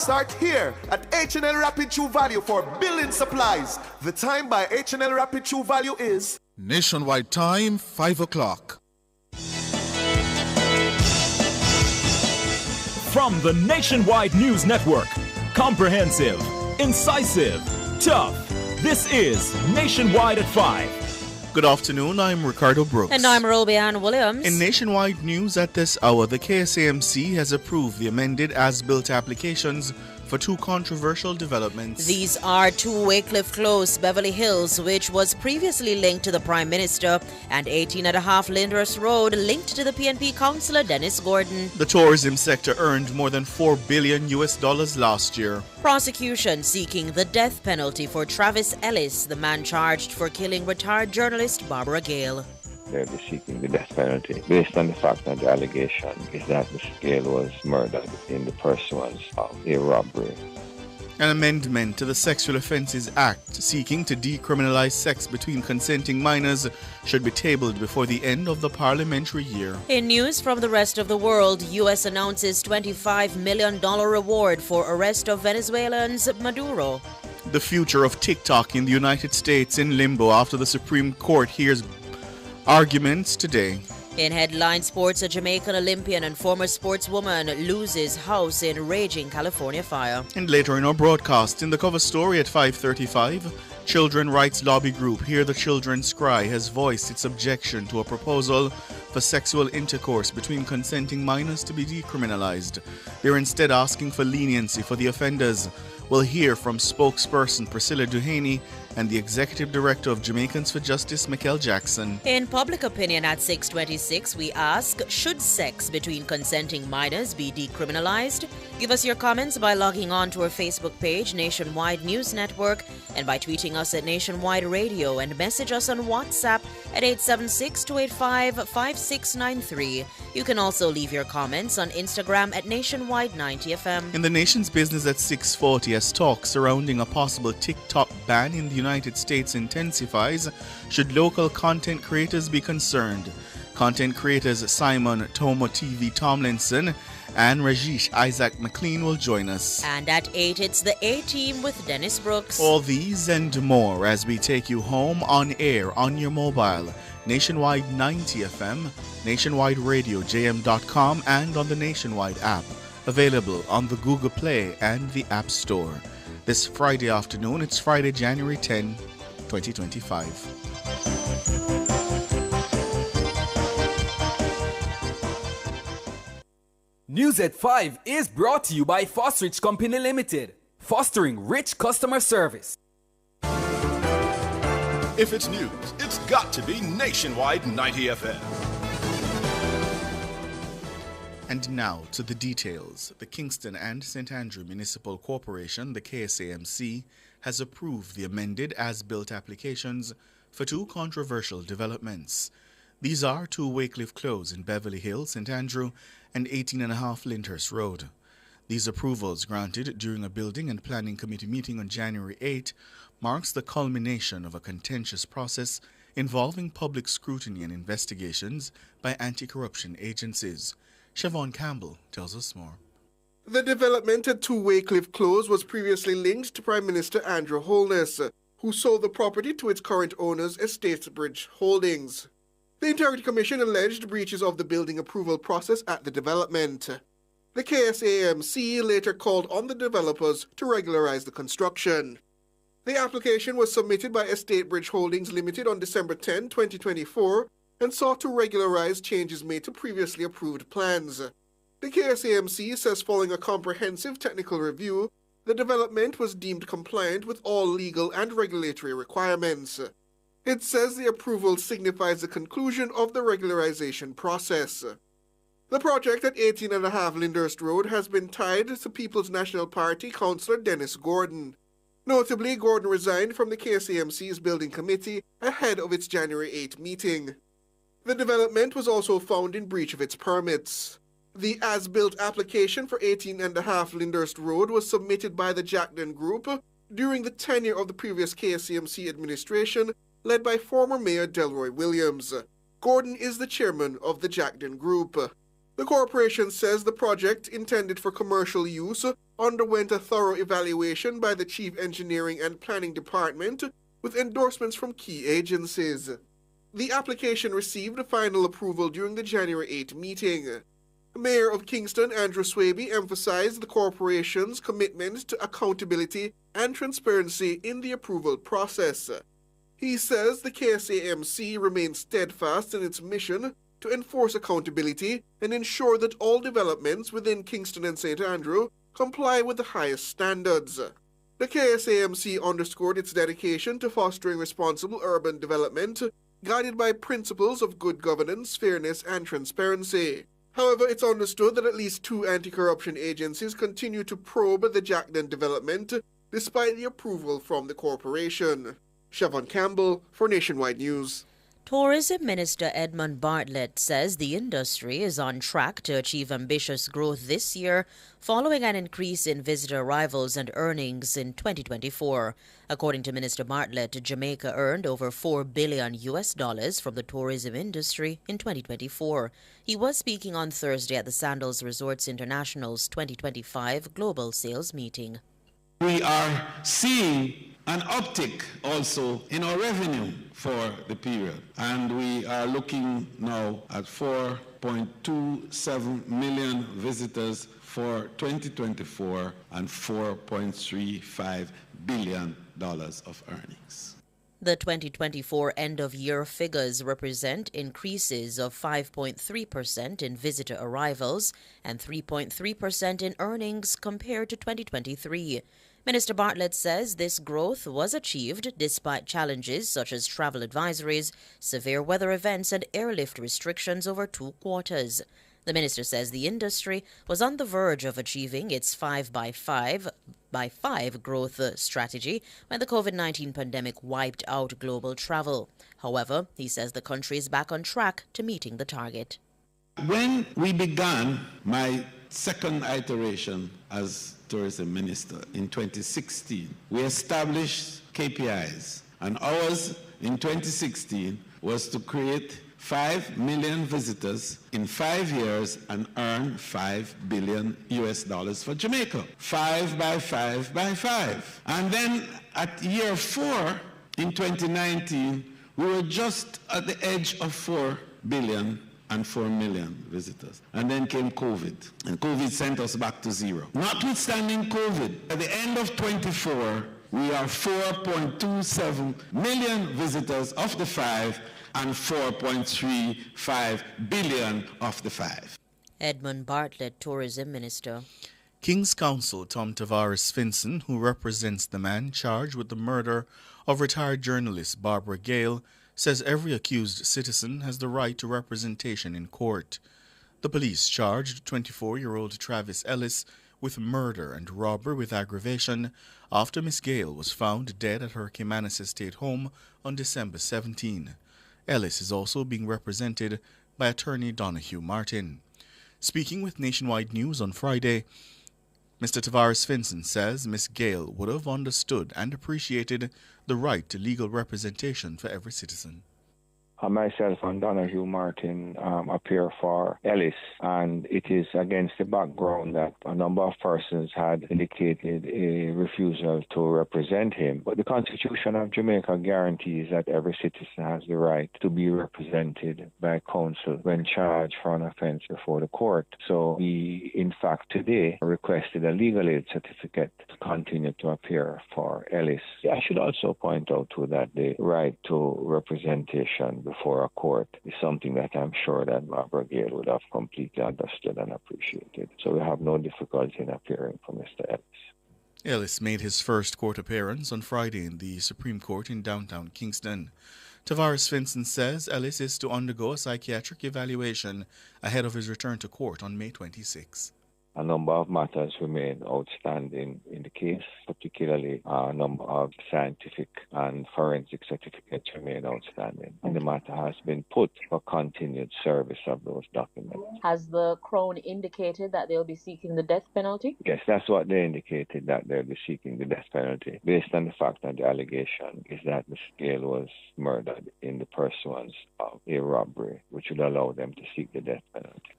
Start here at H&L Rapid True Value for building supplies. The time by H&L Rapid True Value is Nationwide time, 5 o'clock. From the Nationwide News Network, comprehensive, incisive, tough. This is Nationwide at 5. Good afternoon, I'm Ricardo Brooks. And I'm Robianne Williams. In Nationwide News at this hour, the KSAMC has approved the amended as-built applications for two controversial developments. These are 2 Waycliffe Close, Beverly Hills, which was previously linked to the Prime Minister, and 18.5 Lyndhurst Road, linked to the PNP Councillor Dennis Gordon. The tourism sector earned more than $4 billion last year. Prosecution seeking the death penalty for Travis Ellis, the man charged for killing retired journalist Barbara Gale. They'll be seeking the death penalty based on the fact that the allegation is that Ms. Gale was murdered in the pursuance of a robbery. An amendment to the Sexual Offences Act seeking to decriminalize sex between consenting minors should be tabled before the end of the parliamentary year. In news from the rest of the world, U.S. announces $25 million reward for arrest of Venezuelans Maduro. The future of TikTok in the United States in limbo after the Supreme Court hears arguments today. In headline sports, a Jamaican Olympian and former sportswoman loses house in raging California fire. And later in our broadcast, in the cover story at 5:35, Children Rights Lobby Group Hear the Children's Cry has voiced its objection to a proposal for sexual intercourse between consenting minors to be decriminalized. They're instead asking for leniency for the offenders. We'll hear from spokesperson Priscilla Duhaney and the executive director of Jamaicans for Justice, Mikel Jackson. In public opinion at 6:26, we ask, should sex between consenting minors be decriminalized? Give us your comments by logging on to our Facebook page, Nationwide News Network, and by tweeting us at Nationwide Radio, and message us on WhatsApp at 876-285-5693. You can also leave your comments on Instagram at Nationwide 90FM. In the nation's business at 6:40, as talk surrounding a possible TikTok ban in the United States intensifies, should local content creators be concerned? Content creators Simon Tomo TV Tomlinson and Rajesh Isaac McLean will join us. And at 8, it's the A-Team with Dennis Brooks. All these and more as we take you home on air on your mobile. Nationwide 90 FM, Nationwide Radio, JM.com, and on the Nationwide app. Available on the Google Play and the App Store. This Friday afternoon, it's Friday, January 10, 2025. News at 5 is brought to you by Fostrich Company Limited, fostering rich customer service. If it's news, it's got to be Nationwide 90 FM. And now to the details. The Kingston and St. Andrew Municipal Corporation, the KSAMC, has approved the amended as-built applications for two controversial developments. These are 2 Waycliffe Close in Beverly Hills, St. Andrew, and 18.5 Lyndhurst Road. These approvals, granted during a Building and Planning Committee meeting on January 8, marks the culmination of a contentious process involving public scrutiny and investigations by anti-corruption agencies. Siobhan Campbell tells us more. The development at 2 Waycliffe Close was previously linked to Prime Minister Andrew Holness, who sold the property to its current owners, Estatesbridge Holdings. The Integrity Commission alleged breaches of the building approval process at the development. The KSAMC later called on the developers to regularize the construction. The application was submitted by Estatebridge Holdings Limited on December 10, 2024, and sought to regularize changes made to previously approved plans. The KSAMC says following a comprehensive technical review, the development was deemed compliant with all legal and regulatory requirements. It says the approval signifies the conclusion of the regularization process. The project at 18.5 Lyndhurst Road has been tied to People's National Party Councillor Dennis Gordon. Notably, Gordon resigned from the KSAMC's building committee ahead of its January 8 meeting. The development was also found in breach of its permits. The as-built application for 18.5 Lyndhurst Road was submitted by the Jackden Group during the tenure of the previous KSAMC administration, led by former Mayor Delroy Williams. Gordon is the chairman of the Jackden Group. The corporation says the project, intended for commercial use, underwent a thorough evaluation by the Chief Engineering and Planning Department with endorsements from key agencies. The application received final approval during the January 8 meeting. Mayor of Kingston, Andrew Swaby, emphasized the corporation's commitment to accountability and transparency in the approval process. He says the KSAMC remains steadfast in its mission to enforce accountability and ensure that all developments within Kingston and St. Andrew comply with the highest standards. The KSAMC underscored its dedication to fostering responsible urban development, guided by principles of good governance, fairness, and transparency. However, it's understood that at least 2 anti-corruption agencies continue to probe the Jackden development despite the approval from the corporation. Siobhan Campbell for Nationwide News. Tourism Minister Edmund Bartlett says the industry is on track to achieve ambitious growth this year following an increase in visitor arrivals and earnings in 2024. According to Minister Bartlett, Jamaica earned over $4 billion from the tourism industry in 2024. He was speaking on Thursday at the Sandals Resorts International's 2025 Global Sales Meeting. We are seeing an uptick also in our revenue for the period. And we are looking now at 4.27 million visitors for 2024 and $4.35 billion of earnings. The 2024 end-of-year figures represent increases of 5.3% in visitor arrivals and 3.3% in earnings compared to 2023. Minister Bartlett says this growth was achieved despite challenges such as travel advisories, severe weather events, and airlift restrictions over 2 quarters. The minister says the industry was on the verge of achieving its 5x5 growth strategy when the COVID-19 pandemic wiped out global travel. However, he says the country is back on track to meeting the target. When we began my second iteration as tourism minister in 2016, we established KPIs, and ours in 2016 was to create 5 million visitors in 5 years and earn $5 billion for Jamaica. 5 by 5 by 5. And then at year 4 in 2019, we were just at the edge of 4 billion and 4 million visitors. And then came COVID, and COVID sent us back to zero. Notwithstanding COVID, at the end of 24, we are 4.27 million visitors of the 5 and 4.35 billion of the 5. Edmund Bartlett, Tourism Minister. King's Counsel Tom Tavares Finson, who represents the man charged with the murder of retired journalist Barbara Gale, says every accused citizen has the right to representation in court. The police charged 24-year-old Travis Ellis with murder and robbery with aggravation after Miss Gale was found dead at her Caymanas Estate home on December 17. Ellis is also being represented by attorney Donahue Martin. Speaking with Nationwide News on Friday, Mr. Tavares Finson says Miss Gale would have understood and appreciated the right to legal representation for every citizen. Myself and Donahue Martin appear for Ellis, and it is against the background that a number of persons had indicated a refusal to represent him. But the Constitution of Jamaica guarantees that every citizen has the right to be represented by counsel when charged for an offense before the court. So we, in fact, today requested a legal aid certificate to continue to appear for Ellis. I should also point out too that the right to representation before a court is something that I'm sure that Barbara Gale would have completely understood and appreciated. So we have no difficulty in appearing for Mr. Ellis. Ellis made his first court appearance on Friday in the Supreme Court in downtown Kingston. Tavares Finson says Ellis is to undergo a psychiatric evaluation ahead of his return to court on May 26. A number of matters remain outstanding in the case, particularly a number of scientific and forensic certificates remain outstanding. And the matter has been put for continued service of those documents. Has the Crown indicated that they'll be seeking the death penalty? Yes, that's what they indicated, that they'll be seeking the death penalty, based on the fact that the allegation is that Ms. Gale was murdered in the pursuance of a robbery, which would allow them to seek the death penalty.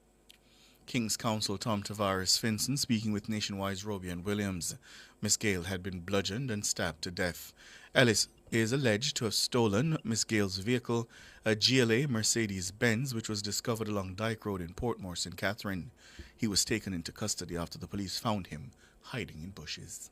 King's Counsel Tom Tavares Finson speaking with Nationwide's Roby and Williams. Miss Gale had been bludgeoned and stabbed to death. Ellis is alleged to have stolen Miss Gale's vehicle, a GLA Mercedes-Benz, which was discovered along Dyke Road in Portmore, St. Catherine. He was taken into custody after the police found him hiding in bushes.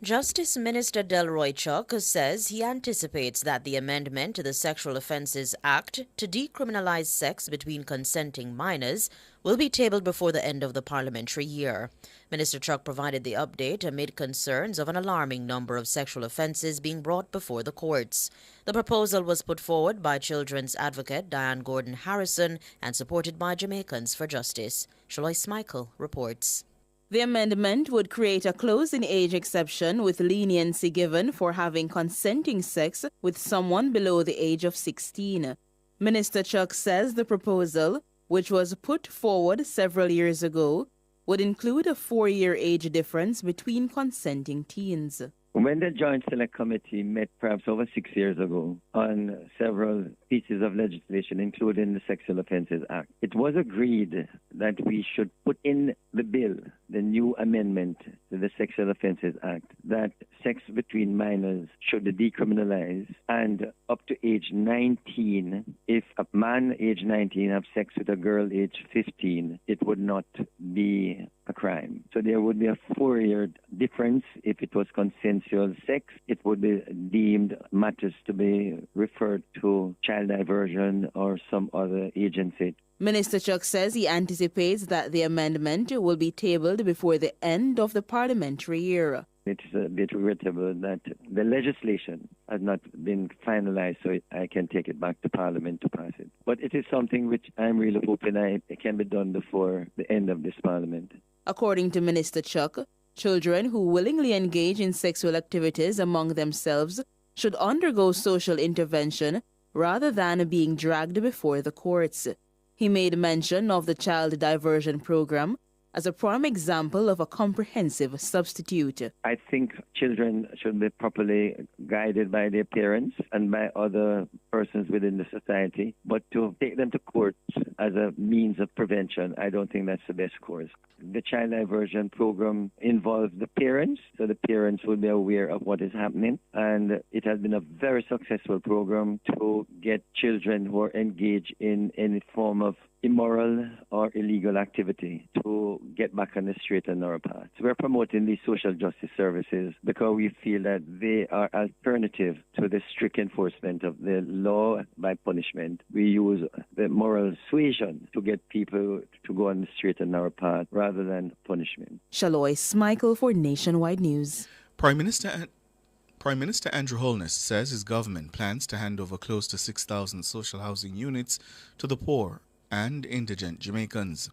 Justice Minister Delroy Chuck says he anticipates that the amendment to the Sexual Offences Act to decriminalise sex between consenting minors will be tabled before the end of the parliamentary year. Minister Chuck provided the update amid concerns of an alarming number of sexual offences being brought before the courts. The proposal was put forward by children's advocate Diane Gordon Harrison and supported by Jamaicans for Justice. Shalois Michael reports. The amendment would create a close-in-age exception with leniency given for having consenting sex with someone below the age of 16. Minister Chuck says the proposal, which was put forward several years ago, would include a 4-year age difference between consenting teens. When the Joint Select Committee met perhaps over 6 years ago on several pieces of legislation, including the Sexual Offences Act, it was agreed that we should put in the bill, the new amendment to the Sexual Offences Act, that sex between minors should be decriminalized, and up to age 19, if a man age 19 have sex with a girl age 15, it would not be a crime. So there would be a 4-year difference. If it was consensual sex, it would be deemed matters to be referred to child diversion or some other agency. Minister Chuck says he anticipates that the amendment will be tabled before the end of the parliamentary year. It is a bit regrettable that the legislation has not been finalized, so I can take it back to Parliament to pass it. But it is something which I'm really hoping it can be done before the end of this Parliament. According to Minister Chuck, children who willingly engage in sexual activities among themselves should undergo social intervention rather than being dragged before the courts. He made mention of the child diversion program as a prime example of a comprehensive substitute. I think children should be properly guided by their parents and by other persons within the society, but to take them to court as a means of prevention, I don't think that's the best course. The child diversion program involves the parents, so the parents will be aware of what is happening, and it has been a very successful program to get children who are engaged in any form of immoral or illegal activity to get back on the straight and narrow path. So we're promoting these social justice services because we feel that they are alternative to the strict enforcement of the law by punishment. We use the moral suasion to get people to go on the straight and narrow path rather than punishment. Shalois Michael for Nationwide News. Prime Minister Andrew Holness says his government plans to hand over close to 6,000 social housing units to the poor and indigent Jamaicans.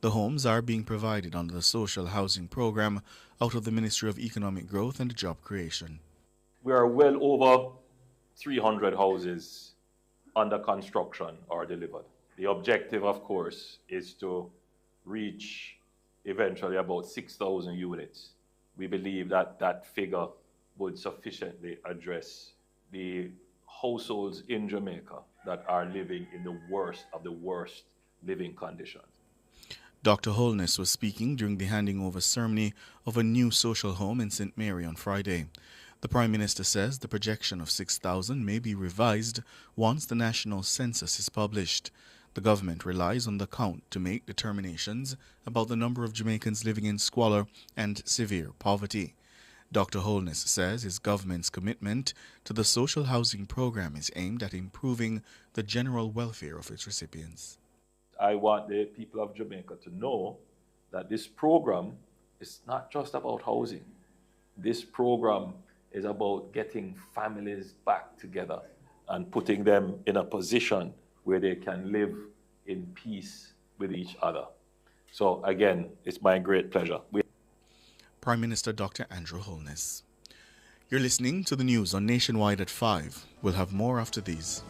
The homes are being provided under the social housing program out of the Ministry of Economic Growth and Job Creation. We are well over 300 houses under construction or delivered. The objective, of course, is to reach eventually about 6,000 units. We believe that that figure would sufficiently address the households in Jamaica that are living in the worst of the worst living conditions. Dr. Holness was speaking during the handing over ceremony of a new social home in St. Mary on Friday. The Prime Minister says the projection of 6,000 may be revised once the national census is published. The government relies on the count to make determinations about the number of Jamaicans living in squalor and severe poverty. Dr. Holness says his government's commitment to the social housing program is aimed at improving the general welfare of its recipients. I want the people of Jamaica to know that this program is not just about housing. This program is about getting families back together and putting them in a position where they can live in peace with each other. So again, it's my great pleasure. Prime Minister Dr. Andrew Holness. You're listening to the news on Nationwide at 5. We'll have more after these.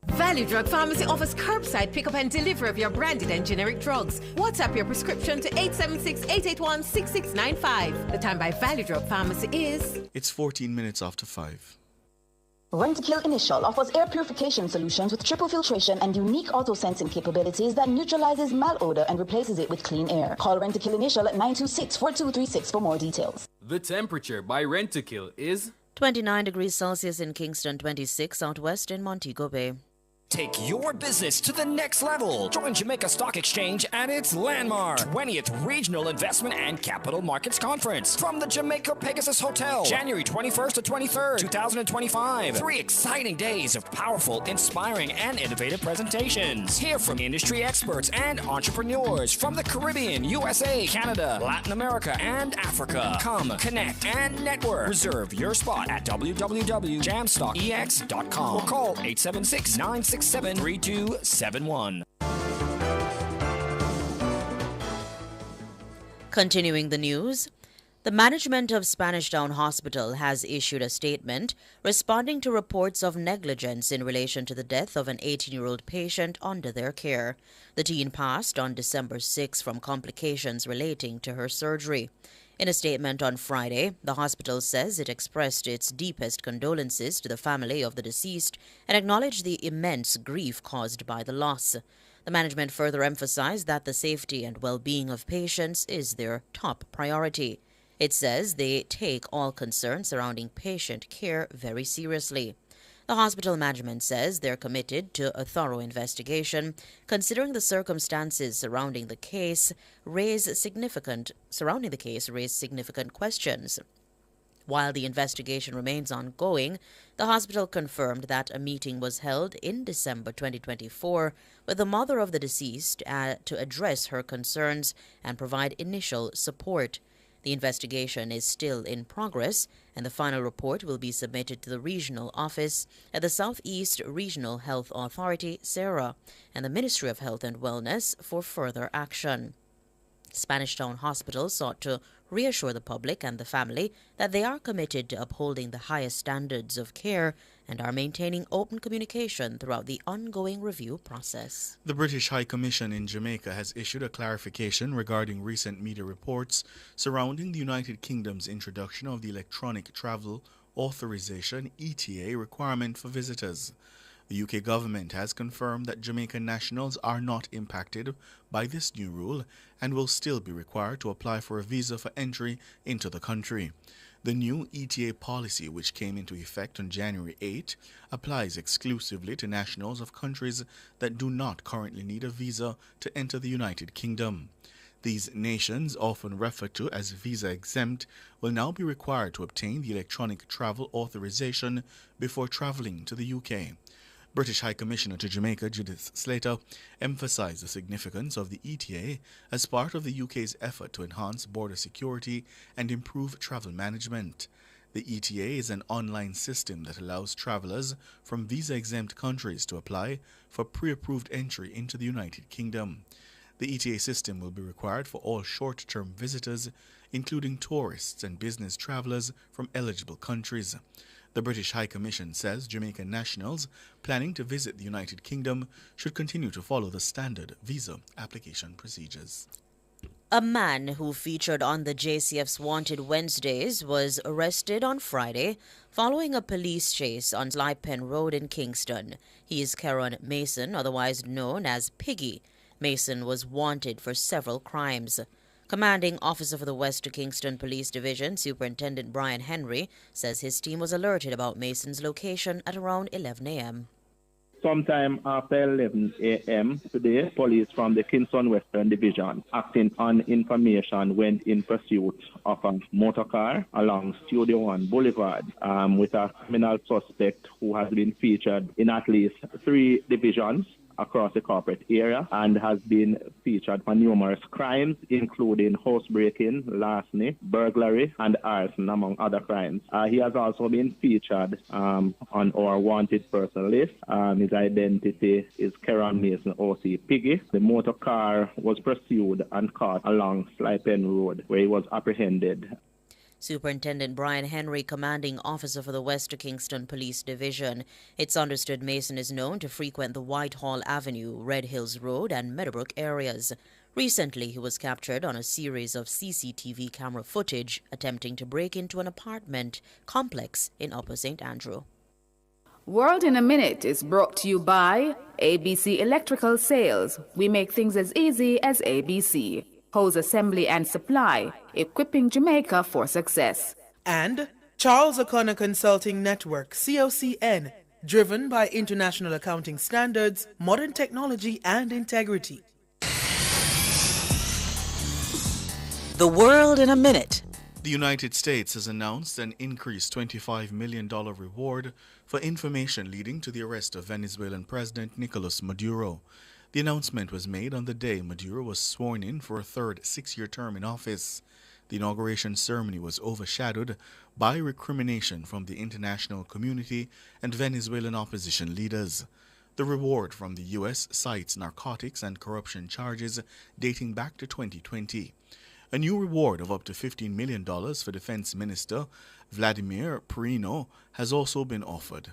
Value Drug Pharmacy offers curbside pickup and delivery of your branded and generic drugs. WhatsApp your prescription to 876-881-6695. The time by Value Drug Pharmacy is... It's 14 minutes after 5. Rentokil Initial offers air purification solutions with triple filtration and unique auto-sensing capabilities that neutralizes malodor and replaces it with clean air. Call Rentokil Initial at 926-4236 for more details. The temperature by Rentokil is 29 degrees Celsius in Kingston, 26 Southwest in Montego Bay. Take your business to the next level. Join Jamaica Stock Exchange at its landmark 20th Regional Investment and Capital Markets Conference from the Jamaica Pegasus Hotel, January 21st to 23rd, 2025. 3 exciting days of powerful, inspiring, and innovative presentations. Hear from industry experts and entrepreneurs from the Caribbean, USA, Canada, Latin America, and Africa. Come, connect, and network. Reserve your spot at www.jamstockex.com or call 876-967-3271. Continuing the news, the management of Spanish Town Hospital has issued a statement responding to reports of negligence in relation to the death of an 18-year-old patient under their care. The teen passed on December 6 from complications relating to her surgery. In a statement on Friday, the hospital says it expressed its deepest condolences to the family of the deceased and acknowledged the immense grief caused by the loss. The management further emphasized that the safety and well-being of patients is their top priority. It says they take all concerns surrounding patient care very seriously. The hospital management says they're committed to a thorough investigation, considering the circumstances surrounding the case raise significant questions. While the investigation remains ongoing, the hospital confirmed that a meeting was held in December 2024 with the mother of the deceased to address her concerns and provide initial support. The investigation is still in progress, and the final report will be submitted to the regional office at the Southeast Regional Health Authority, SERA, and the Ministry of Health and Wellness for further action. Spanish Town Hospital sought to reassure the public and the family that they are committed to upholding the highest standards of care and are maintaining open communication throughout the ongoing review process. The British High Commission in Jamaica has issued a clarification regarding recent media reports surrounding the United Kingdom's introduction of the Electronic Travel Authorization (ETA) requirement for visitors. The UK government has confirmed that Jamaican nationals are not impacted by this new rule and will still be required to apply for a visa for entry into the country. The new ETA policy, which came into effect on January 8, applies exclusively to nationals of countries that do not currently need a visa to enter the United Kingdom. These nations, often referred to as visa-exempt, will now be required to obtain the Electronic Travel Authorization before travelling to the UK. British High Commissioner to Jamaica, Judith Slater, emphasized the significance of the ETA as part of the UK's effort to enhance border security and improve travel management. The ETA is an online system that allows travelers from visa-exempt countries to apply for pre-approved entry into the United Kingdom. The ETA system will be required for all short-term visitors, including tourists and business travelers from eligible countries. The British High Commission says Jamaican nationals planning to visit the United Kingdom should continue to follow the standard visa application procedures. A man who featured on the JCF's Wanted Wednesdays was arrested on Friday following a police chase on Sly Pen Road in Kingston. He is Caron Mason, otherwise known as Piggy. Mason was wanted for several crimes. Commanding Officer for the West Kingston Police Division, Superintendent Brian Henry, says his team was alerted about Mason's location at around 11 a.m. Sometime after 11 a.m. today, police from the Kingston Western Division, acting on information, went in pursuit of a motor car along Studio One Boulevard with a criminal suspect who has been featured in at least 3 divisions across the corporate area and has been featured for numerous crimes, including housebreaking, larceny, burglary, and arson, among other crimes. He has also been featured on our wanted person list. His identity is Caron Mason, OC Piggy. The motor car was pursued and caught along Sly Pen Road, where he was apprehended. Superintendent Brian Henry, commanding officer for the West Kingston Police Division. It's understood Mason is known to frequent the Whitehall Avenue, Red Hills Road, and Meadowbrook areas. Recently, he was captured on a series of CCTV camera footage attempting to break into an apartment complex in Upper St. Andrew. World in a Minute is brought to you by ABC Electrical Sales. We make things as easy as ABC. Hose assembly and supply, equipping Jamaica for success. And Charles O'Connor Consulting Network, COCN, driven by international accounting standards, modern technology and integrity. The World in a Minute. The United States has announced an increased $25 million reward for information leading to the arrest of Venezuelan President Nicolas Maduro. The announcement was made on the day Maduro was sworn in for a third six-year term in office. The inauguration ceremony was overshadowed by recrimination from the international community and Venezuelan opposition leaders. The reward from the U.S. cites narcotics and corruption charges dating back to 2020. A new reward of up to $15 million for Defense Minister Vladimir Perino has also been offered.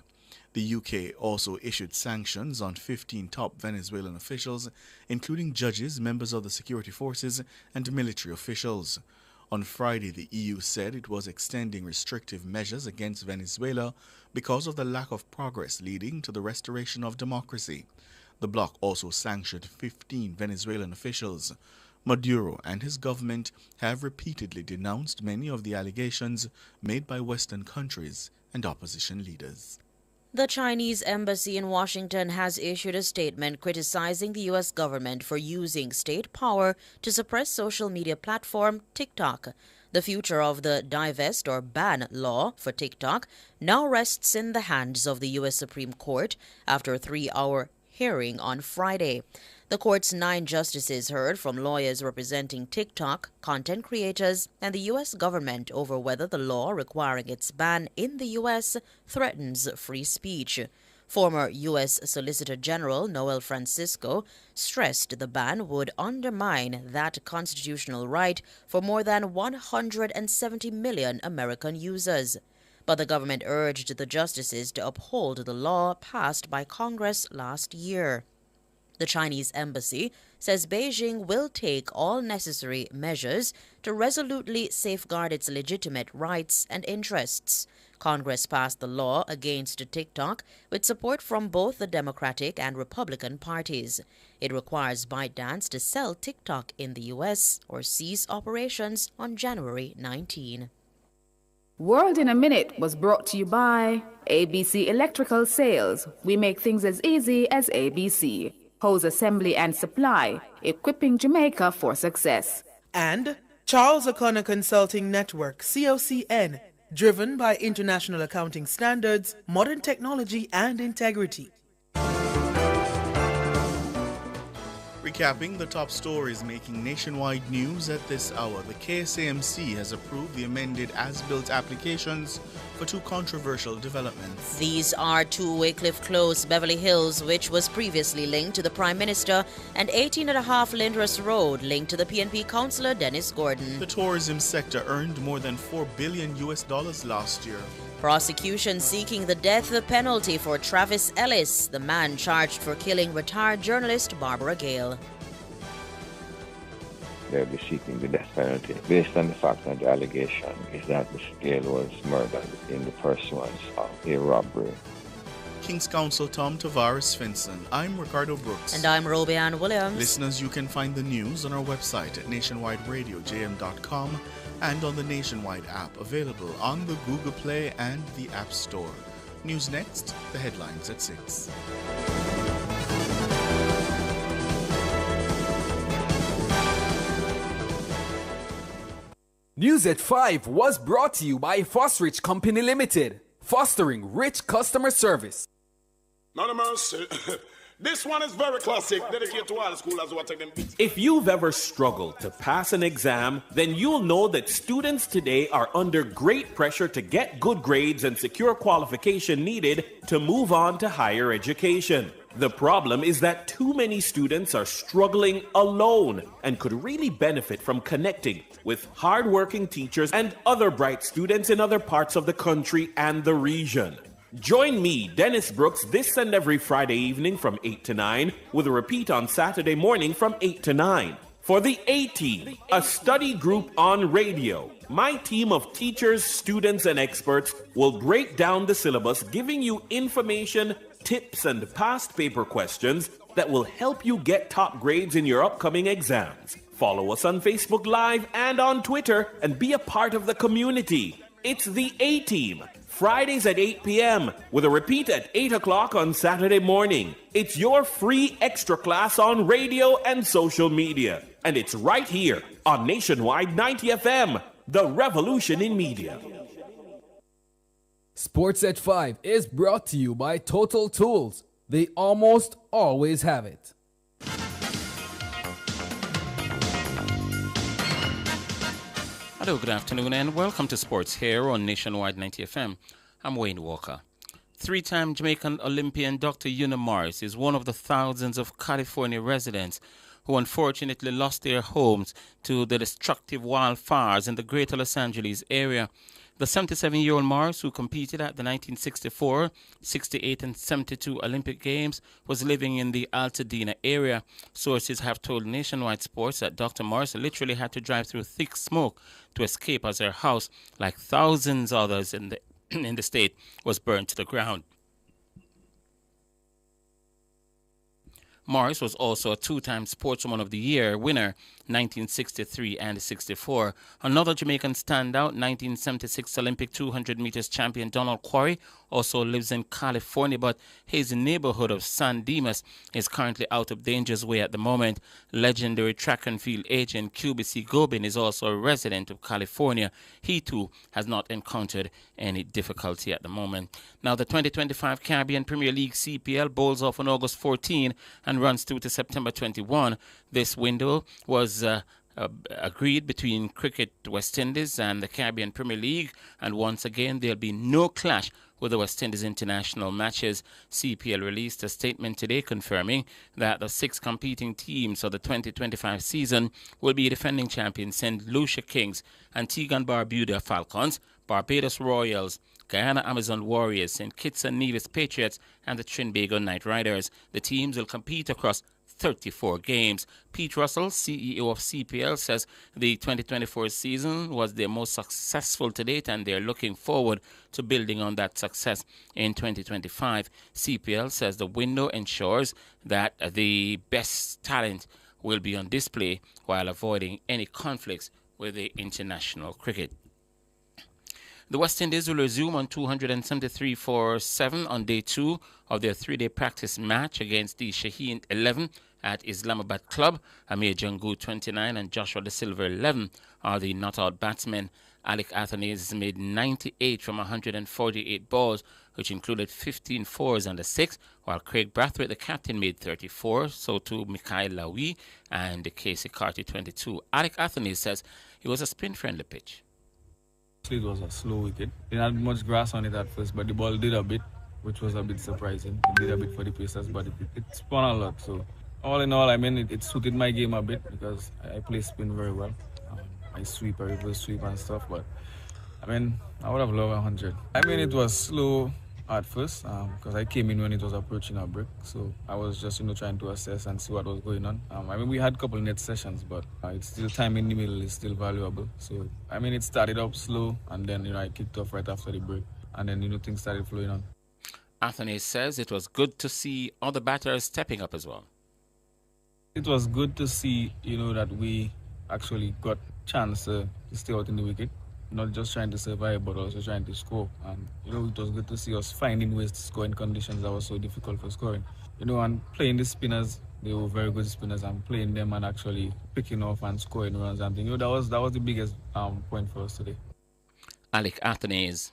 The UK also issued sanctions on 15 top Venezuelan officials, including judges, members of the security forces, and military officials. On Friday, the EU said it was extending restrictive measures against Venezuela because of the lack of progress leading to the restoration of democracy. The bloc also sanctioned 15 Venezuelan officials. Maduro and his government have repeatedly denounced many of the allegations made by Western countries and opposition leaders. The Chinese embassy in Washington has issued a statement criticizing the U.S. government for using state power to suppress social media platform TikTok. The future of the divest or ban law for TikTok now rests in the hands of the U.S. Supreme Court after a 3-hour hearing on Friday. The court's 9 justices heard from lawyers representing TikTok, content creators, and the U.S. government over whether the law requiring its ban in the U.S. threatens free speech. Former U.S. Solicitor General Noel Francisco stressed the ban would undermine that constitutional right for more than 170 million American users. But the government urged the justices to uphold the law passed by Congress last year. The Chinese embassy says Beijing will take all necessary measures to resolutely safeguard its legitimate rights and interests. Congress passed the law against TikTok with support from both the Democratic and Republican parties. It requires ByteDance to sell TikTok in the U.S. or cease operations on January 19. World in a Minute was brought to you by ABC Electrical Sales. We make things as easy as ABC. Hose assembly and supply, equipping Jamaica for success. And Charles O'Connor Consulting Network, COCN, driven by international accounting standards, modern technology and integrity. Recapping the top stories making nationwide news at this hour, the KSAMC has approved the amended as-built applications for 2 controversial developments. These are 2 Wycliffe Close, Beverly Hills, which was previously linked to the Prime Minister, and 18.5 Lyndhurst Road, linked to the PNP Councillor Dennis Gordon. The tourism sector earned more than $4 billion last year. Prosecution seeking the death penalty for Travis Ellis, the man charged for killing retired journalist Barbara Gale. They'll be seeking the death penalty based on the fact that the allegation is that Ms. Gale was murdered in the pursuance of a robbery. King's Counsel Tom Tavares Finson. I'm Ricardo Brooks. And I'm Roby Ann Williams. Listeners, you can find the news on our website at nationwideradiojm.com and on the Nationwide app, available on the Google Play and the App Store. News next, the headlines at 6. News at 5 was brought to you by Fosrich Company Limited, fostering rich customer service. None of mercy. This one is very classic, dedicated to all the schoolers who are taking beats. If you've ever struggled to pass an exam, then you'll know that students today are under great pressure to get good grades and secure qualification needed to move on to higher education. The problem is that too many students are struggling alone and could really benefit from connecting with hardworking teachers and other bright students in other parts of the country and the region. Join me, Dennis Brooks, this and every Friday evening from 8 to 9, with a repeat on Saturday morning from 8 to 9. For the A-Team, a study group on radio, my team of teachers, students, and experts will break down the syllabus, giving you information, tips, and past paper questions that will help you get top grades in your upcoming exams. Follow us on Facebook Live and on Twitter and be a part of the community. It's the A-Team, Fridays at 8 p.m. with a repeat at 8 o'clock on Saturday morning. It's your free extra class on radio and social media. And it's right here on Nationwide 90 FM, the revolution in media. Sports at 5 is brought to you by Total Tools. They almost always have it. Hello, good afternoon, and welcome to Sports here on Nationwide 90 FM. I'm Wayne Walker. Three-time Jamaican Olympian Dr. Una Morris is one of the thousands of California residents who unfortunately lost their homes to the destructive wildfires in the greater Los Angeles area. The 77-year-old Morris, who competed at the 1964, 68, and 72 Olympic Games, was living in the Altadena area. Sources have told Nationwide Sports that Dr. Morris literally had to drive through thick smoke to escape as her house, like thousands others in the state, was burned to the ground. Morris was also a two-time Sportswoman of the Year winner, 1963 and 64. Another Jamaican standout, 1976 Olympic 200 meters champion Donald Quarry, also lives in California, but his neighborhood of San Dimas is currently out of danger's way at the moment. Legendary track and field agent QBC Gobin is also a resident of California. He too has not encountered any difficulty at the moment. Now, the 2025 Caribbean Premier League CPL bowls off on August 14 and runs through to September 21. This window was agreed between Cricket West Indies and the Caribbean Premier League, and once again there'll be no clash with the West Indies international matches. CPL released a statement today confirming that the 6 competing teams for the 2025 season will be defending champions St. Lucia Kings, Antigua and Barbuda Falcons, Barbados Royals, Guyana Amazon Warriors, St. Kitts and Nevis Patriots, and the Trinbago Knight Riders. The teams will compete across 34 games. Pete Russell, CEO of CPL, says the 2024 season was their most successful to date, and they're looking forward to building on that success in 2025. CPL says the window ensures that the best talent will be on display while avoiding any conflicts with the international cricket. The West Indies will resume on 273 for 7 on day 2 of their 3-day practice match against the Shaheen 11 at Islamabad Club. Amir Jangu 29 and Joshua De Silva 11 are the not-out batsmen. Alec Athanaze made 98 from 148 balls, which included 15 fours and a 6, while Craig Brathwaite, the captain, made 34, so too Mikhail Lawi and Casey Carty 22. Alec Athanaze says it was a spin-friendly pitch. It was a slow wicket. Didn't have much grass on it at first, but the ball did a bit, which was a bit surprising. It did a bit for the Pacers, but it spun a lot. So all in all, I mean, it suited my game a bit because I play spin very well. I sweep, I reverse sweep and stuff, but I mean, I would have loved 100. I mean, it was slow at first because I came in when it was approaching a break, so I was just trying to assess and see what was going on. I mean, we had a couple net sessions, but it's still time in the middle is still valuable. So I mean, it started up slow and then I kicked off right after the break, and then things started flowing on. Anthony says it was good to see other batters stepping up as well. It was good to see that we actually got chance to stay out in the wicket. Not just trying to survive, but also trying to score. And, it was good to see us finding ways to score in conditions that were so difficult for scoring. And playing the spinners, they were very good spinners, and playing them and actually picking off and scoring runs and things. That was the biggest point for us today. Alec Athanaze.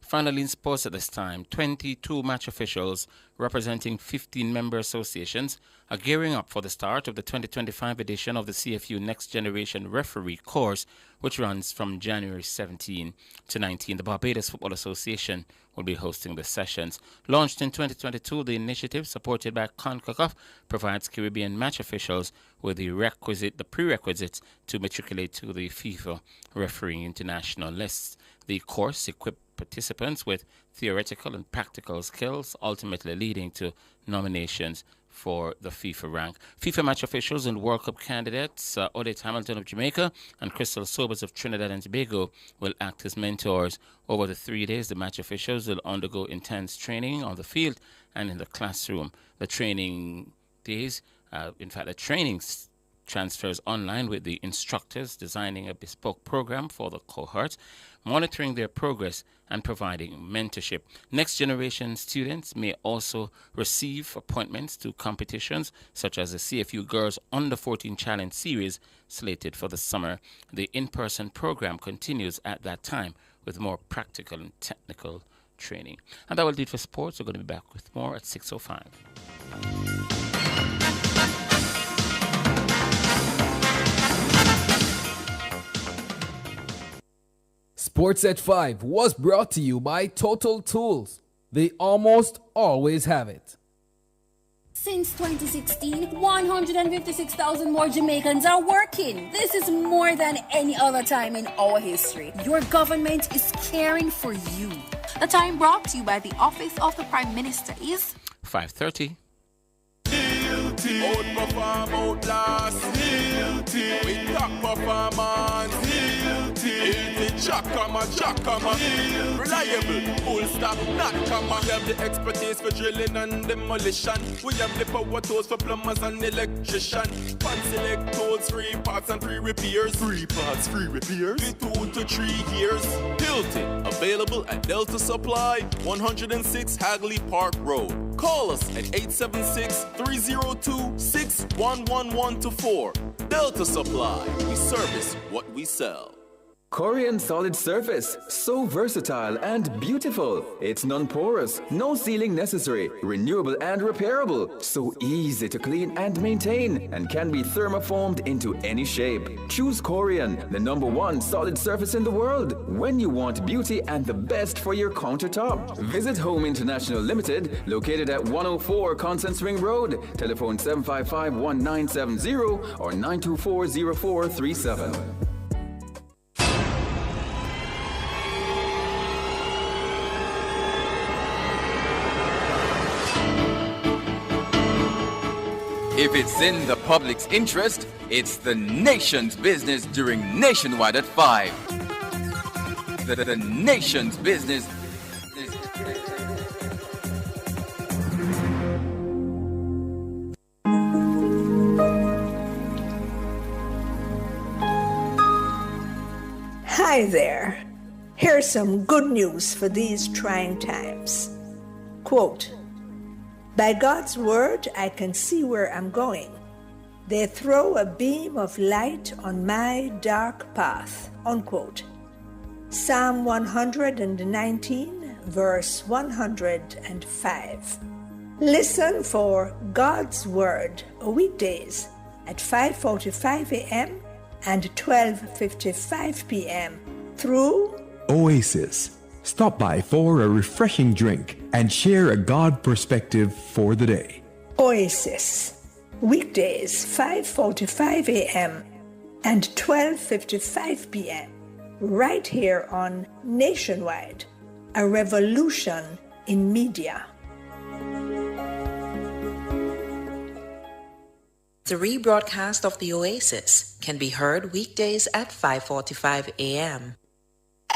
Finally, in sports at this time, 22 match officials representing 15 member associations are gearing up for the start of the 2025 edition of the CFU Next Generation Referee course, which runs from January 17 to 19. The Barbados Football Association will be hosting the sessions. Launched in 2022, the initiative, supported by CONCACAF, provides Caribbean match officials with the prerequisites to matriculate to the FIFA Refereeing International lists. The course equips participants with theoretical and practical skills, ultimately leading to nominations for the FIFA rank. FIFA match officials and World Cup candidates Odette Hamilton of Jamaica and Crystal Sobers of Trinidad and Tobago will act as mentors. Over the 3 days, the match officials will undergo intense training on the field and in the classroom. The training days, the training transfers online with the instructors designing a bespoke program for the cohort, monitoring their progress and providing mentorship. Next generation students may also receive appointments to competitions such as the CFU Girls Under 14 Challenge Series slated for the summer. The in-person program continues at that time with more practical and technical training. And that will do it for sports. We're going to be back with more at 6:05. Sports at 5 was brought to you by Total Tools. They almost always have it. Since 2016, 156,000 more Jamaicans are working. This is more than any other time in our history. Your government is caring for you. The time brought to you by the Office of the Prime Minister is 5:30. Outperform, outlast. We top performance. Jackama. Reliable, full stop, not comma. We have the expertise for drilling and demolition. We have the power tools for plumbers and electricians. Fancy select tools, 3 parts and 3 repairs. 3 parts, 3 repairs. 2 to 3 years. Hilton, available at Delta Supply, 106 Hagley Park Road. Call us at 876-302-6111-4. Delta Supply, we service what we sell. Corian Solid Surface, so versatile and beautiful. It's non-porous, no sealing necessary, renewable and repairable, so easy to clean and maintain, and can be thermoformed into any shape. Choose Corian, the #1 solid surface in the world, when you want beauty and the best for your countertop. Visit Home International Limited, located at 104 Constance Ring Road. Telephone 755-1970 or 924-0437. If it's in the public's interest, it's the nation's business during Nationwide at 5. The nation's business. Hi there. Here's some good news for these trying times. Quote, "By God's word, I can see where I'm going. They throw a beam of light on my dark path." Unquote. Psalm 119, verse 105. Listen for God's word weekdays at 5:45 a.m. and 12:55 p.m. through Oasis. Stop by for a refreshing drink and share a God perspective for the day. Oasis, weekdays 5:45 a.m. and 12:55 p.m. right here on Nationwide, a revolution in media. The rebroadcast of the Oasis can be heard weekdays at 5:45 a.m.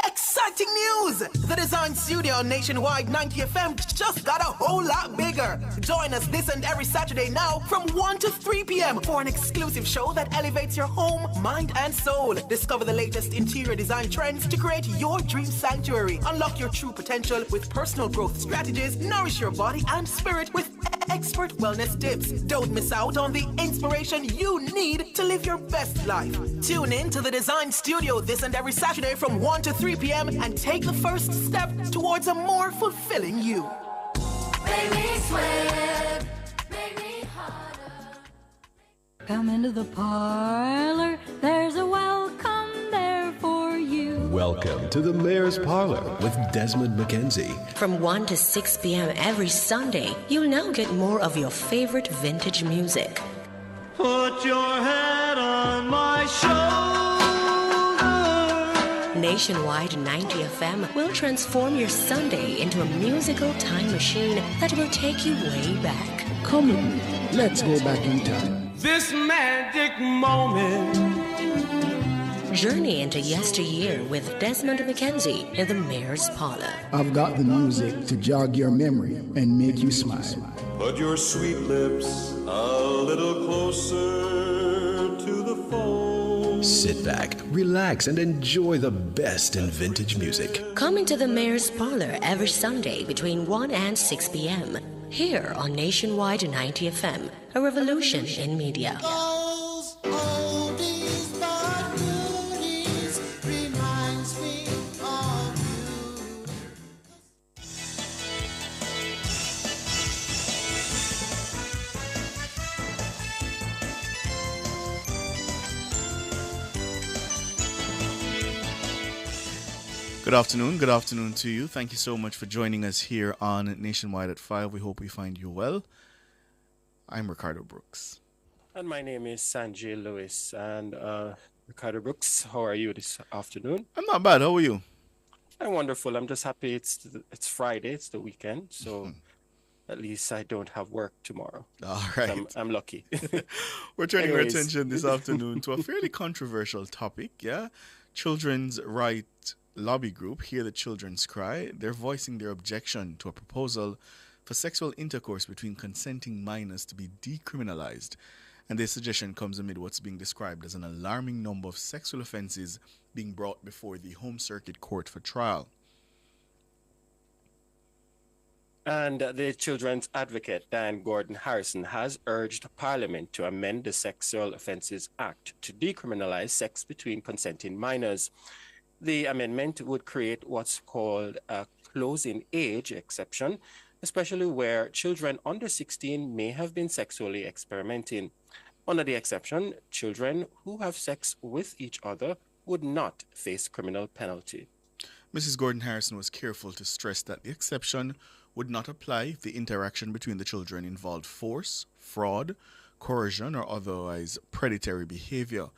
Exciting news! The Design Studio on Nationwide 90 FM just got a whole lot bigger. Join us this and every Saturday now from 1 to 3 p.m. for an exclusive show that elevates your home, mind, and soul. Discover the latest interior design trends to create your dream sanctuary. Unlock your true potential with personal growth strategies. Nourish your body and spirit with expert wellness tips. Don't miss out on the inspiration you need to live your best life. Tune in to the Design Studio this and every Saturday from 1 to 3 p.m. and take the first step towards a more fulfilling you. Make me sweat, make me harder. Come into the parlor, there's a welcome there for you. Welcome to the Mayor's Parlor with Desmond McKenzie. From 1 to 6 p.m. every Sunday, you'll now get more of your favorite vintage music. Put your head on my shoulder. Nationwide 90 FM will transform your Sunday into a musical time machine that will take you way back. Come on, let's go back in time. This magic moment. Journey into yesteryear with Desmond McKenzie in the Mayor's Parlor. I've got the music to jog your memory and make you smile. Put your sweet lips a little closer to the phone. Sit back, relax, and enjoy the best in vintage music. Coming to the Mayor's Parlor every Sunday between 1 and 6 p.m. Here on Nationwide 90 FM, a revolution in media. Good afternoon to you. Thank you so much for joining us here on Nationwide at 5. We hope we find you well. I'm Ricardo Brooks. And my name is Sanjay Lewis. And Ricardo Brooks, how are you this afternoon? I'm not bad. How are you? I'm wonderful. I'm just happy it's Friday. It's the weekend. So at least I don't have work tomorrow. All right. So I'm lucky. We're turning our attention this afternoon to a fairly controversial topic, yeah? Children's right lobby group, Hear the Children's Cry. They're voicing their objection to a proposal for sexual intercourse between consenting minors to be decriminalized. And their suggestion comes amid what's being described as an alarming number of sexual offenses being brought before the Home Circuit Court for trial. And the children's advocate, Dan Gordon Harrison, has urged Parliament to amend the Sexual Offences Act to decriminalize sex between consenting minors. The amendment would create what's called a closing age exception, especially where children under 16 may have been sexually experimenting. Under the exception, children who have sex with each other would not face criminal penalty. Mrs. Gordon Harrison was careful to stress that the exception would not apply if the interaction between the children involved force, fraud, coercion, or otherwise predatory behavior.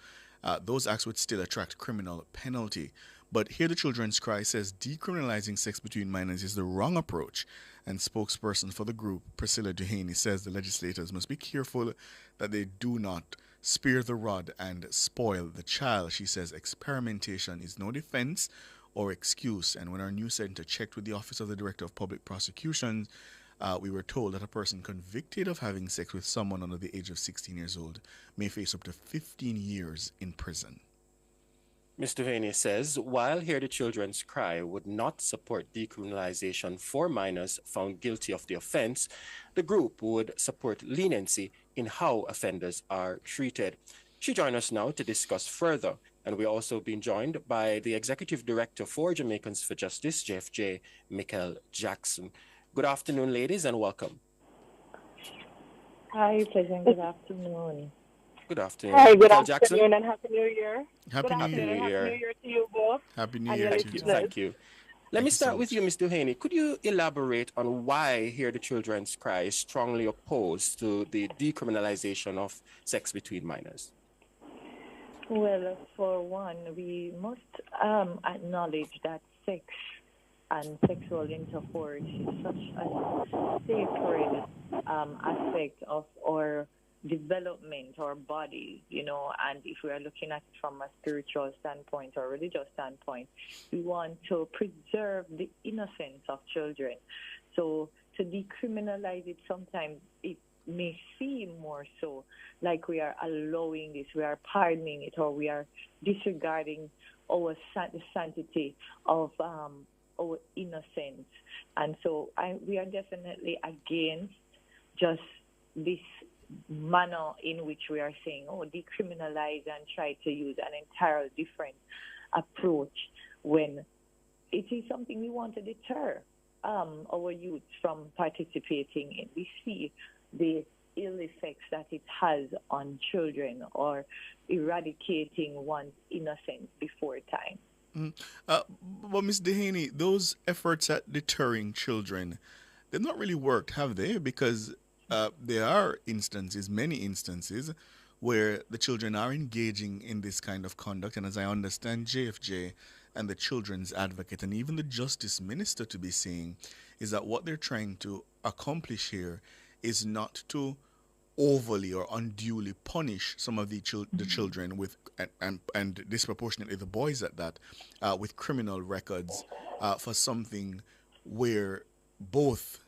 Those acts would still attract criminal penalty. But Hear the Children's Cry says decriminalizing sex between minors is the wrong approach. And spokesperson for the group, Priscilla Duhaney, says the legislators must be careful that they do not spear the rod and spoil the child. She says experimentation is no defense or excuse. And when our news center checked with the Office of the Director of Public Prosecutions, we were told that a person convicted of having sex with someone under the age of 16 years old may face up to 15 years in prison. Mr. Duhaney says, while Hear the Children's Cry would not support decriminalization for minors found guilty of the offense, the group would support leniency in how offenders are treated. She joins us now to discuss further, and we're also being joined by the Executive Director for Jamaicans for Justice, JFJ, Michael Jackson. Good afternoon, ladies, and welcome. Hi, pleasant good afternoon. Good afternoon. Hi, good Michael afternoon Jackson. and Happy New Year. Happy New Year. Happy New Year to you both. Happy New Year to you. Thank you. Let me start with you, Ms. Duhaney. Could you elaborate on why Hear the Children's Cry is strongly opposed to the decriminalization of sex between minors? Well, for one, we must acknowledge that sex and sexual intercourse is such a sacred aspect of our development, our bodies, and if we are looking at it from a spiritual standpoint or religious standpoint, we want to preserve the innocence of children. So to decriminalize it, sometimes it may seem more so like we are allowing this, we are pardoning it, or we are disregarding the sanctity of our innocence. And so we are definitely against just this manner in which we are saying, decriminalize and try to use an entirely different approach when it is something we want to deter our youth from participating in. We see the ill effects that it has on children or eradicating one's innocence before time. But Ms. Duhaney, those efforts at deterring children, they've not really worked, have they? Because there are many instances, where the children are engaging in this kind of conduct. And as I understand, JFJ, and the children's advocate and even the justice minister to be saying is that what they're trying to accomplish here is not to overly or unduly punish some of the children with and disproportionately the boys at that with criminal records for something where both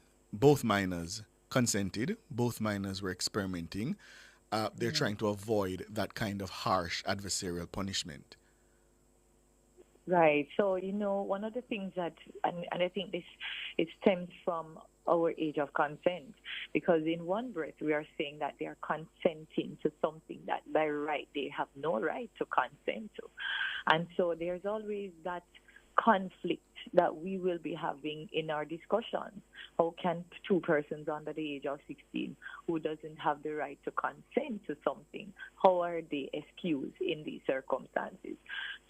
minors consented, both minors were experimenting. They're trying to avoid that kind of harsh adversarial punishment. Right. So, one of the things that, and I think it stems from our age of consent, because in one breath we are saying that they are consenting to something that by right they have no right to consent to. And so there's always that conflict that we will be having in our discussions. How can two persons under the age of 16 who doesn't have the right to consent to something, how are they excused in these circumstances?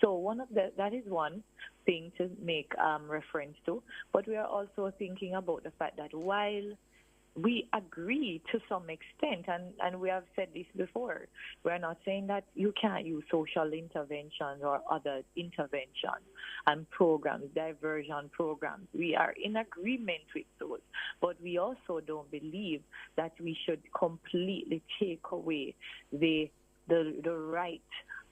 So that is one thing to make reference to, but we are also thinking about the fact that while we agree to some extent, and we have said this before, we're not saying that you can't use social interventions or other interventions and programs, diversion programs. We are in agreement with those, but we also don't believe that we should completely take away the right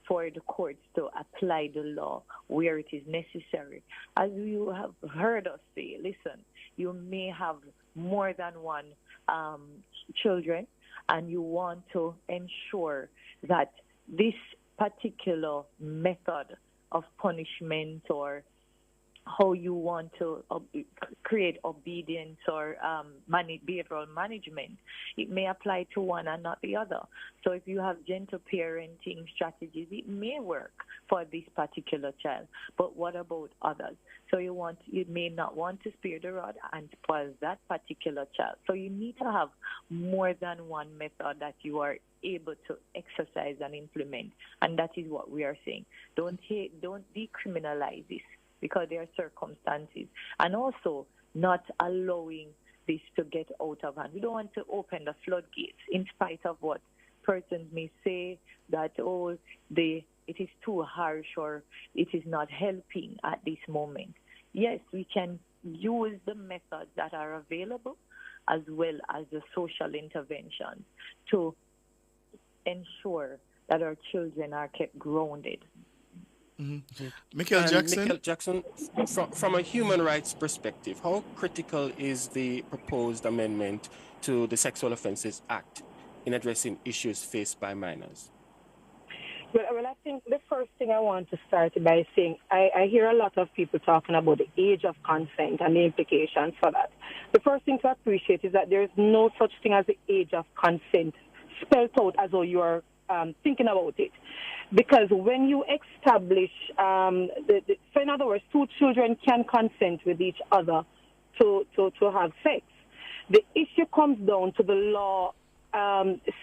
for the courts to apply the law where it is necessary. As you have heard us say, listen, you may have more than one children, and you want to ensure that this particular method of punishment or how you want to create obedience or behavioral management, it may apply to one and not the other. So if you have gentle parenting strategies, it may work for this particular child, but what about others? So you may not want to spare the rod and for that particular child. So you need to have more than one method that you are able to exercise and implement, and that is what we are saying. Don't decriminalize this, because there are circumstances, and also not allowing this to get out of hand. We don't want to open the floodgates, in spite of what persons may say that, it is too harsh or it is not helping at this moment. Yes, we can use the methods that are available as well as the social interventions to ensure that our children are kept grounded. Mm-hmm. Michael Jackson, from a human rights perspective, how critical is the proposed amendment to the Sexual Offences Act in addressing issues faced by minors? Well, I think the first thing I want to start by saying, I hear a lot of people talking about the age of consent and the implications for that. The first thing to appreciate is that there is no such thing as the age of consent spelled out as though you are thinking about it. Because when you establish, so in other words, two children can consent with each other to have sex. The issue comes down to the law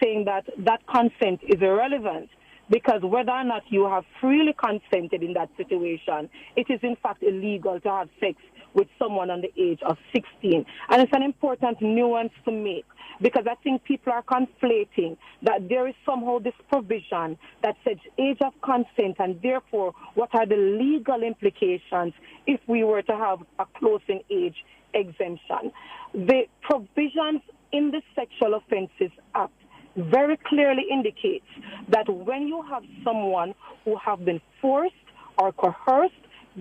saying that consent is irrelevant, because whether or not you have freely consented in that situation, it is in fact illegal to have sex with someone on the age of 16. And it's an important nuance to make, because I think people are conflating that there is somehow this provision that says age of consent, and therefore what are the legal implications if we were to have a closing age exemption. The provisions in the Sexual Offences Act very clearly indicates that when you have someone who have been forced or coerced,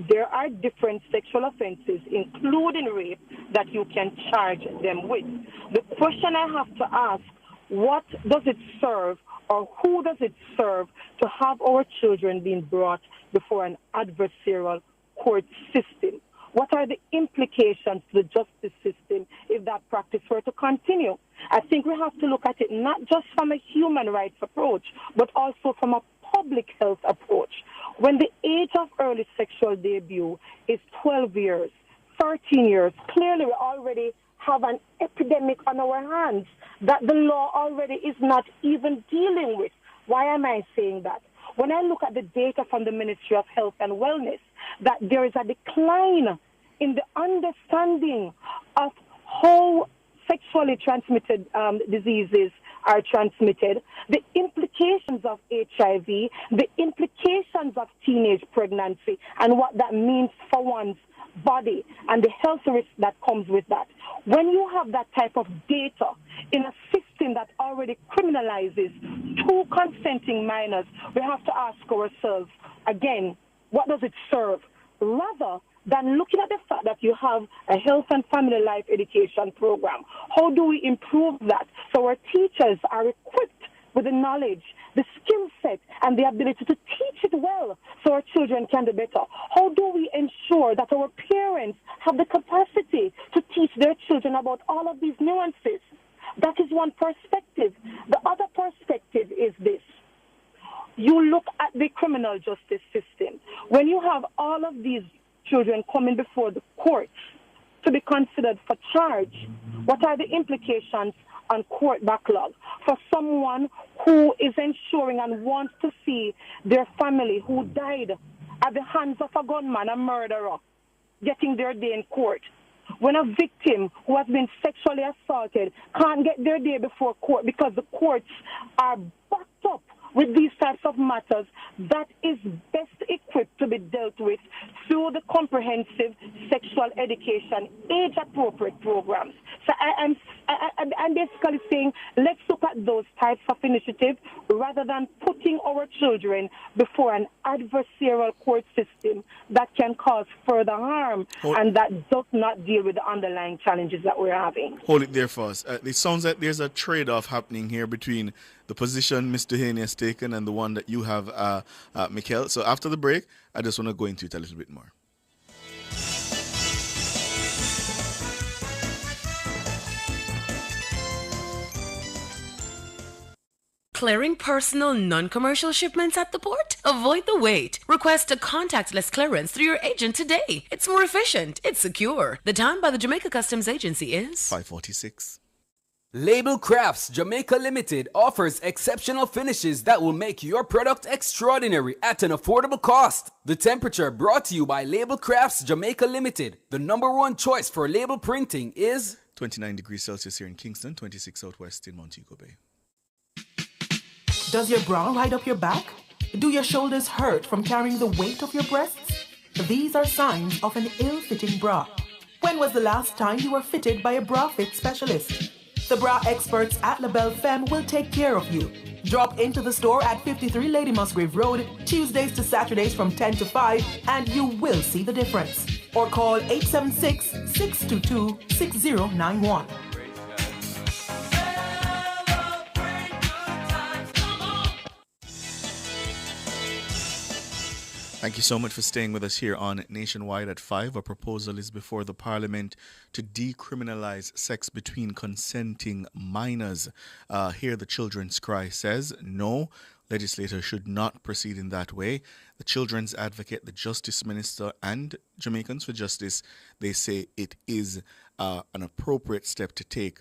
there are different sexual offenses, including rape, that you can charge them with. The question I have to ask, what does it serve, or who does it serve to have our children being brought before an adversarial court system? What are the implications to the justice system if that practice were to continue? I think we have to look at it not just from a human rights approach, but also from a public health approach. When the age of early sexual debut is 12 years, 13 years, clearly we already have an epidemic on our hands that the law already is not even dealing with. Why am I saying that? When I look at the data from the Ministry of Health and Wellness, that there is a decline in the understanding of how sexually transmitted diseases are transmitted, the implications implications of HIV, the implications of teenage pregnancy, and what that means for one's body and the health risk that comes with that. When you have that type of data in a system that already criminalizes two consenting minors, we have to ask ourselves, again, what does it serve? Rather than looking at the fact that you have a health and family life education program, how do we improve that so our teachers are equipped with the knowledge, the skill set, and the ability to teach it well so our children can do better? How do we ensure that our parents have the capacity to teach their children about all of these nuances? That is one perspective. The other perspective is this. You look at the criminal justice system. When you have all of these children coming before the courts to be considered for charge, what are the implications on court backlog for someone who is ensuring and wants to see their family who died at the hands of a gunman, a murderer, getting their day in court? When a victim who has been sexually assaulted can't get their day before court because the courts are backed up with these types of matters, that is best equipped to be dealt with through the comprehensive sexual education, age-appropriate programs. So I'm basically saying, let's look at those types of initiatives rather than putting our children before an adversarial court system that can cause further harm and that does not deal with the underlying challenges that we're having. Hold it there for us. It sounds like there's a trade-off happening here between the position Mr. Haney has taken and the one that you have, Mikel. So after the break, I just want to go into it a little bit more. Clearing personal, non-commercial shipments at the port? Avoid the wait. Request a contactless clearance through your agent today. It's more efficient. It's secure. The time by the Jamaica Customs Agency is 5:46. Label Crafts Jamaica Limited offers exceptional finishes that will make your product extraordinary at an affordable cost. The Temperature, brought to you by Label Crafts Jamaica Limited. The #1 choice for label printing is 29 degrees Celsius here in Kingston, 26 Southwest in Montego Bay. Does your bra ride up your back? Do your shoulders hurt from carrying the weight of your breasts? These are signs of an ill-fitting bra. When was the last time you were fitted by a bra fit specialist? The bra experts at LaBelle Femme will take care of you. Drop into the store at 53 Lady Musgrave Road, Tuesdays to Saturdays from 10 to 5, and you will see the difference. Or call 876-622-6091. Thank you so much for staying with us here on Nationwide at 5. A proposal is before the Parliament to decriminalize sex between consenting minors. Here the Children's Cry says, no, legislators should not proceed in that way. The Children's Advocate, the Justice Minister, and Jamaicans for Justice, they say it is an appropriate step to take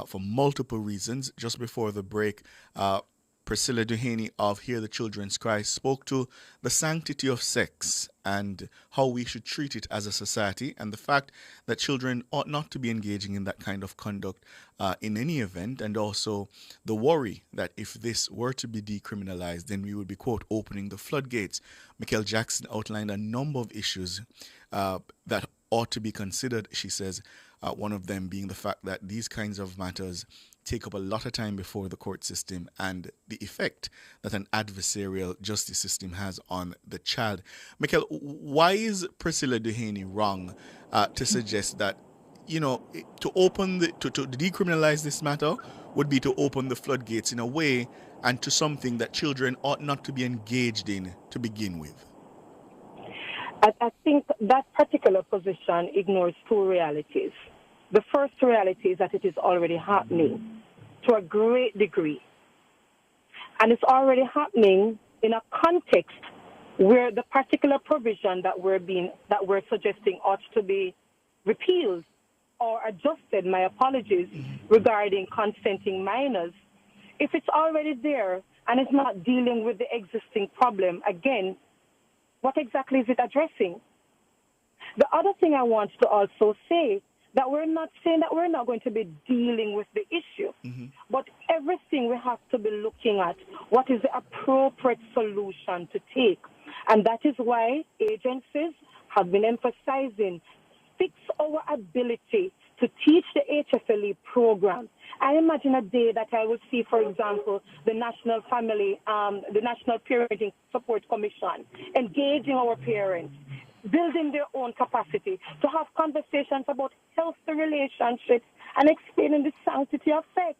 for multiple reasons. Just before the break, Priscilla Duhaney of Hear the Children's Cry spoke to the sanctity of sex and how we should treat it as a society, and the fact that children ought not to be engaging in that kind of conduct in any event, and also the worry that if this were to be decriminalized, then we would be, quote, opening the floodgates. Mikel Jackson outlined a number of issues that ought to be considered, she says, one of them being the fact that these kinds of matters take up a lot of time before the court system and the effect that an adversarial justice system has on the child. Mikel, why is Priscilla Duhaney wrong to suggest that, you know, to decriminalize this matter would be to open the floodgates in a way and to something that children ought not to be engaged in to begin with? I think that particular position ignores two realities. The first reality is that it is already happening to a great degree. And it's already happening in a context where the particular provision that we're suggesting ought to be repealed or adjusted, my apologies, regarding consenting minors. If it's already there and it's not dealing with the existing problem, again, what exactly is it addressing? The other thing I want to also say, That we're not saying that we're not going to be dealing with the issue. But everything we have to be looking at what is the appropriate solution to take. And that is why agencies have been emphasizing fix our ability to teach the HFLE program. I imagine a day that I will see, for example, the National Parenting Support Commission engaging our parents, building their own capacity to have conversations about healthy relationships and explaining the sanctity of sex,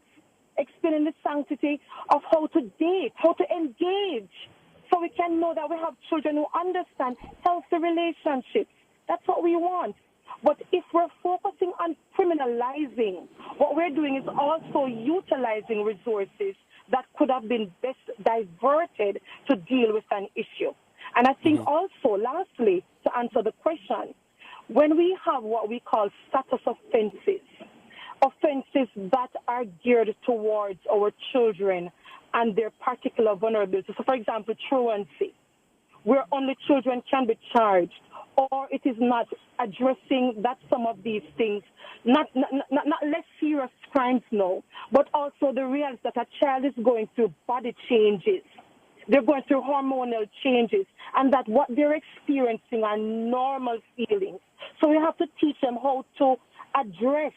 explaining the sanctity of how to date, how to engage, so we can know that we have children who understand healthy relationships. That's what we want. But if we're focusing on criminalizing, what we're doing is also utilizing resources that could have been best diverted to deal with an issue. And I think also, lastly, to answer the question, when we have what we call status offenses that are geared towards our children and their particular vulnerabilities. So, for example, truancy, where only children can be charged, or it is not addressing that some of these things, not less serious crimes, no, but also the reality that a child is going through body changes. They're going through hormonal changes, and that what they're experiencing are normal feelings. So we have to teach them how to address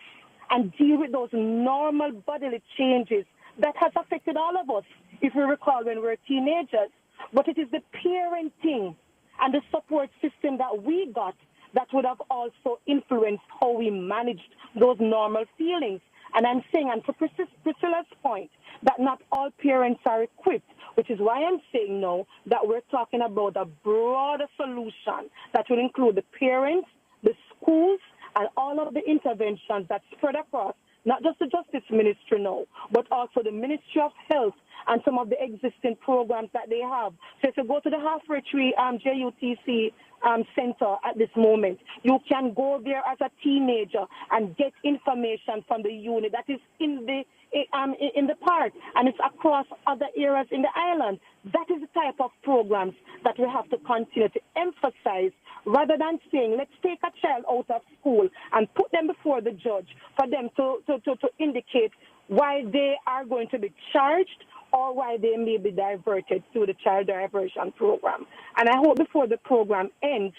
and deal with those normal bodily changes that has affected all of us, if we recall, when we were teenagers. But it is the parenting and the support system that we got that would have also influenced how we managed those normal feelings. And I'm saying, and to Priscilla's point, that not all parents are equipped, which is why I'm saying now that we're talking about a broader solution that will include the parents, the schools, and all of the interventions that spread across, not just the Justice Ministry now, but also the Ministry of Health and some of the existing programs that they have. So if you go to the Halfway Tree JUTC center at this moment, you can go there as a teenager and get information from the unit that is in the park, and it's across other areas in the island. That is the type of programs that we have to continue to emphasize, rather than saying, let's take a child out of school and put them before the judge for them to indicate why they are going to be charged or why they may be diverted to the child diversion program. And I hope before the program ends,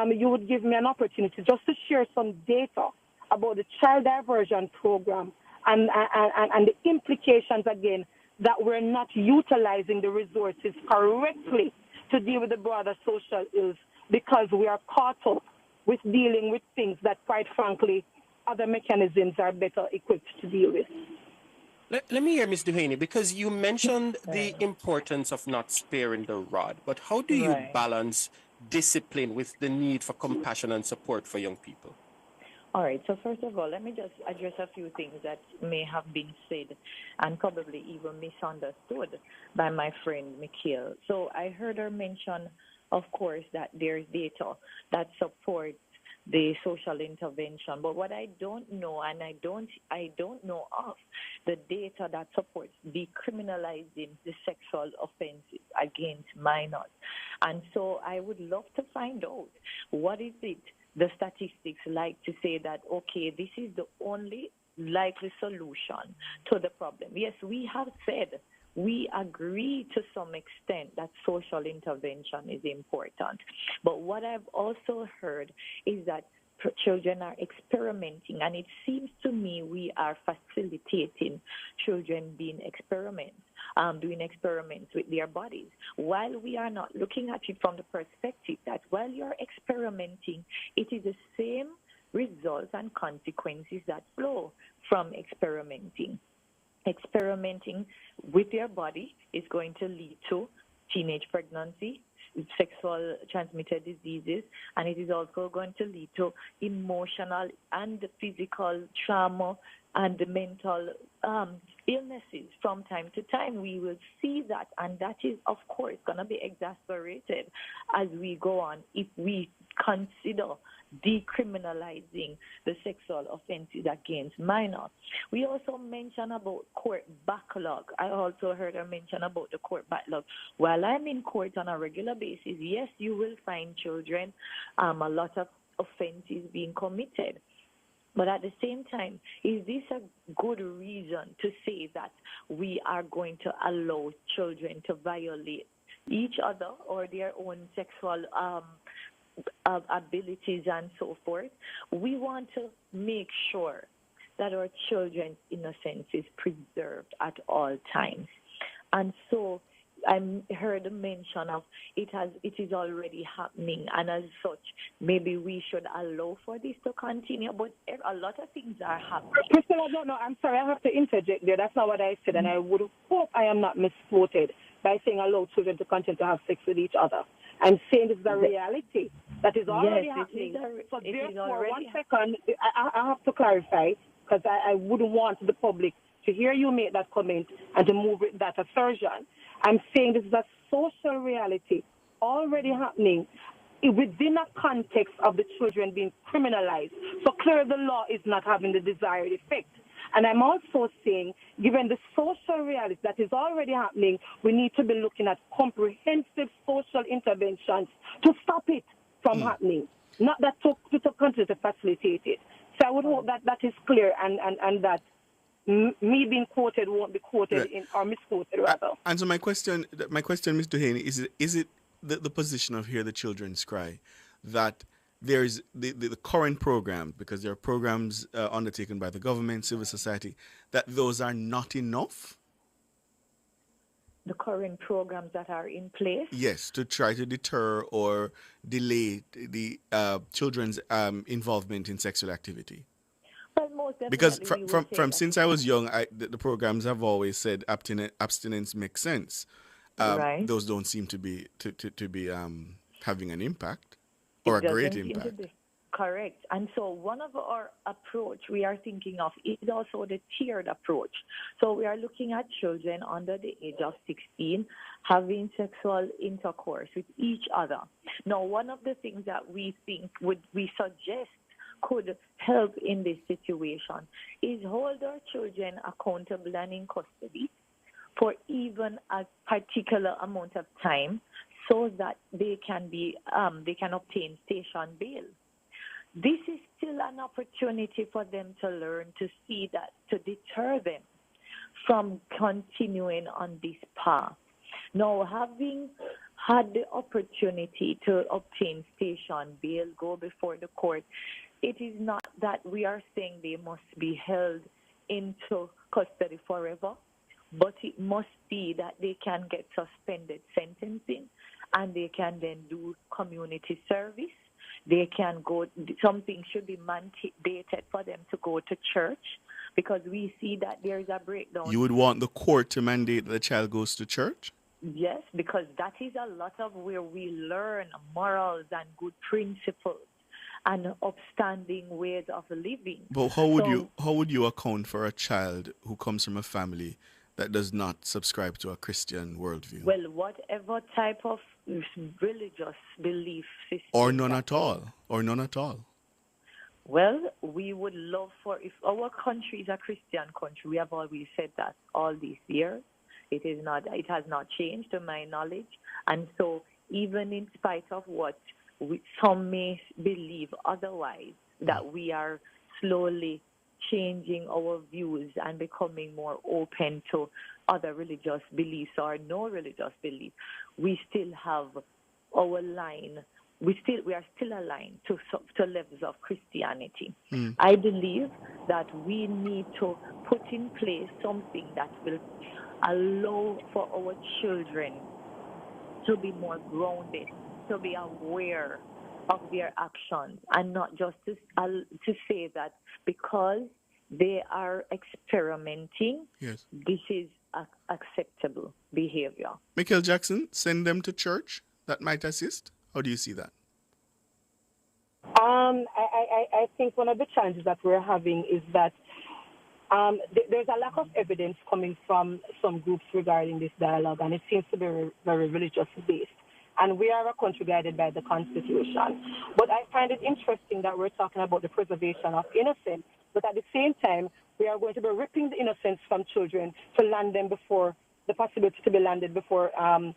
you would give me an opportunity just to share some data about the child diversion program and the implications, again, that we're not utilizing the resources correctly to deal with the broader social ills because we are caught up with dealing with things that, quite frankly, other mechanisms are better equipped to deal with. Let me hear, Ms. Duhaney, because you mentioned the importance of not sparing the rod, but how do you balance discipline with the need for compassion and support for young people? All right, so first of all, let me just address a few things that may have been said and probably even misunderstood by my friend Mikhail. So I heard her mention, of course, that there's data that supports the social intervention. But what I don't know, and I don't know of the data that supports decriminalizing the sexual offenses against minors. And so I would love to find out what is it the statistics like to say that, okay, this is the only likely solution to the problem. Yes, we have said we agree to some extent that social intervention is important. But what I've also heard is that children are experimenting, and it seems to me we are facilitating children doing experiments with their bodies, while we are not looking at it from the perspective that while you're experimenting, it is the same results and consequences that flow from experimenting. Experimenting with their body is going to lead to teenage pregnancy, sexual transmitted diseases, and it is also going to lead to emotional and physical trauma and mental illnesses from time to time. We will see that, and that is, of course, going to be exacerbated as we go on if we consider decriminalizing the sexual offenses against minors. We also mentioned about court backlog. I also heard her mention about the court backlog. While I'm in court on a regular basis, yes, you will find children, a lot of offenses being committed. But at the same time, is this a good reason to say that we are going to allow children to violate each other or their own sexual abilities and so forth? We want to make sure that our children's innocence is preserved at all times. And so I heard a mention of it is already happening, and as such, maybe we should allow for this to continue. But a lot of things are happening. Crystal, I don't know. I'm sorry, I have to interject there. That's not what I said, and I would hope I am not misquoted by saying allow children to continue to have sex with each other. I'm saying this is a reality that is already happening. So therefore, 1 second, I have to clarify, because I wouldn't want the public to hear you make that comment and to move with that assertion. I'm saying this is a social reality already happening within a context of the children being criminalized. So clearly the law is not having the desired effect. And I'm also saying, given the social reality that is already happening, we need to be looking at comprehensive social interventions to stop it from happening, not that to continue to facilitate it. So I would hope that that is clear and that me being quoted won't be quoted or misquoted rather. And so my question, Mr. Haney, is it the position of Hear the Children's Cry that there is the current program, because there are programs undertaken by the government, civil society, that those are not enough? The current programs that are in place? Yes, to try to deter or delay the children's involvement in sexual activity. Well, most definitely because we from since I was young, the programs have always said abstinence makes sense. Right. Those don't seem to be having an impact or a great impact. Correct. And so one of our approach we are thinking of is also the tiered approach. So we are looking at children under the age of 16 having sexual intercourse with each other. Now, one of the things that we think we suggest could help in this situation is hold our children accountable and in custody for even a particular amount of time so that they can obtain station bail. This is still an opportunity for them to learn to see that, to deter them from continuing on this path. Now, having had the opportunity to obtain station bail, go before the court, it is not that we are saying they must be held into custody forever, but it must be that they can get suspended sentencing and they can then do community service. They can go, something should be mandated for them to go to church, because we see that there is a breakdown. You would want the court to mandate that the child goes to church? Yes, because that is a lot of where we learn morals and good principles and upstanding ways of living. But how would you account for a child who comes from a family that does not subscribe to a Christian worldview? Well, whatever type of religious belief system. Or none at all. Well, we would love for, if our country is a Christian country, we have always said that all these years. It has not changed to my knowledge. And so even in spite of what some may believe otherwise, that we are slowly changing our views and becoming more open to other religious beliefs or no religious belief, we still have our line. We are still aligned to levels of Christianity. I believe that we need to put in place something that will allow for our children to be more grounded, to be aware of their actions, and not just to say that because they are experimenting, yes, this is acceptable behavior. Michael Jackson, send them to church. That might assist. How do you see that? I think one of the challenges that we're having is that there's a lack of evidence coming from some groups regarding this dialogue, and it seems to be very religiously based. And we are a country guided by the Constitution. But I find it interesting that we're talking about the preservation of innocence, but at the same time, we are going to be ripping the innocence from children to land them before the possibility to be landed before, to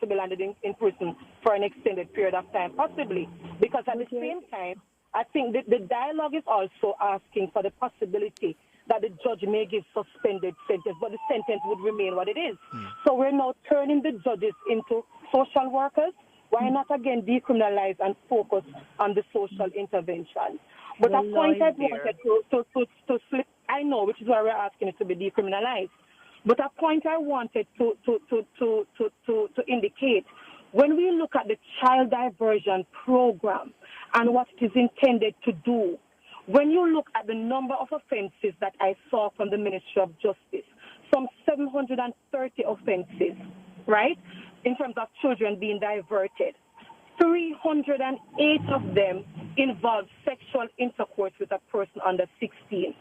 be landed in prison for an extended period of time, possibly. Because at the same time, I think that the dialogue is also asking for the possibility that the judge may give suspended sentence, but the sentence would remain what it is. So we're now turning the judges into social workers. Why not again decriminalize and focus on the social intervention? But a point I wanted to slip, I know, which is why we're asking it to be decriminalized. But a point I wanted to indicate, when we look at the child diversion program and what it is intended to do, when you look at the number of offenses that I saw from the Ministry of Justice, some 730 offenses, right, in terms of children being diverted, 308 of them involve sexual intercourse with a person under 16.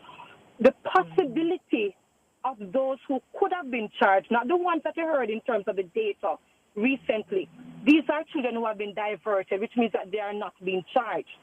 The possibility of those who could have been charged, not the ones that you heard in terms of the data recently, these are children who have been diverted, which means that they are not being charged.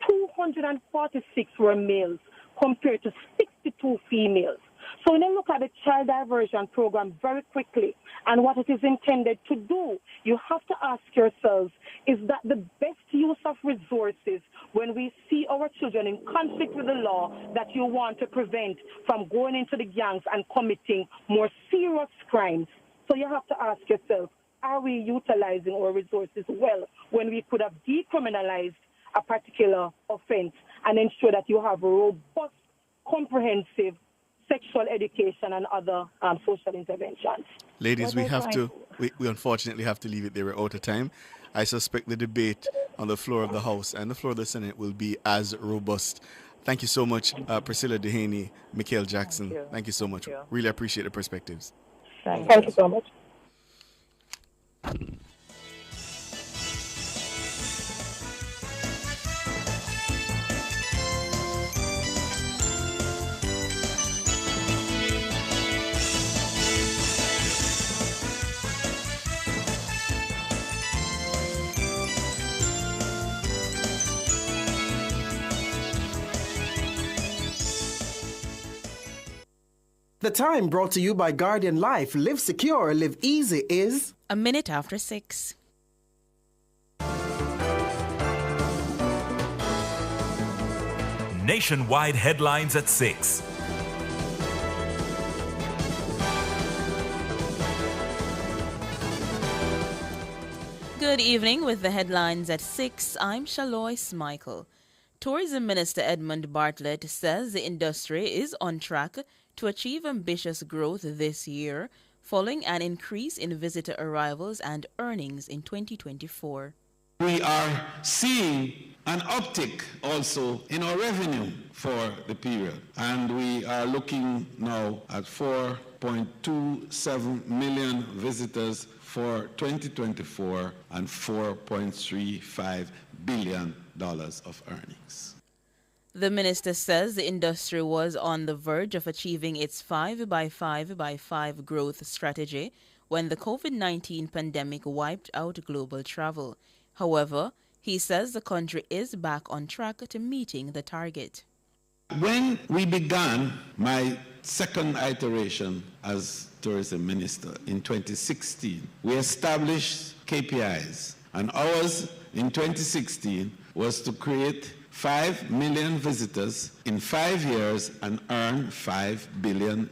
246 were males compared to 62 females. So when you look at the child diversion program very quickly and what it is intended to do, you have to ask yourselves, is that the best use of resources when we see our children in conflict with the law that you want to prevent from going into the gangs and committing more serious crimes? So you have to ask yourself, are we utilizing our resources well when we could have decriminalized a particular offense and ensure that you have robust, comprehensive sexual education and other social interventions? Ladies, we unfortunately have to leave it there. We're out of time. I suspect the debate on the floor of the House and the floor of the Senate will be as robust. Thank you so much, Priscilla Dehaney, Mikhail Jackson. Thank you so much. Really appreciate the perspectives. Thank you so much. The time brought to you by Guardian Life. Live secure, live easy is... 6:01. Nationwide headlines at 6. Good evening with the headlines at 6. I'm Shalois Michael. Tourism Minister Edmund Bartlett says the industry is on track to achieve ambitious growth this year, following an increase in visitor arrivals and earnings in 2024. We are seeing an uptick also in our revenue for the period, and we are looking now at 4.27 million visitors for 2024 and $4.35 billion of earnings. The minister says the industry was on the verge of achieving its 5x5x5 growth strategy when the COVID-19 pandemic wiped out global travel. However, he says the country is back on track to meeting the target. When we began my second iteration as tourism minister in 2016, we established KPIs, and ours in 2016 was to create 5 million visitors in 5 years and earn $5 billion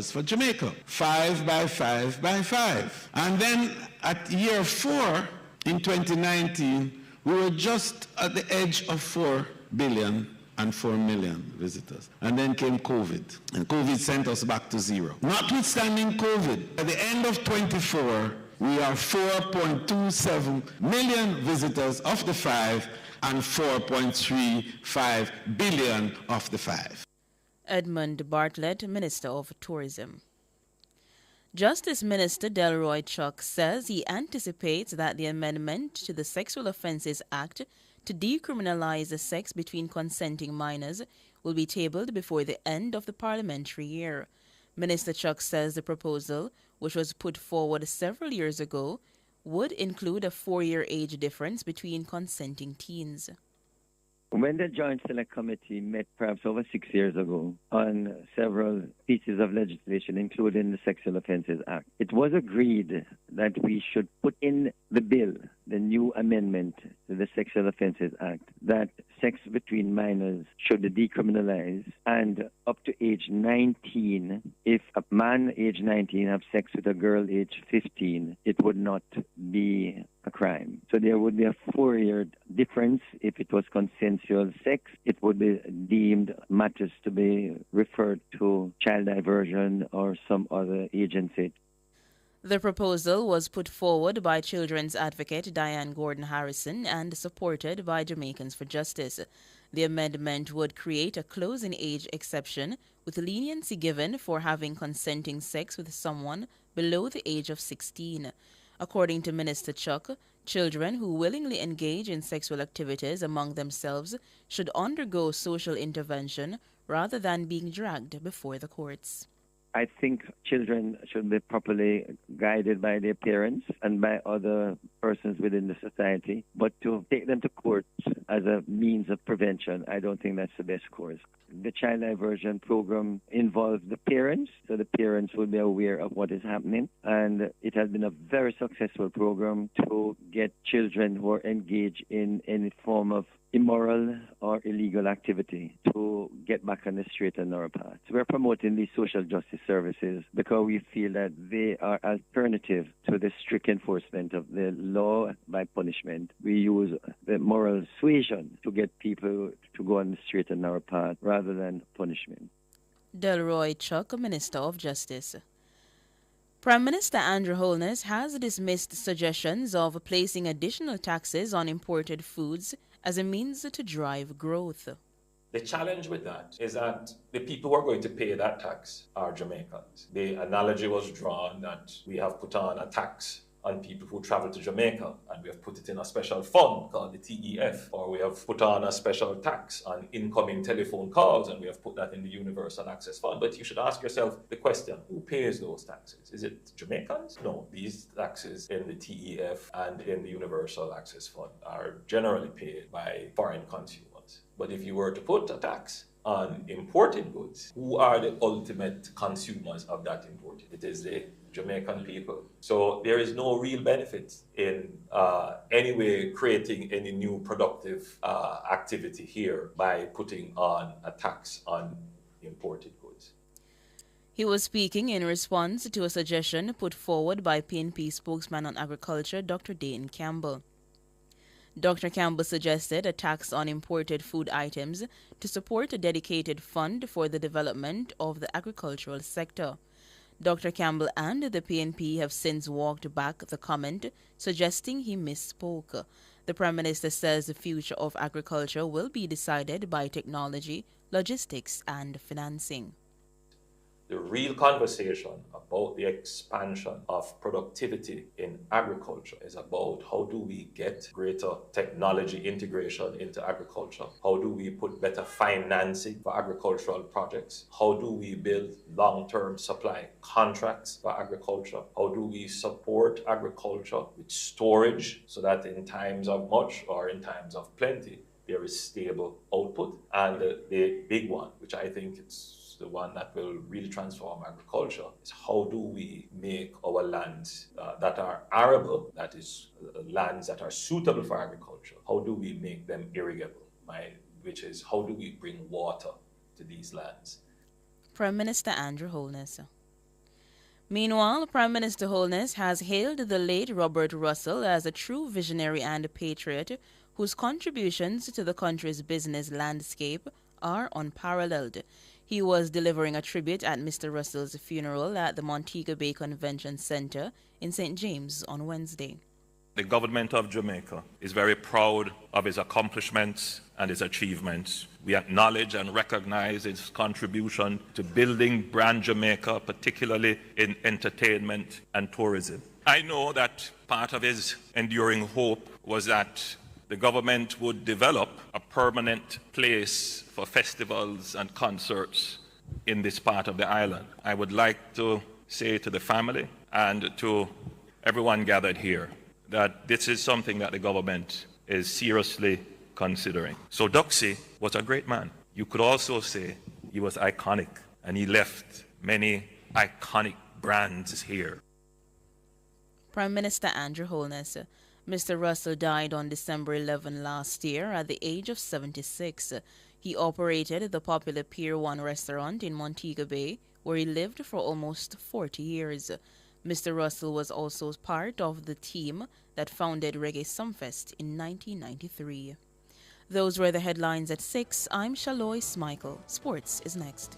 for Jamaica. 5x5x5. And then at year 4 in 2019, we were just at the edge of 4 billion and 4 million visitors. And then came COVID, and COVID sent us back to zero. Notwithstanding COVID, at the end of 24, we are 4.27 million visitors of the 5 and 4.35 billion of the 5. Edmund Bartlett, Minister of Tourism. Justice Minister Delroy Chuck says he anticipates that the amendment to the Sexual Offences Act to decriminalize sex between consenting minors will be tabled before the end of the parliamentary year. Minister Chuck says the proposal, which was put forward several years ago, would include a 4-year age difference between consenting teens. When the Joint Select Committee met perhaps over 6 years ago on several pieces of legislation, including the Sexual Offences Act, it was agreed that we should put in the bill, the new amendment to the Sexual Offences Act, that sex between minors should be decriminalized, and up to age 19, if a man age 19 have sex with a girl age 15, it would not be a crime. So there would be a 4-year difference. If it was consensual sex, it would be deemed matters to be referred to child diversion or some other agency. The proposal was put forward by children's advocate Diane Gordon Harrison and supported by Jamaicans for Justice. The amendment would create a closing age exception with leniency given for having consenting sex with someone below the age of 16. According to Minister Chuck, children who willingly engage in sexual activities among themselves should undergo social intervention rather than being dragged before the courts. I think children should be properly guided by their parents and by other persons within the society. But to take them to court as a means of prevention, I don't think that's the best course. The child diversion program involves the parents, so the parents will be aware of what is happening. And it has been a very successful program to get children who are engaged in any form of immoral or illegal activity to get back on the straight and narrow path. So we're promoting these social justice services because we feel that they are alternative to the strict enforcement of the law by punishment. We use the moral suasion to get people to go on the straight and narrow path rather than punishment. Delroy Chuck, Minister of Justice. Prime Minister Andrew Holness has dismissed suggestions of placing additional taxes on imported foods as a means to drive growth. The challenge with that is that the people who are going to pay that tax are Jamaicans. The analogy was drawn that we have put on a tax on people who travel to Jamaica, and we have put it in a special fund called the TEF, or we have put on a special tax on incoming telephone calls, and we have put that in the Universal Access Fund. But you should ask yourself the question, who pays those taxes? Is it Jamaicans? No, these taxes in the TEF and in the Universal Access Fund are generally paid by foreign consumers. But if you were to put a tax on imported goods, who are the ultimate consumers of that imported? It is the Jamaican people. So there is no real benefit in any way creating any new productive activity here by putting on a tax on imported goods. He was speaking in response to a suggestion put forward by PNP spokesman on agriculture, Dr. Dane Campbell. Dr. Campbell suggested a tax on imported food items to support a dedicated fund for the development of the agricultural sector. Dr. Campbell and the PNP have since walked back the comment, suggesting he misspoke. The Prime Minister says the future of agriculture will be decided by technology, logistics, and financing. The real conversation about the expansion of productivity in agriculture is about how do we get greater technology integration into agriculture? How do we put better financing for agricultural projects? How do we build long-term supply contracts for agriculture? How do we support agriculture with storage so that in times of much or in times of plenty, there is stable output? And the big one, which I think it's the one that will really transform agriculture, is how do we make our lands that are arable, that is lands that are suitable for agriculture, how do we make them irrigable, which is how do we bring water to these lands? Prime Minister Andrew Holness. Meanwhile, Prime Minister Holness has hailed the late Robert Russell as a true visionary and a patriot whose contributions to the country's business landscape are unparalleled. He was delivering a tribute at Mr. Russell's funeral at the Montego Bay Convention Center in St. James on Wednesday. The government of Jamaica is very proud of his accomplishments and his achievements. We acknowledge and recognize his contribution to building brand Jamaica, particularly in entertainment and tourism. I know that part of his enduring hope was that the government would develop a permanent place for festivals and concerts in this part of the island. I would like to say to the family and to everyone gathered here that this is something that the government is seriously considering. So Duxie was a great man. You could also say he was iconic, and he left many iconic brands here. Prime Minister Andrew Holness. Mr. Russell died on December 11 last year at the age of 76. He operated the popular Pier 1 restaurant in Montego Bay, where he lived for almost 40 years. Mr. Russell was also part of the team that founded Reggae Sumfest in 1993. Those were the headlines at 6. I'm Shalois Michael. Sports is next.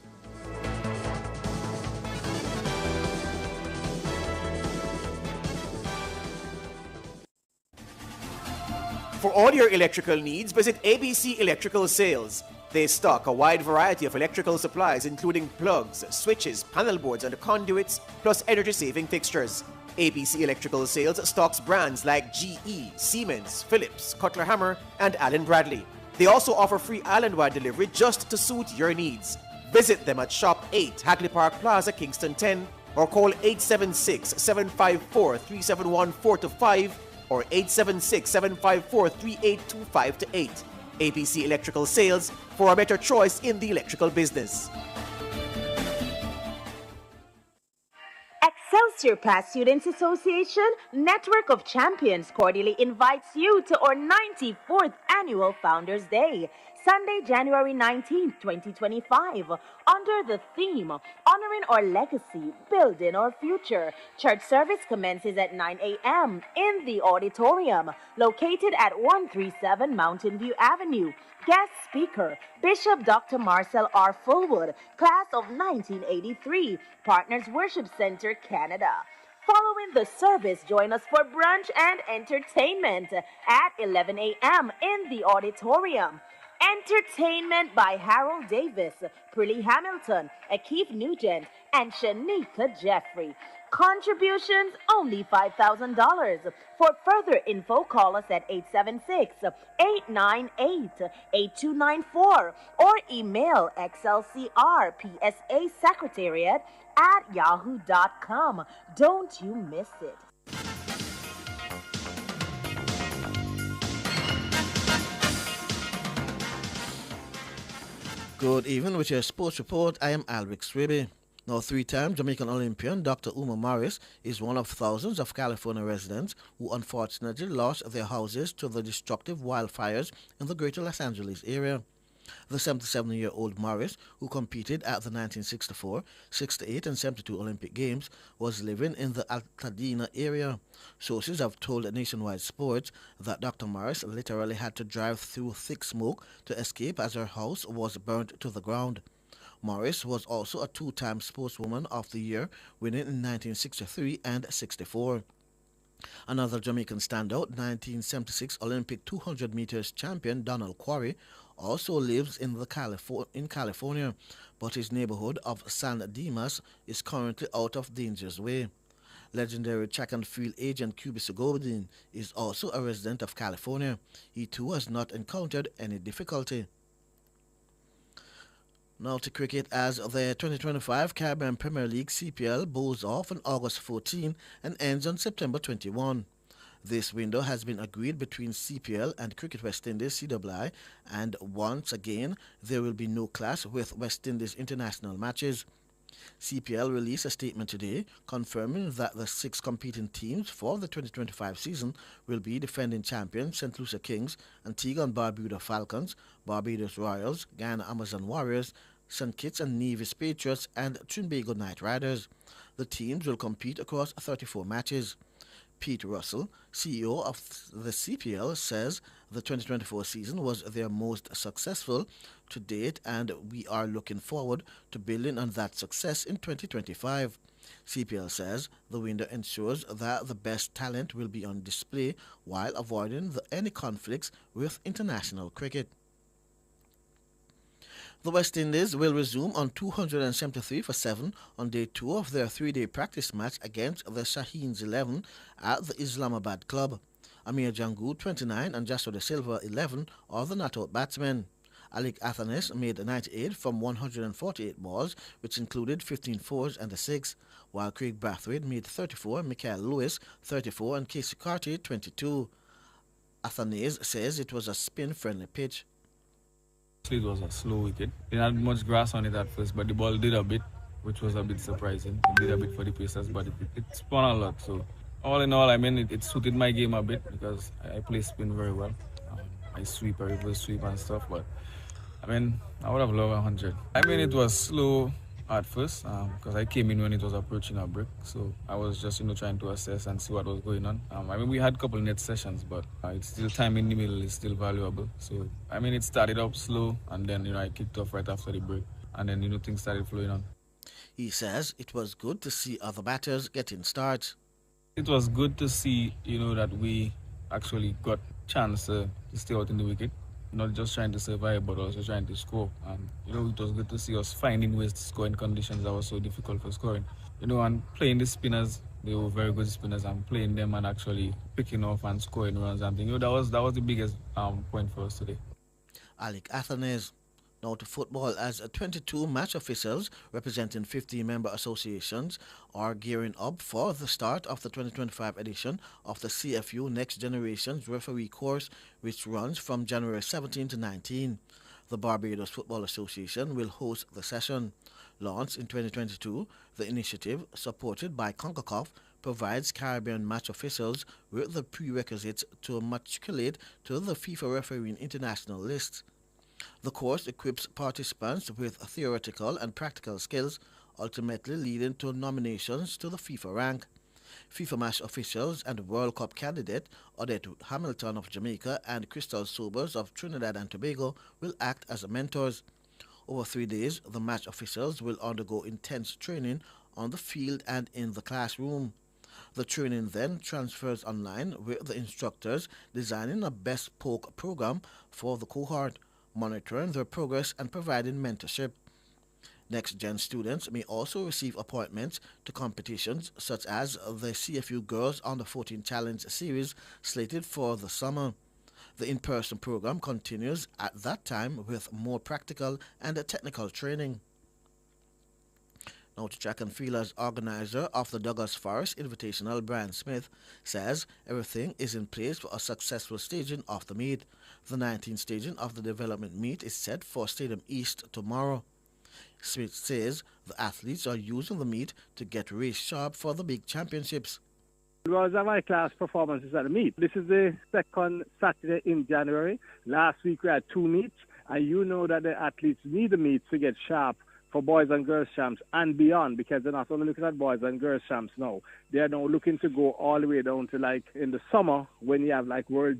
For all your electrical needs, visit ABC Electrical Sales. They stock a wide variety of electrical supplies including plugs, switches, panel boards and conduits, plus energy-saving fixtures. ABC Electrical Sales stocks brands like GE, Siemens, Philips, Cutler Hammer, and Allen Bradley. They also offer free island-wide delivery just to suit your needs. Visit them at Shop 8, Hagley Park Plaza, Kingston 10, or call 876-754-3714-5 or 876-754-3825-8. ABC Electrical Sales, for a better choice in the electrical business. Excelsior Pass Students Association Network of Champions cordially invites you to our 94th Annual Founders Day, Sunday, January 19th, 2025, under the theme, Honoring Our Legacy, Building Our Future. Church service commences at 9 a.m. in the auditorium, located at 137 Mountain View Avenue. Guest speaker, Bishop Dr. Marcel R. Fullwood, class of 1983, Partners Worship Center, Canada. Following the service, join us for brunch and entertainment at 11 a.m. in the auditorium. Entertainment by Harold Davis, Prilly Hamilton, Akeef Nugent, and Shanika Jeffrey. Contributions only $5,000. For further info, call us at 876-898-8294 or email xlcrpsasecretariat@yahoo.com. Don't you miss it. Good evening with your sports report. I am Alric Swiby. Now, three-time Jamaican Olympian Dr. Uma Morris is one of thousands of California residents who unfortunately lost their houses to the destructive wildfires in the greater Los Angeles area. The 77-year-old Morris, who competed at the 1964, 68 and 72 Olympic Games, was living in the Altadena area. Sources have told Nationwide Sports that Dr. Morris literally had to drive through thick smoke to escape as her house was burnt to the ground. Morris was also a two-time Sportswoman of the Year, winning in 1963 and 64. Another Jamaican standout, 1976 Olympic 200 meters champion Donald Quarry, also lives in California, but his neighborhood of San Dimas is currently out of danger's way. Legendary track and field agent Cubis Godin is also a resident of California. He too has not encountered any difficulty. Now to cricket, as the 2025 Caribbean Premier League CPL bowls off on August 14 and ends on September 21. This window has been agreed between CPL and Cricket West Indies CWI, and once again there will be no clash with West Indies international matches. CPL released a statement today confirming that the 6 competing teams for the 2025 season will be defending champions St. Lucia Kings, Antigua and Barbuda Falcons, Barbados Royals, Guyana Amazon Warriors, St. Kitts and Nevis Patriots, and Trinbago Knight Riders. The teams will compete across 34 matches. Pete Russell, CEO of the CPL, says the 2024 season was their most successful to date, and we are looking forward to building on that success in 2025. CPL says the window ensures that the best talent will be on display while avoiding any conflicts with international cricket. The West Indies will resume on 273 for 7 on day 2 of their 3-day practice match against the Shaheens 11 at the Islamabad club. Amir Jangu, 29, and Joshua De Silva, 11, are the not-out batsmen. Alec Athanas made 98 from 148 balls, which included 15 fours and a 6, while Craig Brathwaite made 34, Michael Lewis, 34, and Casey Carty, 22. Athanase says it was a spin-friendly pitch. It was a slow wicket. It had much grass on it at first, but the ball did a bit, which was a bit surprising. It did a bit for the Pacers, but it spun a lot. So all in all, I mean, it suited my game a bit because I play spin very well. I sweep, I reverse sweep and stuff, but I mean, I would have loved 100. I mean, it was slow at first because I came in when it was approaching a break, so I was just trying to assess and see what was going on. I mean, we had a couple net sessions, but it's still time in the middle is still valuable. So I mean, it started up slow, and then I kicked off right after the break, and then things started flowing on. He says it was good to see other batters getting starts. It was good to see that we actually got chance to stay out in the wicket. Not just trying to survive, but also trying to score. And, it was good to see us finding ways to score in conditions that were so difficult for scoring. And playing the spinners, they were very good spinners, and playing them and actually picking off and scoring runs and things. That was the biggest point for us today. Alec Athanase. Now to football, as 22 match officials representing 15 member associations are gearing up for the start of the 2025 edition of the CFU Next Generations referee course, which runs from January 17 to 19. The Barbados Football Association will host the session. Launched in 2022, the initiative, supported by CONCACAF, provides Caribbean match officials with the prerequisites to matriculate to the FIFA Refereeing International List. The course equips participants with theoretical and practical skills, ultimately leading to nominations to the FIFA rank. FIFA match officials and World Cup candidate Odette Hamilton of Jamaica and Crystal Sobers of Trinidad and Tobago will act as mentors. Over 3 days, the match officials will undergo intense training on the field and in the classroom. The training then transfers online with the instructors designing a bespoke program for the cohort, monitoring their progress and providing mentorship. Next-gen students may also receive appointments to competitions such as the CFU Girls Under 14 Challenge Series slated for the summer. The in-person program continues at that time with more practical and technical training. Now to track and field, as organizer of the Douglas Forest Invitational, Brian Smith, says everything is in place for a successful staging of the meet. The 19th staging of the development meet is set for Stadium East tomorrow. Smith says the athletes are using the meet to get race sharp for the big championships. It was a high-class performances at the meet. This is the second Saturday in January. Last week we had 2 meets, and you know that the athletes need the meets to get sharp for boys and girls champs and beyond, because they're not only looking at boys and girls champs now. They are now looking to go all the way down to like in the summer when you have like world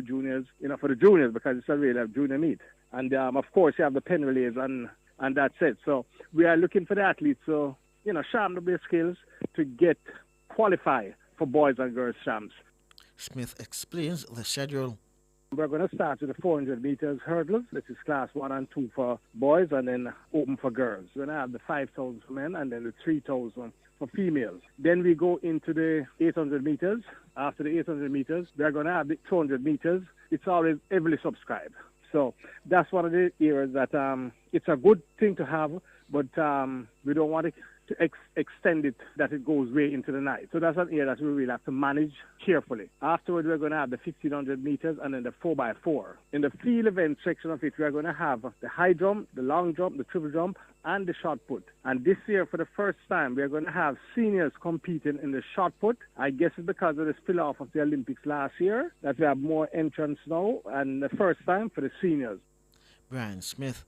juniors, for the juniors, because it's a real junior meet. And of course you have the pen relays and that's it. So we are looking for the athletes to, sharpen up their skills to get qualified for boys and girls champs. Smith explains the schedule. We're going to start with the 400 meters hurdles. This is class 1 and 2 for boys, and then open for girls. We're going to have the 5,000 for men and then the 3,000 for females. Then we go into the 800 meters. After the 800 meters, we're going to have the 200 meters. It's always heavily subscribed. So that's one of the areas that it's a good thing to have, but we don't want it to extend it that it goes way into the night. So that's an area that we really have to manage carefully. Afterwards, we're going to have the 1,500 meters and then the 4x4. In the field event section of it, we're going to have the high jump, the long jump, the triple jump, and the shot put. And this year, for the first time, we're going to have seniors competing in the shot put. I guess it's because of the spill-off of the Olympics last year that we have more entrants now, and the first time for the seniors. Brian Smith.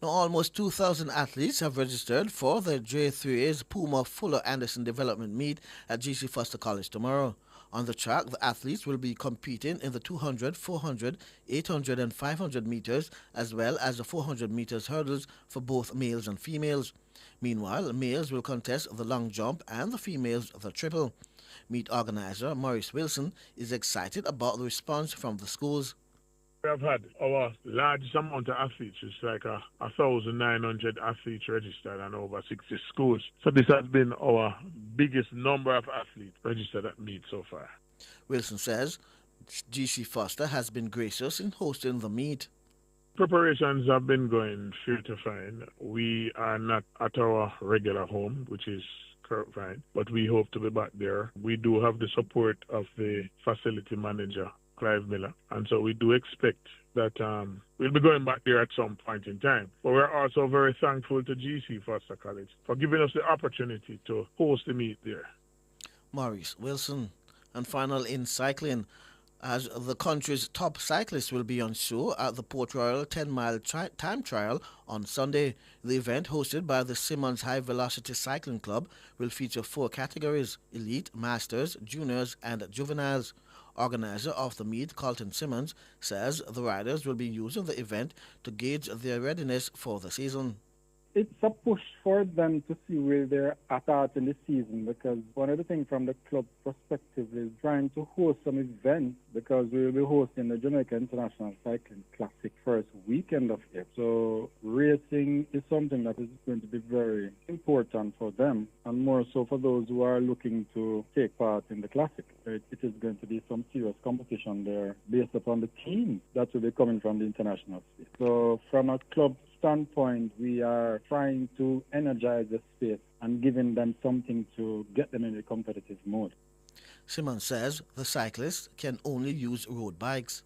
Now, almost 2,000 athletes have registered for the J3A's Puma Fuller Anderson Development Meet at GC Foster College tomorrow. On the track, the athletes will be competing in the 200, 400, 800 and 500 meters, as well as the 400 meters hurdles for both males and females. Meanwhile, males will contest the long jump and the females the triple. Meet organizer Maurice Wilson is excited about the response from the schools. We have had our largest amount of athletes. It's like 1,900 athletes registered and over 60 schools. So this has been our biggest number of athletes registered at meet so far. Wilson says GC Foster has been gracious in hosting the meet. Preparations have been going fair to fine. We are not at our regular home, which is fine, but we hope to be back there. We do have the support of the facility manager Clive Miller. And so we do expect that we'll be going back there at some point in time. But we're also very thankful to GC Foster College for giving us the opportunity to host the meet there. Maurice Wilson. And final in cycling, as the country's top cyclists will be on show at the Port Royal 10-mile time trial on Sunday. The event, hosted by the Simmons High Velocity Cycling Club, will feature 4 categories: elite, masters, juniors and juveniles. Organizer of the meet, Carlton Simmons, says the riders will be using the event to gauge their readiness for the season. It's a push for them to see where they're at in the season, because one of the things from the club perspective is trying to host some events, because we will be hosting the Jamaica International Cycling Classic first weekend of April. So racing is something that is going to be very important for them, and more so for those who are looking to take part in the Classic. It is going to be some serious competition there based upon the teams that will be coming from the international space. So from a club standpoint, we are trying to energize the space and giving them something to get them in a competitive mode. Simmons says the cyclists can only use road bikes.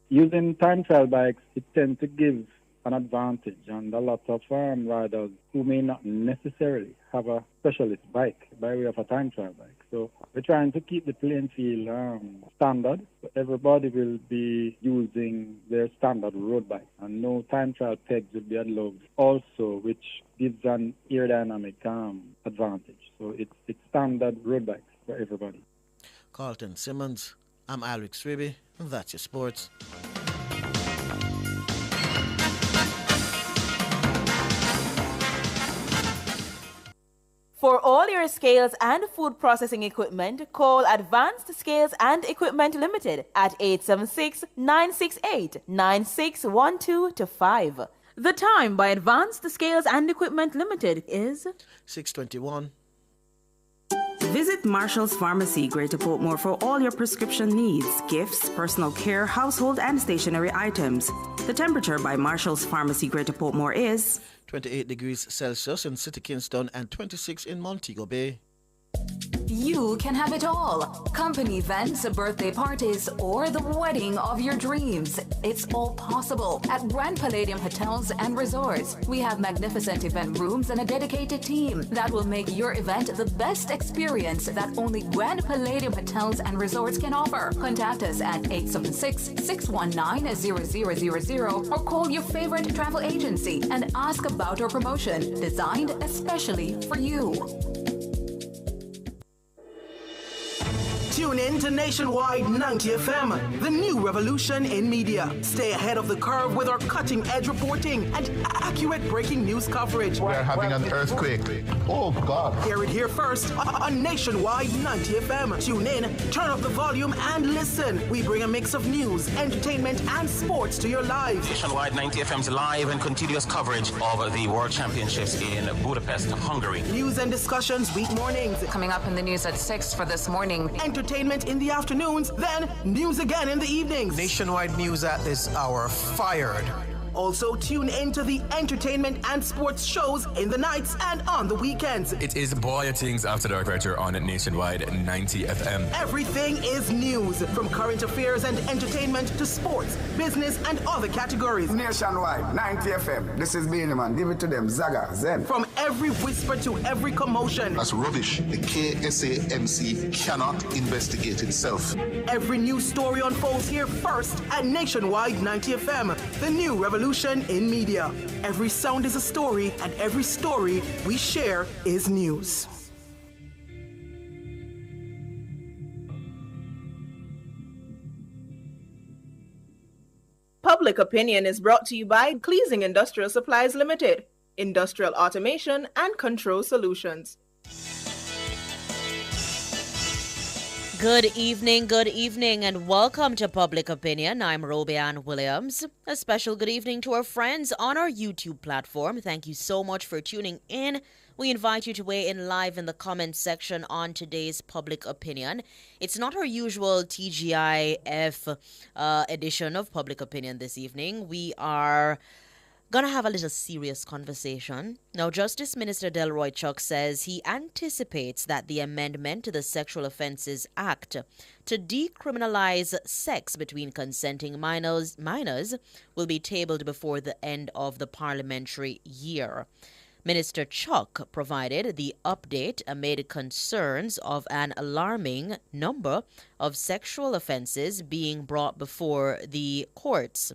Using time trial bikes, it tends to give an advantage, and a lot of riders who may not necessarily have a specialist bike by way of a time trial bike. So we're trying to keep the playing field standard. So everybody will be using their standard road bike, and no time trial pegs will be allowed also, which gives an aerodynamic advantage. So it's standard road bikes for everybody. Carlton Simmons, I'm Alric Swiby, and that's your sports. For all your scales and food processing equipment, call Advanced Scales and Equipment Limited at 876-968-9612-5. The time by Advanced Scales and Equipment Limited is 6:21. Visit Marshall's Pharmacy, Greater Portmore, for all your prescription needs, gifts, personal care, household and stationery items. The temperature by Marshall's Pharmacy, Greater Portmore is 28 degrees Celsius in City Kingston and 26 in Montego Bay. You can have it all. Company events, birthday parties, or the wedding of your dreams. It's all possible at Grand Palladium Hotels and Resorts. We have magnificent event rooms and a dedicated team that will make your event the best experience that only Grand Palladium Hotels and Resorts can offer. Contact us at 876-619-0000 or call your favorite travel agency and ask about our promotion designed especially for you. Tune in to Nationwide 90 FM, the new revolution in media. Stay ahead of the curve with our cutting-edge reporting and accurate breaking news coverage. We are having an earthquake. Oh, God. Hear it here first on Nationwide 90 FM. Tune in, turn up the volume, and listen. We bring a mix of news, entertainment, and sports to your lives. Nationwide 90 FM's live and continuous coverage of the World Championships in Budapest, Hungary. News and discussions week mornings. Coming up in the news at 6 for this morning. Entertainment in the afternoons, then news again in the evenings. Nationwide news at this hour, fired. Also, tune into the entertainment and sports shows in the nights and on the weekends. It is Boy Things After Dark right here on Nationwide 90 FM. Everything is news, from current affairs and entertainment to sports, business, and other categories. Nationwide 90 FM. This is Beanie Man. Give it to them. Zaga, Zen. From every whisper to every commotion. That's rubbish. The KSAMC cannot investigate itself. Every news story unfolds here first at Nationwide 90 FM, the new revolution in media. Every sound is a story, and every story we share is news. Public Opinion is brought to you by Cleasing Industrial Supplies Limited, Industrial Automation and Control Solutions. Good evening, and welcome to Public Opinion. I'm Robianne Williams. A special good evening to our friends on our YouTube platform. Thank you so much for tuning in. We invite you to weigh in live in the comments section on today's Public Opinion. It's not our usual TGIF edition of Public Opinion this evening. We are Gonna have a little serious conversation. Now, Justice Minister Delroy Chuck says he anticipates that the amendment to the Sexual Offences Act to decriminalize sex between consenting minors will be tabled before the end of the parliamentary year. Minister Chuck provided the update amid concerns of an alarming number of sexual offences being brought before the courts.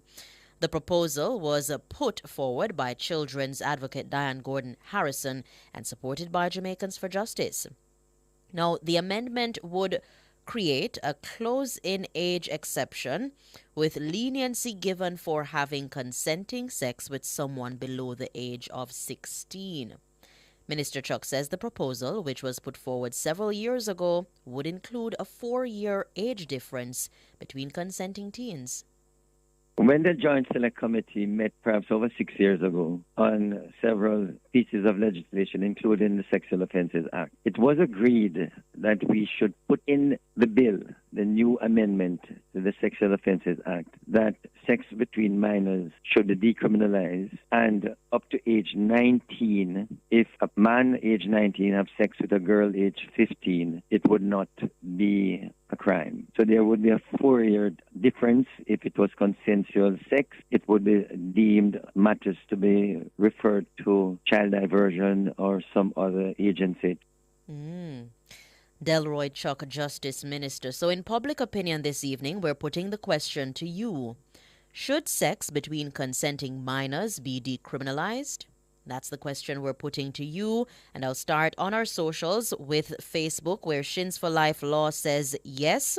The proposal was put forward by children's advocate Diane Gordon Harrison and supported by Jamaicans for Justice. Now, the amendment would create a close-in age exception with leniency given for having consenting sex with someone below the age of 16. Minister Chuck says the proposal, which was put forward several years ago, would include a 4-year age difference between consenting teens. When the Joint Select Committee met perhaps over 6 years ago on several pieces of legislation, including the Sexual Offences Act, it was agreed that we should put in the bill, the new amendment to the Sexual Offences Act, that sex between minors should be decriminalized, and up to age 19, if a man age 19 have sex with a girl age 15, it would not be a crime. So there would be a 4-year difference. If it was consensual sex, it would be deemed matters to be referred to child diversion or some other agency. Delroy Chuck, Justice Minister. So in public opinion this evening, we're putting the question to you. Should sex between consenting minors be decriminalized? That's the question we're putting to you. And I'll start on our socials with Facebook, where Shins for Life Law says yes.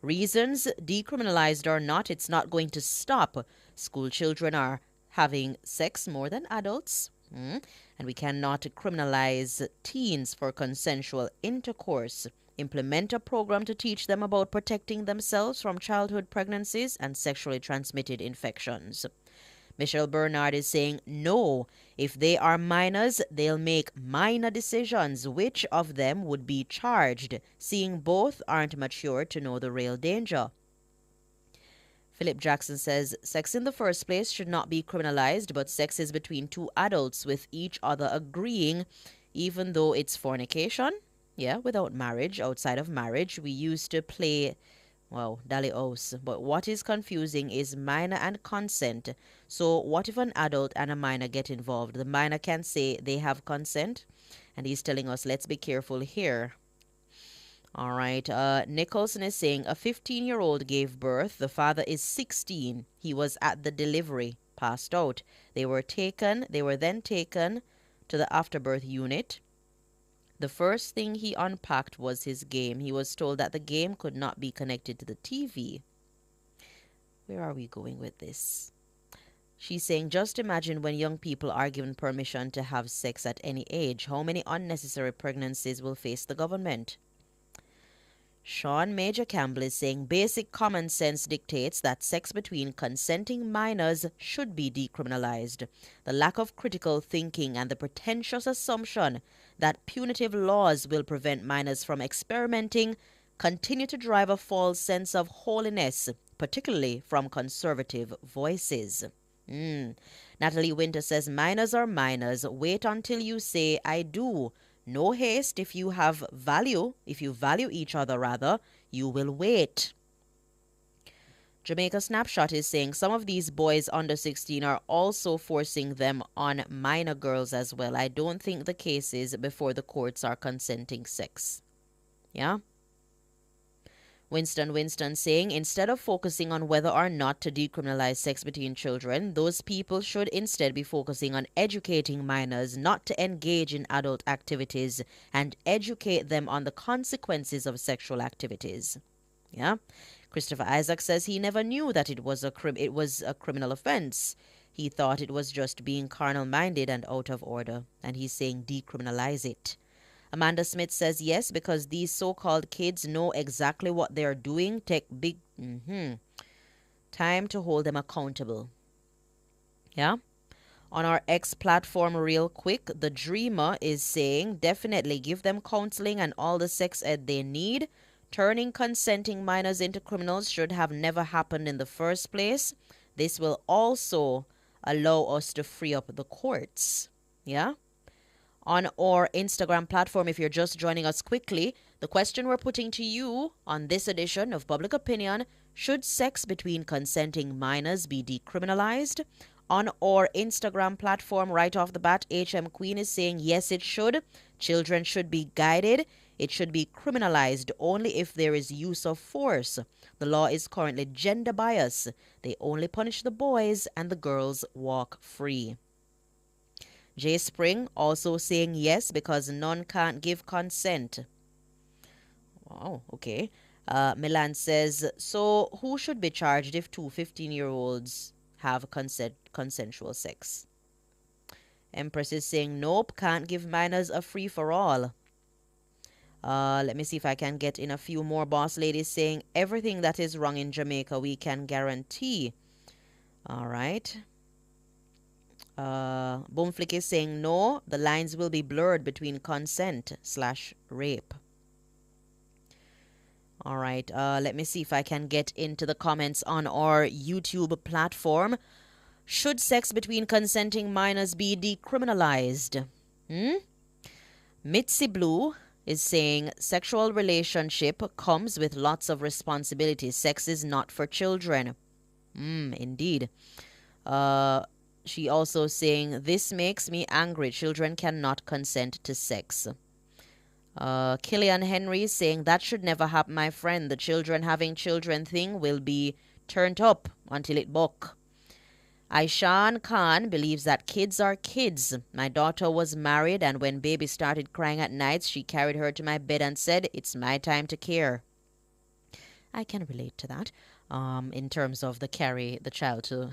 Reasons, decriminalized or not, it's not going to stop. School children are having sex more than adults. And we cannot criminalize teens for consensual intercourse. Implement a program to teach them about protecting themselves from childhood pregnancies and sexually transmitted infections. Michelle Bernard is saying no. If they are minors, they'll make minor decisions. Which of them would be charged, seeing both aren't mature to know the real danger? Philip Jackson says sex in the first place should not be criminalized, but sex is between two adults with each other agreeing, even though it's fornication. Yeah, without marriage, outside of marriage, we used to play, dally-os. But what is confusing is minor and consent. So what if an adult and a minor get involved? The minor can say they have consent, and he's telling us, let's be careful here. All right, Nicholson is saying a 15-year-old gave birth. The father is 16. He was at the delivery, passed out. They were then taken to the afterbirth unit. The first thing he unpacked was his game. He was told that the game could not be connected to the TV. Where are we going with this? She's saying, just imagine when young people are given permission to have sex at any age. How many unnecessary pregnancies will face the government? Sean Major Campbell is saying basic common sense dictates that sex between consenting minors should be decriminalized. The lack of critical thinking and the pretentious assumption that punitive laws will prevent minors from experimenting continue to drive a false sense of holiness, particularly from conservative voices. Natalie Winter says minors are minors. Wait until you say I do. No haste. If you value each other rather, you will wait. Jamaica Snapshot is saying some of these boys under 16 are also forcing them on minor girls as well. I don't think the cases before the courts are consenting sex. Yeah? Winston saying instead of focusing on whether or not to decriminalize sex between children, those people should instead be focusing on educating minors not to engage in adult activities and educate them on the consequences of sexual activities. Yeah? Christopher Isaac says he never knew that it was a criminal offense. He thought it was just being carnal-minded and out of order. And he's saying decriminalize it. Amanda Smith says yes, because these so-called kids know exactly what they're doing. Take big time to hold them accountable. Yeah? On our X platform real quick, the Dreamer is saying definitely give them counseling and all the sex ed they need. Turning consenting minors into criminals should have never happened in the first place. This will also allow us to free up the courts. Yeah? On our Instagram platform, if you're just joining us quickly, the question we're putting to you on this edition of Public Opinion: should sex between consenting minors be decriminalized? On our Instagram platform, right off the bat, HM Queen is saying yes, it should. Children should be guided. It should be criminalized only if there is use of force. The law is currently gender biased. They only punish the boys and the girls walk free. J Spring also saying yes because none can't give consent. Wow, okay. Milan says, so who should be charged if two 15-year-olds have consensual sex? Empress is saying nope, can't give minors a free-for-all. Let me see if I can get in a few more. Boss ladies saying everything that is wrong in Jamaica we can guarantee. All right. Boomflick is saying no, the lines will be blurred between consent/rape. All right, let me see if I can get into the comments on our YouTube platform. Should sex between consenting minors be decriminalized? Mitzi Blue is saying sexual relationship comes with lots of responsibilities. Sex is not for children. Indeed. She also saying this makes me angry. Children cannot consent to sex. Killian Henry is saying that should never happen, my friend. The children having children thing will be turned up until it buck. Aishan Khan believes that kids are kids. My daughter was married, and when baby started crying at nights, she carried her to my bed and said, it's my time to care. I can relate to that. In terms of the carry the child to...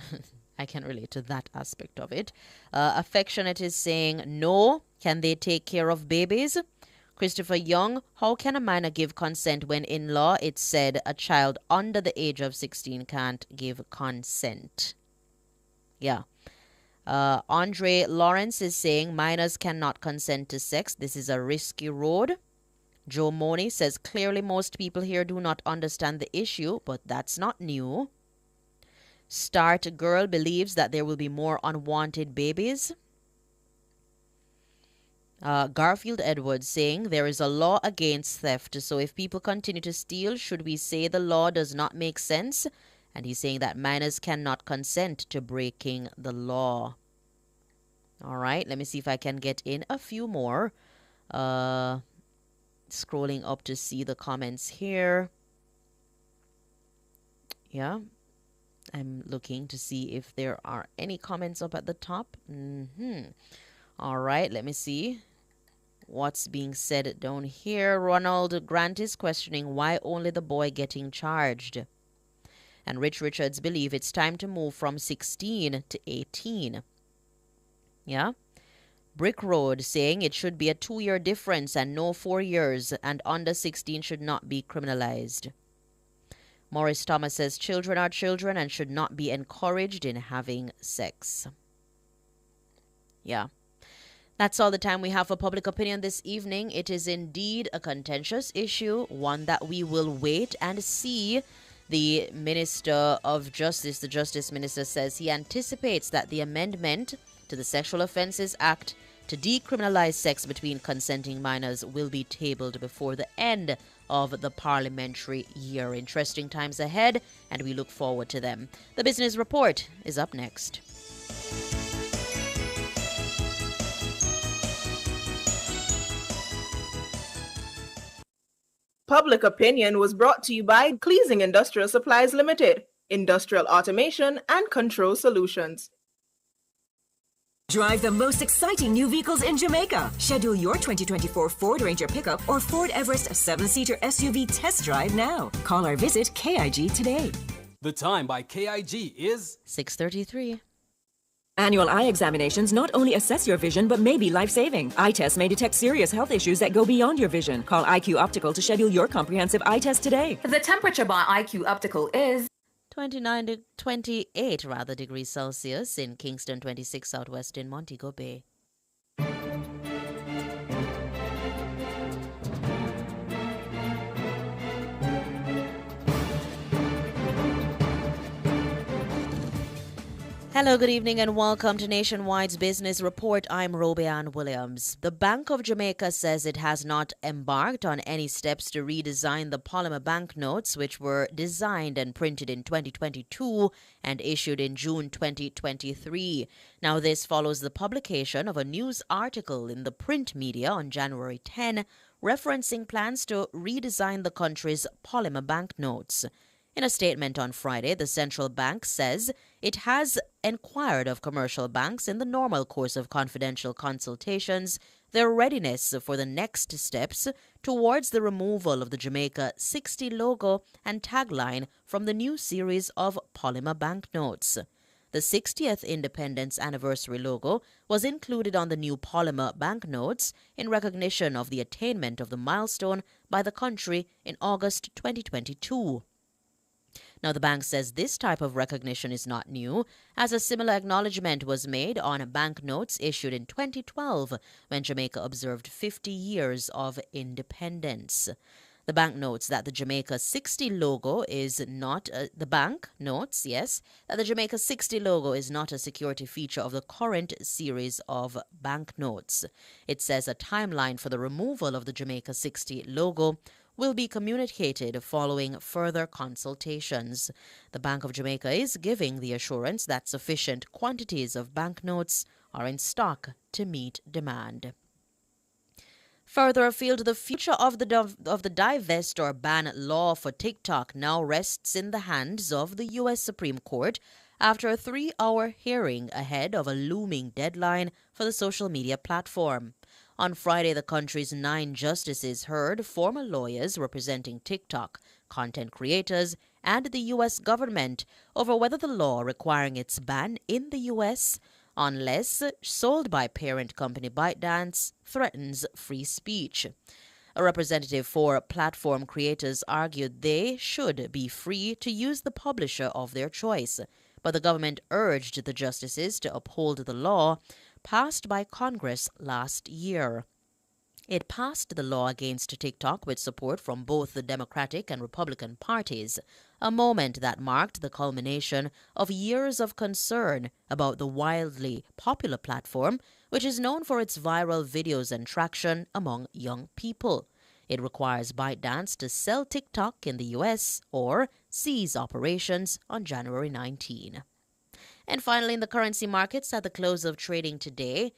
I can relate to that aspect of it. Affectionate is saying, no, can they take care of babies? Christopher Young, how can a minor give consent when in law it said a child under the age of 16 can't give consent? Yeah. Andre Lawrence is saying minors cannot consent to sex. This is a risky road. Joe Money says clearly most people here do not understand the issue, but that's not new. Start Girl believes that there will be more unwanted babies. Garfield Edwards saying there is a law against theft, so if people continue to steal, should we say the law does not make sense? And he's saying that minors cannot consent to breaking the law. All right, let me see if I can get in a few more. Scrolling up to see the comments here. Yeah, I'm looking to see if there are any comments up at the top. All right, let me see what's being said down here. Ronald Grant is questioning why only the boy getting charged. And Rich Richards believe it's time to move from 16 to 18. Yeah. Brick Road saying it should be a 2-year difference and no 4 years, and under 16 should not be criminalized. Morris Thomas says children are children and should not be encouraged in having sex. Yeah. That's all the time we have for public opinion this evening. It is indeed a contentious issue, one that we will wait and see. The Minister of Justice, the Justice Minister, says he anticipates that the amendment to the Sexual Offences Act to decriminalize sex between consenting minors will be tabled before the end of the parliamentary year. Interesting times ahead, and we look forward to them. The Business Report is up next. Public Opinion was brought to you by Cleasing Industrial Supplies Limited, industrial automation and control solutions. Drive the most exciting new vehicles in Jamaica. Schedule your 2024 Ford Ranger pickup or Ford Everest 7-seater SUV test drive now. Call or visit KIG today. The time by KIG is 6:33. Annual eye examinations not only assess your vision, but may be life-saving. Eye tests may detect serious health issues that go beyond your vision. Call IQ Optical to schedule your comprehensive eye test today. The temperature by IQ Optical is 28 degrees Celsius in Kingston, 26 Southwest in Montego Bay. Hello, good evening, and welcome to Nationwide's Business Report. I'm Robianne Williams. The Bank of Jamaica says it has not embarked on any steps to redesign the polymer banknotes, which were designed and printed in 2022 and issued in June 2023. Now, this follows the publication of a news article in the print media on January 10, referencing plans to redesign the country's polymer banknotes. In a statement on Friday, the central bank says it has inquired of commercial banks in the normal course of confidential consultations their readiness for the next steps towards the removal of the Jamaica 60 logo and tagline from the new series of polymer banknotes. The 60th Independence Anniversary logo was included on the new polymer banknotes in recognition of the attainment of the milestone by the country in August 2022. Now, the bank says this type of recognition is not new, as a similar acknowledgement was made on banknotes issued in 2012 when Jamaica observed 50 years of independence. The bank notes that the Jamaica 60 logo is not that the Jamaica 60 logo is not a security feature of the current series of banknotes. It says a timeline for the removal of the Jamaica 60 logo will be communicated following further consultations. The Bank of Jamaica is giving the assurance that sufficient quantities of banknotes are in stock to meet demand. Further afield, the future of the divest or ban law for TikTok now rests in the hands of the U.S. Supreme Court after a 3-hour hearing ahead of a looming deadline for the social media platform. On Friday, the country's 9 justices heard former lawyers representing TikTok, content creators, and the U.S. government over whether the law requiring its ban in the U.S. unless sold by parent company ByteDance threatens free speech. A representative for platform creators argued they should be free to use the publisher of their choice, but the government urged the justices to uphold the law passed by Congress last year. It passed the law against TikTok with support from both the Democratic and Republican parties, a moment that marked the culmination of years of concern about the wildly popular platform, which is known for its viral videos and traction among young people. It requires ByteDance to sell TikTok in the U.S. or cease operations on January 19. And finally, in the currency markets at the close of trading today,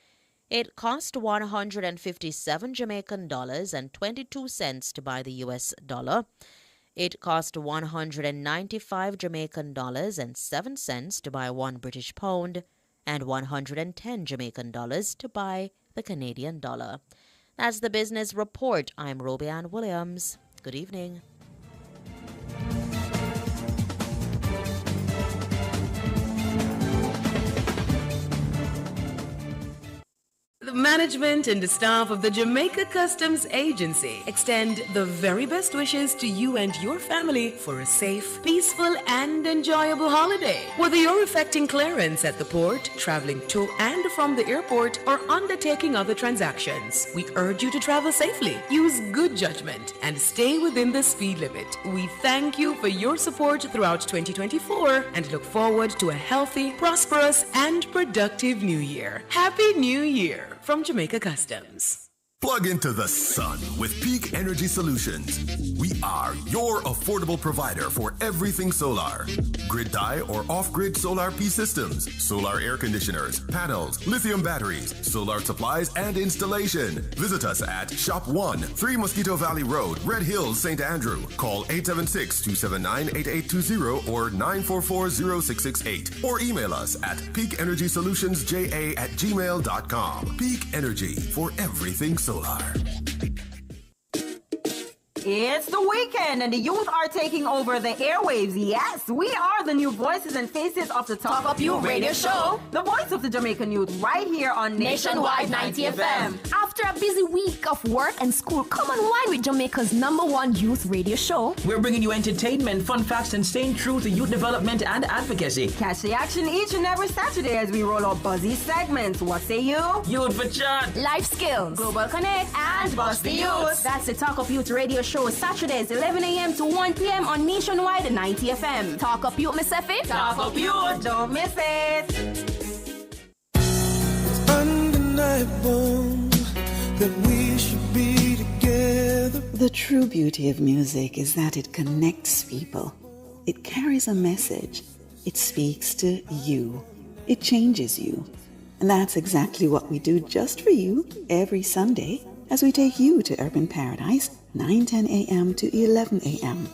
it cost 157 Jamaican dollars and 22 cents to buy the U.S. dollar. It cost 195 Jamaican dollars and 7 cents to buy 1 British pound and 110 Jamaican dollars to buy the Canadian dollar. That's the Business Report. I'm Robianne Williams. Good evening. The management and the staff of the Jamaica Customs Agency extend the very best wishes to you and your family for a safe, peaceful, and enjoyable holiday. Whether you're effecting clearance at the port, traveling to and from the airport, or undertaking other transactions, we urge you to travel safely, use good judgment, and stay within the speed limit. We thank you for your support throughout 2024 and look forward to a healthy, prosperous, and productive new year. Happy New Year from Jamaica Customs. Plug into the sun with Peak Energy Solutions. We are your affordable provider for everything solar. Grid tie or off-grid solar P systems, solar air conditioners, panels, lithium batteries, solar supplies, and installation. Visit us at Shop 1, 3 Mosquito Valley Road, Red Hills, St. Andrew. Call 876-279-8820 or 944-0668. Or email us at peakenergysolutionsja@gmail.com. Peak Energy for everything solar. It's the weekend and the youth are taking over the airwaves. Yes, we are the new voices and faces of the Talk Up You radio show. The voice of the Jamaican youth right here on Nationwide 90 FM. After a busy week of work and school, come and wine with Jamaica's #1 youth radio show. We're bringing you entertainment, fun facts, and staying true to youth development and advocacy. Catch the action each and every Saturday as we roll out buzzy segments. What say you? Youth for chat. Life skills. Global Connect. And Bust the Youth. That's the Talk Up Youth radio show Show, Saturdays 11 a.m. to 1 p.m. on Nationwide 90 FM. Talk up you, Miss Effie. Talk up you, don't miss it. Undeniable that we should be together. The true beauty of music is that it connects people. It carries a message. It speaks to you. It changes you. And that's exactly what we do just for you every Sunday as we take you to Urban Paradise, 9:10 a.m. to 11 a.m.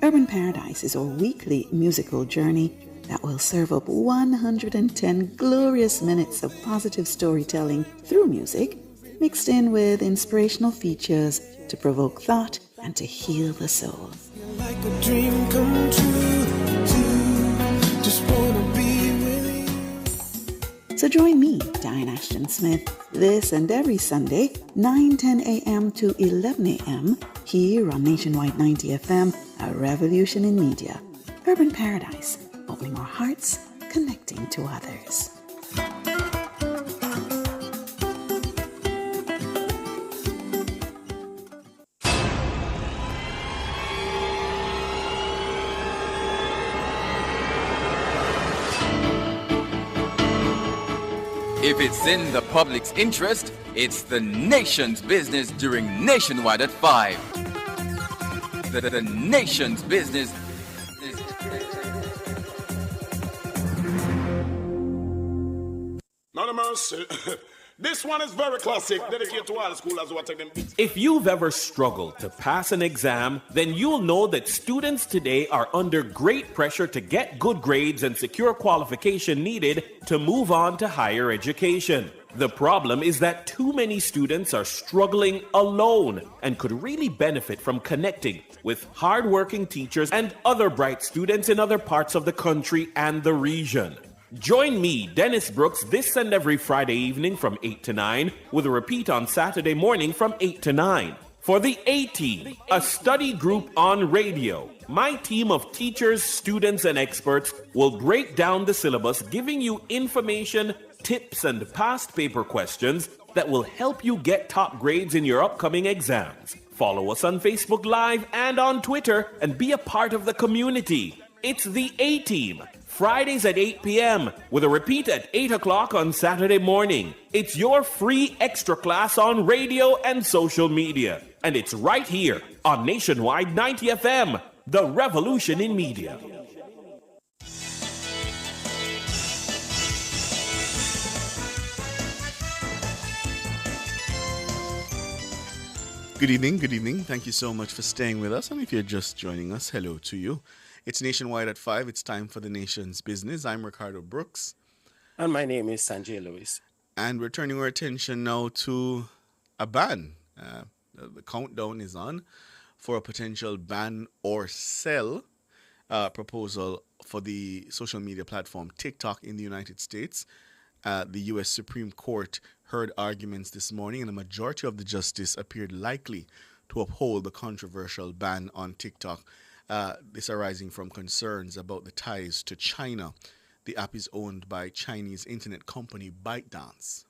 Urban Paradise is our weekly musical journey that will serve up 110 glorious minutes of positive storytelling through music, mixed in with inspirational features to provoke thought and to heal the soul. Like a dream come true, just wanna be with you. So join me, Diane Ashton Smith, this and every Sunday, 9:10 a.m. to 11 a.m. here on Nationwide 90 FM, a revolution in media. Urban Paradise, opening our hearts, connecting to others. If it's in the public's interest, it's the nation's business during Nationwide at 5. The nation's business is... None of mercy. This one is very classic, dedicated to all the schoolers who are taking beats. If you've ever struggled to pass an exam, then you'll know that students today are under great pressure to get good grades and secure qualification needed to move on to higher education. The problem is that too many students are struggling alone and could really benefit from connecting with hardworking teachers and other bright students in other parts of the country and the region. Join me, Dennis Brooks, this and every Friday evening from 8 to 9, with a repeat on Saturday morning from 8 to 9. For the A-Team, a study group on radio, my team of teachers, students, and experts will break down the syllabus, giving you information, tips, and past paper questions that will help you get top grades in your upcoming exams. Follow us on Facebook Live and on Twitter and be a part of the community. It's the A-Team. Fridays at 8 p.m. with a repeat at 8 o'clock on Saturday morning. It's your free extra class on radio and social media. And it's right here on Nationwide 90 FM, the revolution in media. Good evening, good evening. Thank you so much for staying with us. And if you're just joining us, hello to you. It's Nationwide at 5. It's time for the nation's business. I'm Ricardo Brooks. And my name is Sanjay Lewis. And we're turning our attention now to a ban. The countdown is on for a potential ban or sell proposal for the social media platform TikTok in the United States. The U.S. Supreme Court heard arguments this morning, and a majority of the justices appeared likely to uphold the controversial ban on TikTok. This arising from concerns about the ties to China. The app is owned by Chinese internet company ByteDance.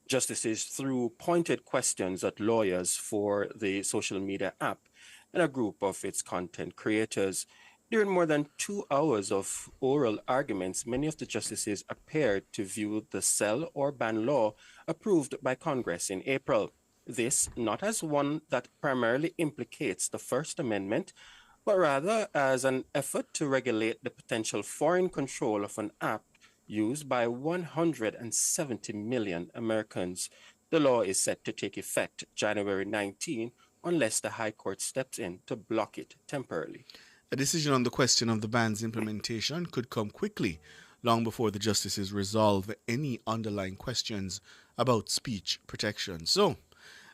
Justices threw pointed questions at lawyers for the social media app and a group of its content creators. During more than 2 hours of oral arguments, many of the justices appeared to view the sell or ban law approved by Congress in April. This not as one that primarily implicates the First Amendment, but rather as an effort to regulate the potential foreign control of an app used by 170 million Americans. The law is set to take effect January 19 unless the High Court steps in to block it temporarily. A decision on the question of the ban's implementation could come quickly, long before the justices resolve any underlying questions about speech protection. So,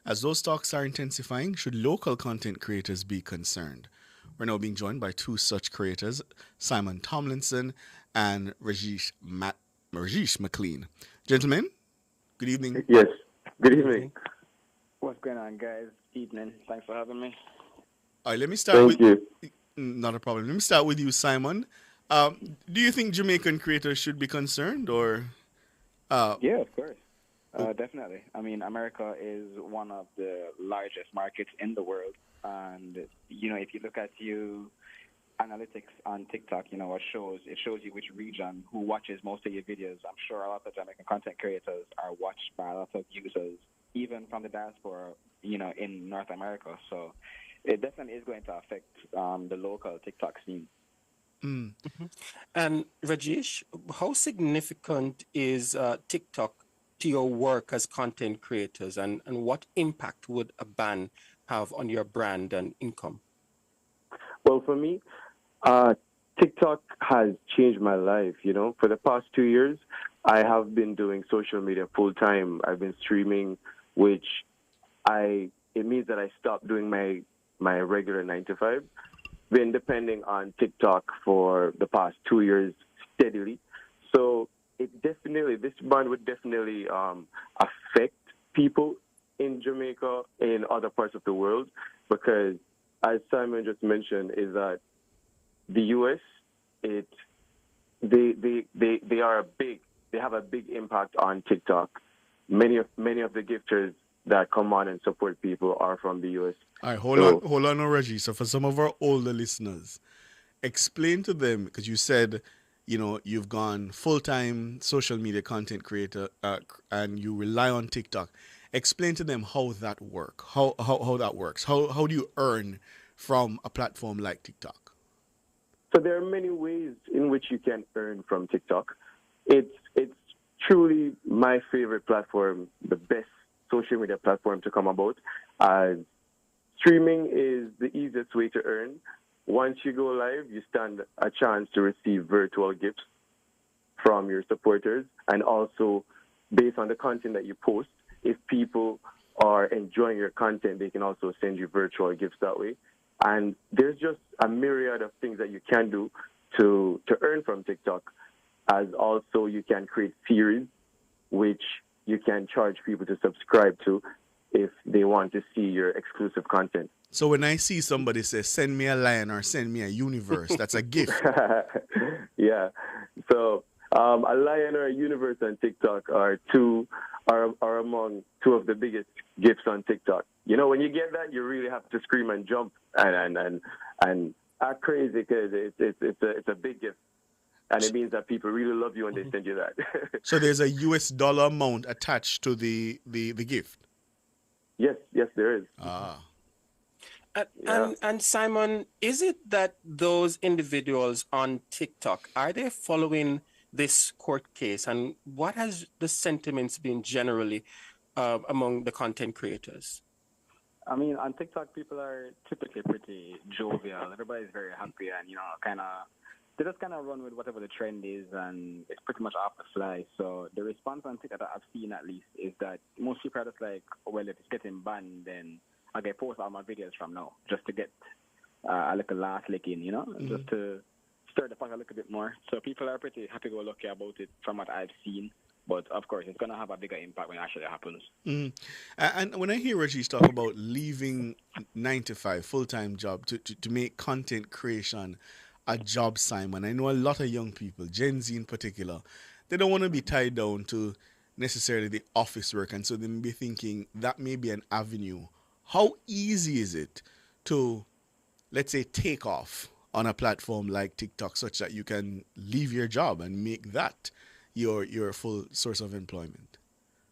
as those talks are intensifying, should local content creators be concerned? We're now being joined by two such creators, Simon Tomlinson and Rajesh McLean. Gentlemen, good evening. Yes, good evening. What's going on, guys? Evening. Thanks for having me. All right, let me start with you. Not a problem. Let me start with you, Simon. Do you think Jamaican creators should be concerned, or? Yeah, of course. Definitely. I mean, America is one of the largest markets in the world. And, if you look at analytics on TikTok, it shows you which region, who watches most of your videos. I'm sure a lot of Jamaican content creators are watched by a lot of users, even from the diaspora, in North America. So it definitely is going to affect the local TikTok scene. And Rajesh, how significant is TikTok to your work as content creators, and what impact would a ban have on your brand and income? Well, for me, TikTok has changed my life. For the past 2 years, I have been doing social media full time. I've been streaming, which it means that I stopped doing my regular 9 to 5. Been depending on TikTok for the past 2 years steadily. So this ban would definitely affect people in Jamaica, in other parts of the world, because as Simon just mentioned, is that the U.S. they have a big impact on TikTok. Many of the gifters that come on and support people are from the U.S. All right, hold on, Reggie. So for some of our older listeners, explain to them, because you said, you've gone full-time social media content creator and you rely on TikTok. Explain to them how that works. How that works. How do you earn from a platform like TikTok? So there are many ways in which you can earn from TikTok. It's truly my favorite platform, the best social media platform to come about. Streaming is the easiest way to earn. Once you go live, you stand a chance to receive virtual gifts from your supporters, and also based on the content that you post, if people are enjoying your content, they can also send you virtual gifts that way. And there's just a myriad of things that you can do to earn from TikTok, as also you can create series, which you can charge people to subscribe to if they want to see your exclusive content. So when I see somebody say, send me a lion or send me a universe, that's a gift. Yeah. So a lion or a universe on TikTok are among two of the biggest gifts on TikTok. When you get that, you really have to scream and jump and act crazy, because it's a big gift. And it means that people really love you when they send you that. So there's a US dollar amount attached to the gift? Yes, there is. And Simon, is it that those individuals on TikTok, are they following this court case? And what has the sentiments been generally among the content creators? I mean, on TikTok, people are typically pretty jovial. Everybody's very happy and, they just kind of run with whatever the trend is, and it's pretty much off the fly. So the response on TikTok that I've seen, at least, is that most people are just like, well, if it's getting banned, then I'll post all my videos from now, just to get a little last lick in, just to stir the pot a little bit more. So people are pretty happy-go-lucky about it from what I've seen. But, of course, it's going to have a bigger impact when it actually happens. And when I hear Rajesh talk about leaving 9 to 5, full-time job, to make content creation a job, Simon, I know a lot of young people, Gen Z in particular, they don't want to be tied down to necessarily the office work, and so they may be thinking that may be an avenue. How easy is it to, let's say, take off on a platform like TikTok such that you can leave your job and make that your full source of employment?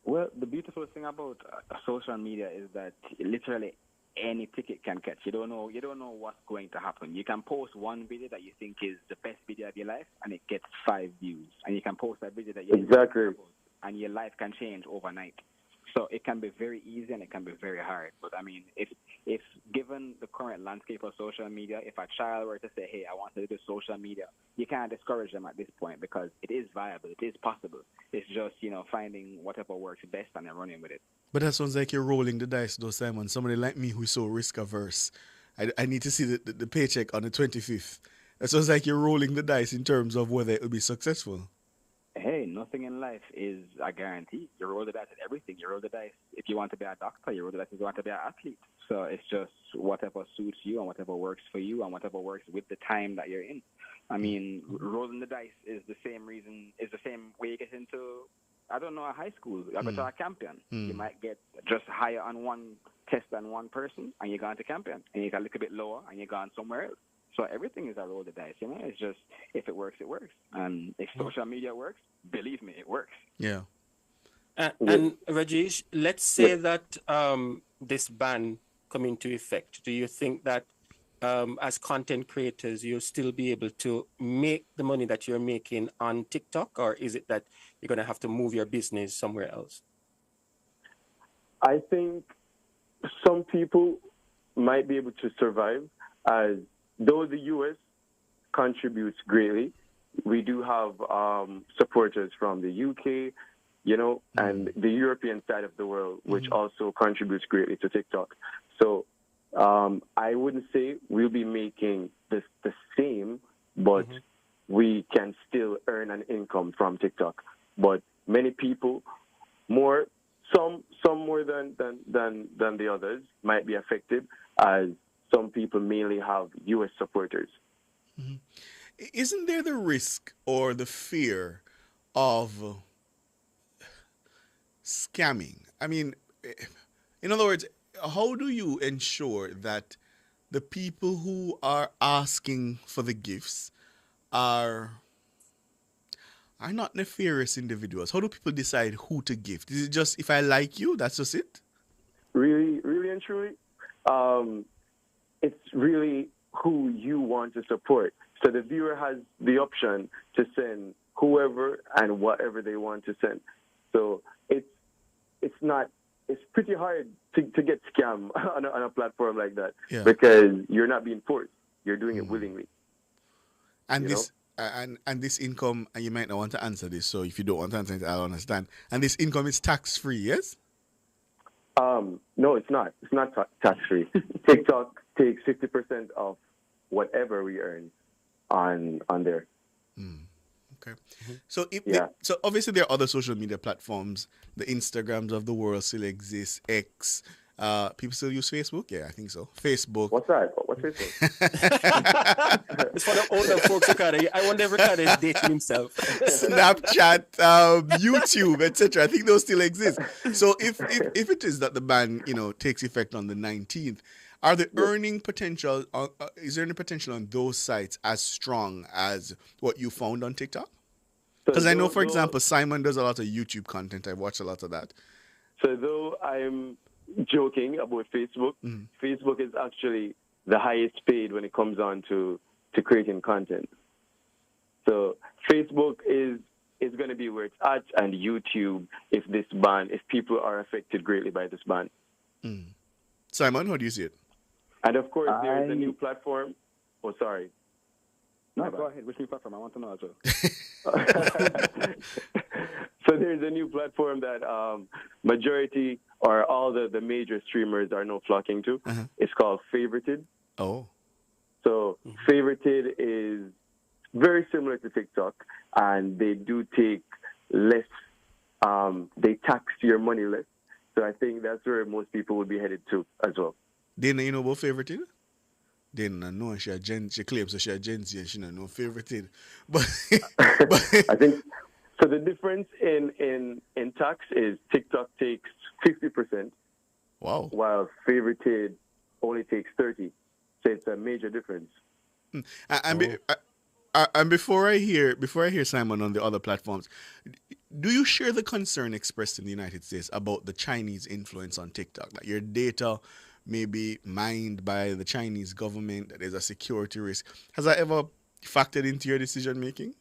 Well, the beautiful thing about social media is that literally any ticket can catch. You don't know what's going to happen. You can post one video that you think is the best video of your life, and it gets 5 views. And you can post a video that you exactly, and your life can change overnight. So it can be very easy and it can be very hard. But I mean, if given the current landscape of social media, if a child were to say, hey, I want to do social media, you can't discourage them at this point, because it is viable, it is possible. It's just, finding whatever works best and then running with it. But that sounds like you're rolling the dice, though, Simon. Somebody like me who's so risk-averse. I need to see the paycheck on the 25th. That sounds like you're rolling the dice in terms of whether it will be successful. Hey, nothing in life is a guarantee. You roll the dice at everything. You roll the dice if you want to be a doctor. You roll the dice if you want to be an athlete. So it's just whatever suits you and whatever works for you and whatever works with the time that you're in. I mean, rolling the dice is the same way you get into, I don't know, a high school. You go to a campion. You might get just higher on one test than one person, and you go into campaign, and you got a little bit lower, and you gone somewhere else. So everything is a roll of the dice, you know. It's just if it works, it works, and if social media works, believe me, it works. Yeah. And Rajesh, let's say that this ban come into effect. Do you think that as content creators, you'll still be able to make the money that you're making on TikTok, or is it that you're going to have to move your business somewhere else? I think some people might be able to survive, as though the U.S. contributes greatly. We do have supporters from the U.K., you know, and the European side of the world, which also contributes greatly to TikTok. So I wouldn't say we'll be making the same, but we can still earn an income from TikTok. But many people, some more than the others, might be affected, as some people mainly have U.S. supporters. Isn't there the risk or the fear of scamming? I mean, in other words, how do you ensure that the people who are asking for the gifts are not nefarious individuals? How do people decide who to gift? Is it just if I like you, that's just it? Really, really and truly, it's really who you want to support. So the viewer has the option to send whoever and whatever they want to send. So it's pretty hard to get scammed on a platform like that, because you're not being forced. You're doing it willingly. And this income, and you might not want to answer this, so if you don't want to answer it, I'll understand. And this income is tax-free, yes? No, it's not. It's not tax-free. TikTok takes 50% of whatever we earn on there. Okay. So so obviously there are other social media platforms. The Instagrams of the world still exist. X. People still use Facebook? Yeah, I think so. Facebook. What's that? What's Facebook? It's for the older folks who I wonder if Ricardo is dating himself. Snapchat, YouTube, etc. I think those still exist. So if it is that the ban, takes effect on the 19th, are the earning potential, is there any potential on those sites as strong as what you found on TikTok? Because I know, for example, Simon does a lot of YouTube content. I watch a lot of that. So though I'm joking about Facebook, Facebook is actually the highest paid when it comes on to creating content. So Facebook is going to be where it's at, and YouTube, if people are affected greatly by this ban. Simon, how do you see it? And of course, there is a new platform. Oh, sorry. No, go ahead. Which new platform? I want to know as well. So there's a new platform that majority or all the major streamers are now flocking to. It's called Favorited. Oh. So Favorited is very similar to TikTok, and they do take less, they tax your money less. So I think that's where most people would be headed to as well. Didn't you know about Favorited? Didn't know she claims that she a Gen Z and she don't know Favorited. But I think so. The difference in tax is TikTok takes 50%. Wow. While Favorited only takes 30%. So it's a major difference. And before I hear Simon on the other platforms, do you share the concern expressed in the United States about the Chinese influence on TikTok? That your data may be mined by the Chinese government, that there's a security risk. Has that ever factored into your decision making?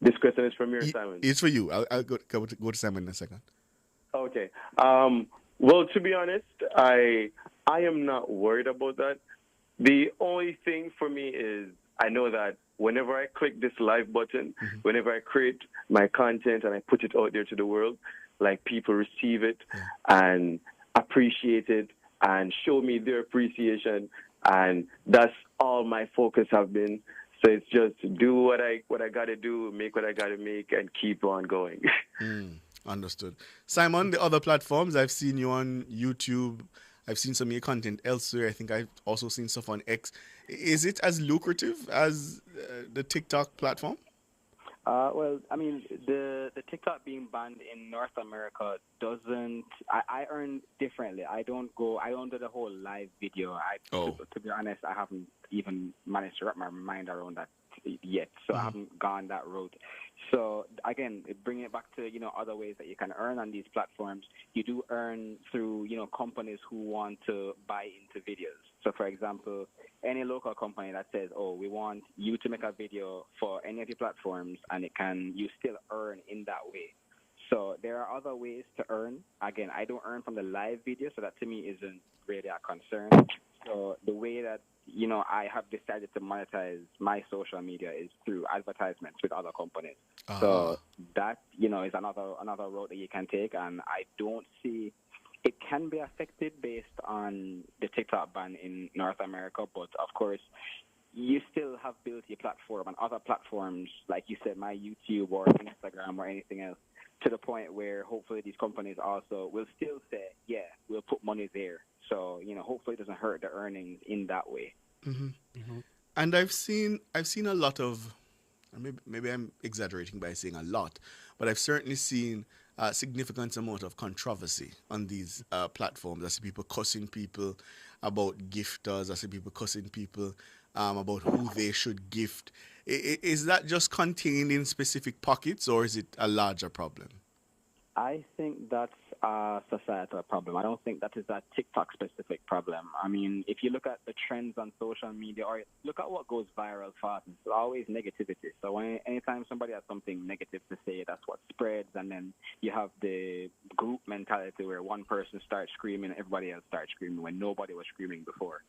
This question is from you, Simon. It's for you. I'll go to Simon in a second. Okay. Well, to be honest, I am not worried about that. The only thing for me is I know that whenever I click this live button, whenever I create my content and I put it out there to the world, like people receive it and appreciate it and show me their appreciation, and that's all my focus have been. So it's just do what I got to do, make what I got to make, and keep on going. Understood. Simon, the other platforms, I've seen you on YouTube. I've seen some of your content elsewhere. I think I've also seen stuff on X. Is it as lucrative as the TikTok platform? Well, I mean, the TikTok being banned in North America doesn't. I earn differently. I don't do the whole live video. To be honest, I haven't even managed to wrap my mind around that yet. So I haven't gone that route. So again, bringing it back to other ways that you can earn on these platforms. You do earn through companies who want to buy into videos. So for example, any local company that says, "Oh, we want you to make a video for any of your platforms," and you still earn in that way. So there are other ways to earn. Again, I don't earn from the live video, so that to me isn't really a concern. So the way that I have decided to monetize my social media is through advertisements with other companies. So that is another road that you can take, and I don't see. It can be affected based on the TikTok ban in North America, but of course, you still have built your platform and other platforms, like you said, my YouTube or Instagram or anything else, to the point where hopefully these companies also will still say, yeah, we'll put money there. So, hopefully it doesn't hurt the earnings in that way. And I've seen a lot of, maybe I'm exaggerating by saying a lot, but I've certainly seen a significant amount of controversy on these platforms. I see people cussing people about gifters. I see people cussing people about who they should gift. Is that just contained in specific pockets, or is it a larger problem? I think that's a societal problem. I don't think that is a TikTok-specific problem. I mean, if you look at the trends on social media, or look at what goes viral fast, it's always negativity. So anytime somebody has something negative to say, that's what spreads, and then you have the group mentality where one person starts screaming, everybody else starts screaming when nobody was screaming before.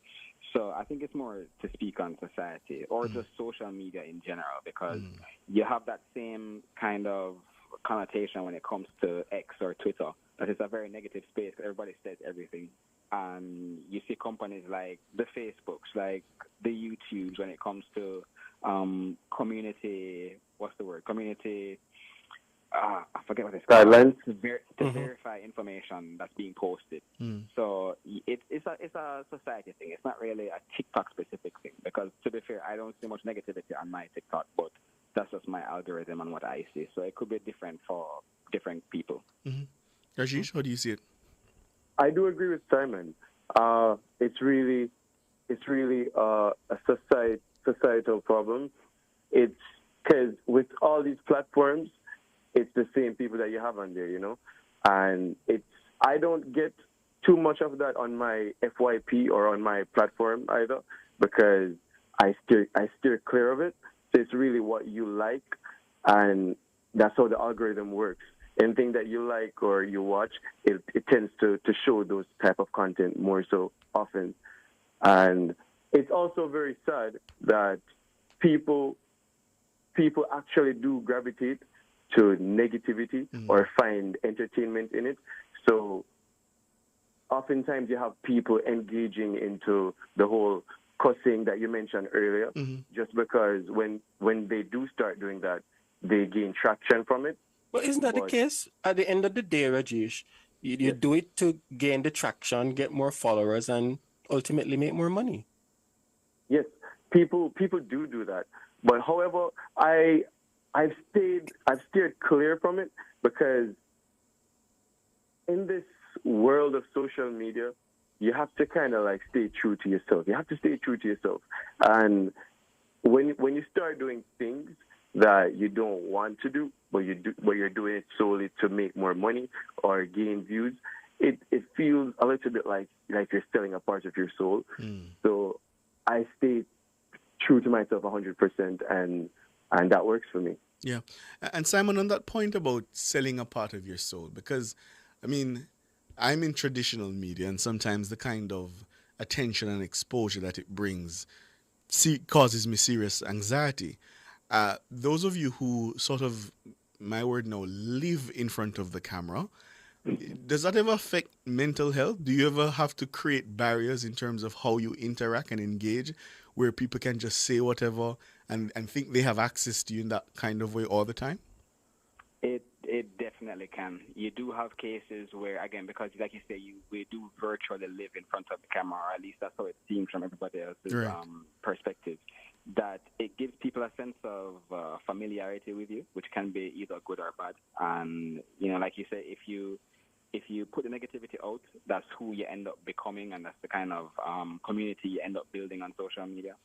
So I think it's more to speak on society or just social media in general, because you have that same kind of connotation when it comes to X or Twitter, that is a very negative space. Everybody says everything, and you see companies like the Facebooks, like the YouTubes, when it comes to community. What's the word? Community. I forget what it's called. Guidelines to verify information that's being posted. So it's a society thing. It's not really a TikTok specific thing, because to be fair, I don't see much negativity on my TikTok, but that's just my algorithm and what I see. So it could be different for different people. Rajesh, how do you see it? I do agree with Simon. It's really a societal problem. It's because with all these platforms, it's the same people that you have on there, and I don't get too much of that on my FYP or on my platform either, because I steer clear of it. So it's really what you like, and that's how the algorithm works. Anything that you like or you watch, it tends to show those type of content more so often. And it's also very sad that people actually do gravitate to negativity or find entertainment in it. So oftentimes you have people engaging into the whole cussing that you mentioned earlier, just because when they do start doing that, they gain traction from it. Well, isn't that the case? At the end of the day, Rajesh, you do it to gain the traction, get more followers, and ultimately make more money. Yes, people do that. But however, I've steered clear from it, because in this world of social media, you have to kind of like stay true to yourself. You have to stay true to yourself. And when you start doing things that you don't want to do, but you're doing it solely to make more money or gain views, it feels a little bit like you're selling a part of your soul. So I stay true to myself 100%, and that works for me. Yeah. And Simon, on that point about selling a part of your soul, because, I mean, I'm in traditional media, and sometimes the kind of attention and exposure that it brings causes me serious anxiety. Those of you who sort of, my word now, live in front of the camera, does that ever affect mental health? Do you ever have to create barriers in terms of how you interact and engage, where people can just say whatever and think they have access to you in that kind of way all the time? It definitely can. You do have cases where, again, because like you say, we do virtually live in front of the camera, or at least that's how it seems from everybody else's perspective, that it gives people people a sense of familiarity with you, which can be either good or bad. And like you say, if you put the negativity out, that's who you end up becoming, and that's the kind of community you end up building on social media.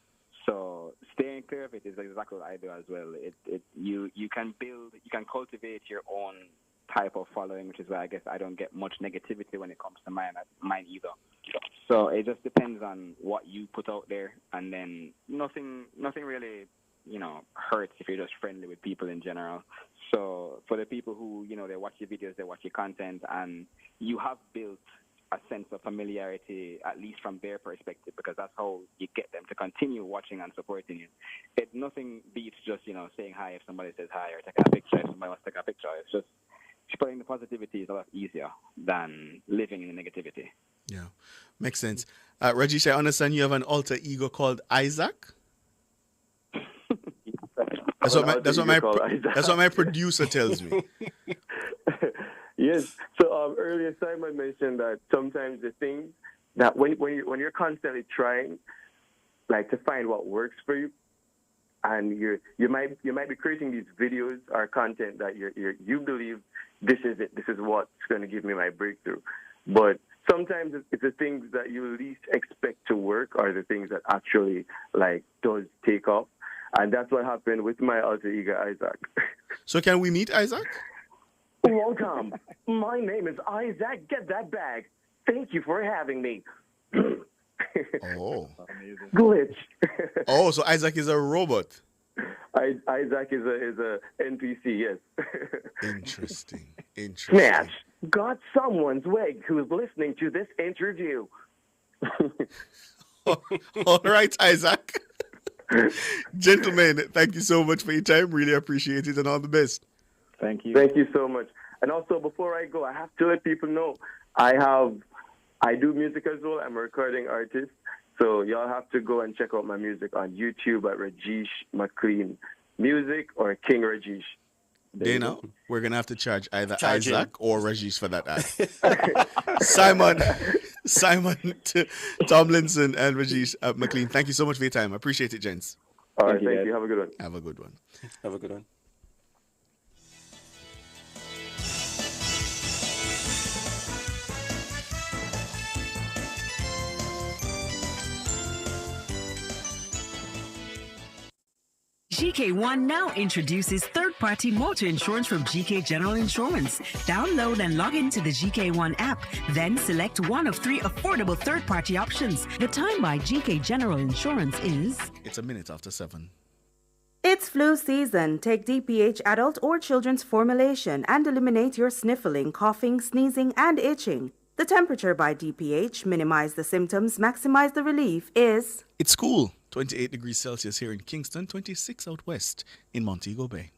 So staying clear of it is exactly what I do as well. You can cultivate your own type of following, which is why I guess I don't get much negativity when it comes to mine either. So it just depends on what you put out there, and then nothing really, hurts if you're just friendly with people in general. So for the people who, they watch your videos, they watch your content, and you have built a sense of familiarity, at least from their perspective, because that's how you get them to continue watching and supporting you. Nothing beats just, saying hi if somebody says hi, or taking a picture if somebody wants to take a picture. It's just spreading the positivity is a lot easier than living in the negativity. Yeah, makes sense. Rajesh, I understand you have an alter ego called Isaac. That's what my producer tells me. Yes. So earlier Simon mentioned that sometimes the things that when you're constantly trying, like, to find what works for you, and you might be creating these videos or content that you believe this is it, this is what's going to give me my breakthrough, but sometimes it's the things that you least expect to work are the things that actually does take off. And that's what happened with my alter ego, Isaac. So can we meet Isaac? Welcome. My name is Isaac. Get that bag. Thank you for having me. Oh. Glitch. Oh, so Isaac is a robot. Isaac is a NPC, yes. Interesting. Snatch. Got someone's wig who's listening to this interview. All right, Isaac. Gentlemen, thank you so much for your time. Really appreciate it, and all the best. Thank you. Thank you so much. And also, before I go, I have to let people know I do music as well. I'm a recording artist. So y'all have to go and check out my music on YouTube at Rajesh McLean Music or King Rajesh. Dana, we're going to have to charge either Isaac or Rajesh for that ad. Simon Tomlinson and Rajesh McLean, thank you so much for your time. I appreciate it, gents. All right, thank you. Have a good one. Have a good one. Have a good one. GK1 now introduces third-party motor insurance from GK General Insurance. Download and log into the GK1 app, then select one of 3 affordable third-party options. The time by GK General Insurance is... It's 7:01. It's flu season. Take DPH adult or children's formulation and eliminate your sniffling, coughing, sneezing, and itching. The temperature by DPH, minimize the symptoms, maximize the relief, is... It's cool. 28 degrees Celsius here in Kingston, 26 out west in Montego Bay.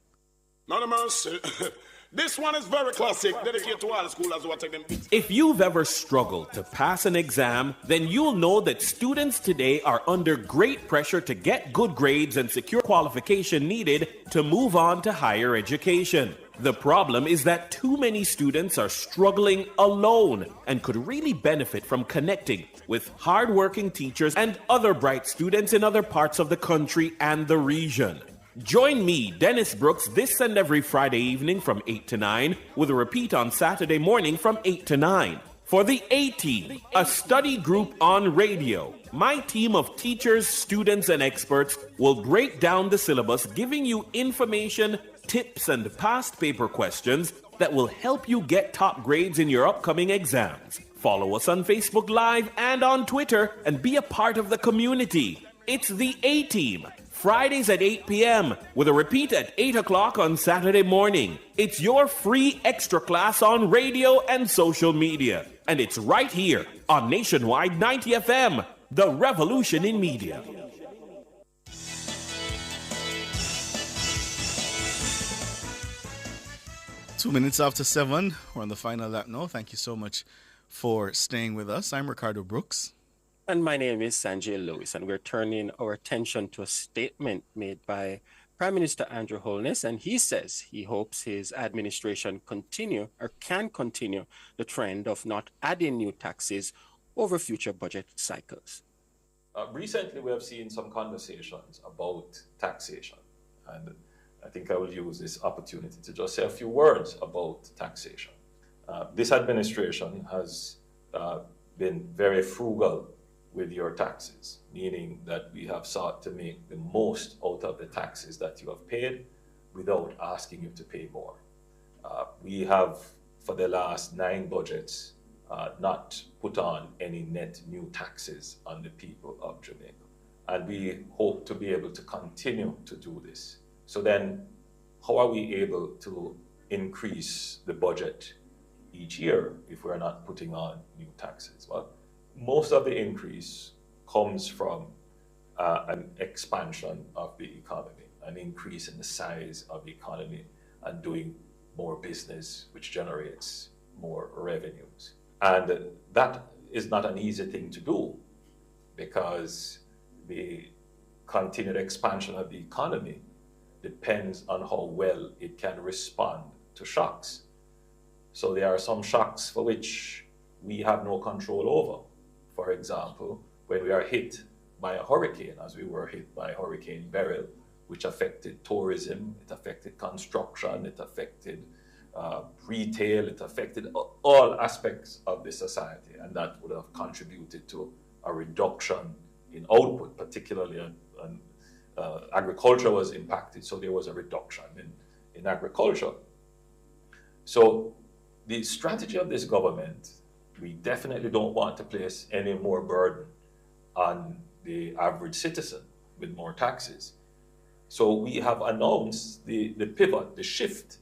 None of mercy. This one is very classic, dedicated to all the schoolers who are taking them. If you've ever struggled to pass an exam, then you'll know that students today are under great pressure to get good grades and secure qualification needed to move on to higher education. The problem is that too many students are struggling alone and could really benefit from connecting with hardworking teachers and other bright students in other parts of the country and the region. Join me, Dennis Brooks, this and every Friday evening from 8 to 9, with a repeat on Saturday morning from 8 to 9. For the A-Team, a study group on radio, my team of teachers, students, and experts will break down the syllabus, giving you information, tips, and past paper questions that will help you get top grades in your upcoming exams. Follow us on Facebook Live and on Twitter and be a part of the community. It's the A-Team, Fridays at 8 p.m. with a repeat at 8 o'clock on Saturday morning. It's your free extra class on radio and social media. And it's right here on Nationwide 90 FM, the revolution in media. Two minutes after 7. We're on the final lap now. Thank you so much for staying with us. I'm Ricardo Brooks. And my name is Sanjay Lewis, and we're turning our attention to a statement made by Prime Minister Andrew Holness, and he says he hopes his administration can continue the trend of not adding new taxes over future budget cycles. Recently, we have seen some conversations about taxation. And I think I will use this opportunity to just say a few words about taxation. This administration has been very frugal with your taxes, meaning that we have sought to make the most out of the taxes that you have paid without asking you to pay more. We have, for the last 9 budgets, not put on any net new taxes on the people of Jamaica. And we hope to be able to continue to do this. So then, how are we able to increase the budget each year if we're not putting on new taxes? Well, most of the increase comes from an expansion of the economy, an increase in the size of the economy and doing more business, which generates more revenues. And that is not an easy thing to do, because the continued expansion of the economy depends on how well it can respond to shocks. So there are some shocks for which we have no control over. For example, when we are hit by a hurricane, as we were hit by Hurricane Beryl, which affected tourism, it affected construction, it affected retail, it affected all aspects of the society, and that would have contributed to a reduction in output, particularly agriculture was impacted, so there was a reduction in agriculture. So the strategy of this government, we definitely don't want to place any more burden on the average citizen with more taxes. So we have announced the pivot, the shift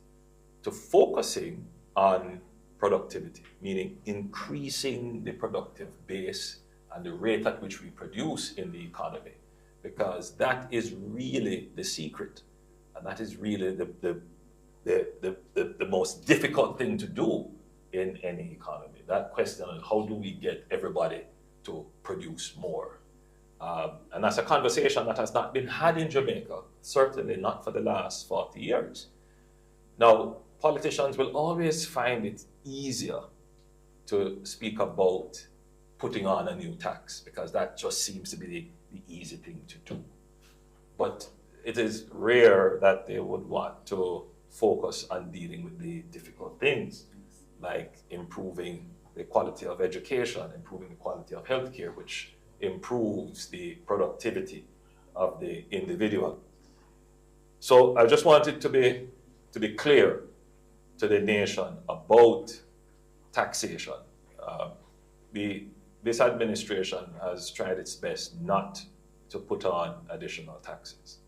to focusing on productivity, meaning increasing the productive base and the rate at which we produce in the economy, because that is really the secret, and that is really the most difficult thing to do in any economy. That question of how do we get everybody to produce more? And that's a conversation that has not been had in Jamaica, certainly not for the last 40 years. Now, politicians will always find it easier to speak about putting on a new tax, because that just seems to be the easy thing to do. But it is rare that they would want to focus on dealing with the difficult things, like improving the quality of education, improving the quality of healthcare, which improves the productivity of the individual. So I just wanted to be clear to the nation about taxation. This administration has tried its best not to put on additional taxes.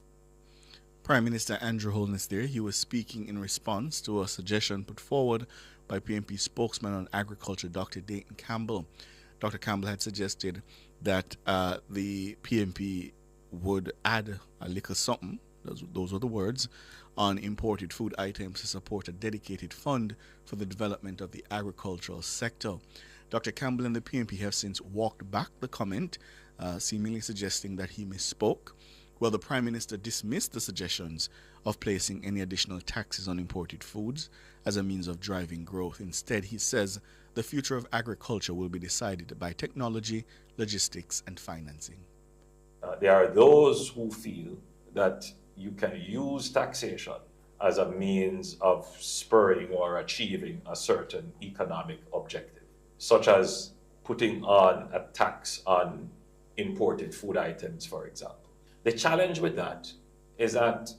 Prime Minister Andrew Holness there. He was speaking in response to a suggestion put forward by PNP spokesman on agriculture, Dr. Dayton Campbell. Dr. Campbell had suggested that the PNP would add a little something, those were the words, on imported food items to support a dedicated fund for the development of the agricultural sector. Dr. Campbell and the PNP have since walked back the comment, seemingly suggesting that he misspoke. Well, the Prime Minister dismissed the suggestions of placing any additional taxes on imported foods as a means of driving growth. Instead, he says the future of agriculture will be decided by technology, logistics, and financing. There are those who feel that you can use taxation as a means of spurring or achieving a certain economic objective, such as putting on a tax on imported food items, for example. The challenge with that is that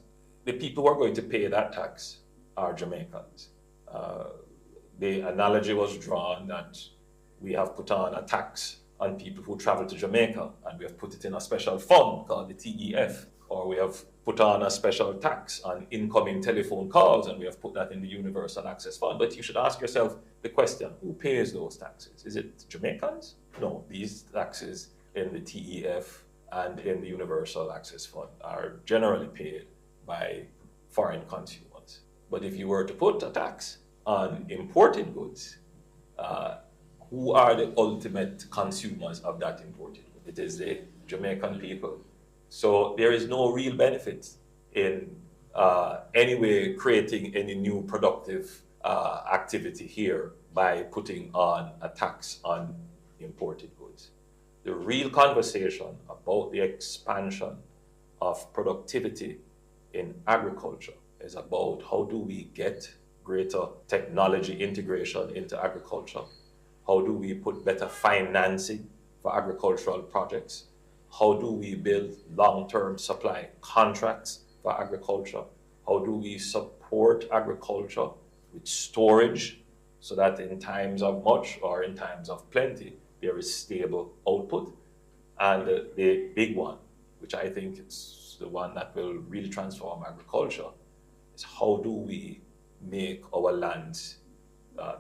the people who are going to pay that tax are Jamaicans. The analogy was drawn that we have put on a tax on people who travel to Jamaica, and we have put it in a special fund called the TEF, or we have put on a special tax on incoming telephone calls, and we have put that in the Universal Access Fund. But you should ask yourself the question, who pays those taxes? Is it Jamaicans? No, these taxes in the TEF and in the Universal Access Fund are generally paid by foreign consumers. But if you were to put a tax on imported goods, who are the ultimate consumers of that imported goods? It is the Jamaican people. So there is no real benefit in any way creating any new productive activity here by putting on a tax on imported goods. The real conversation about the expansion of productivity in agriculture is about how do we get greater technology integration into agriculture? How do we put better financing for agricultural projects? How do we build long-term supply contracts for agriculture? How do we support agriculture with storage so that in times of much or in times of plenty, there is stable output? And the big one, which I think is the one that will really transform agriculture, is how do we make our lands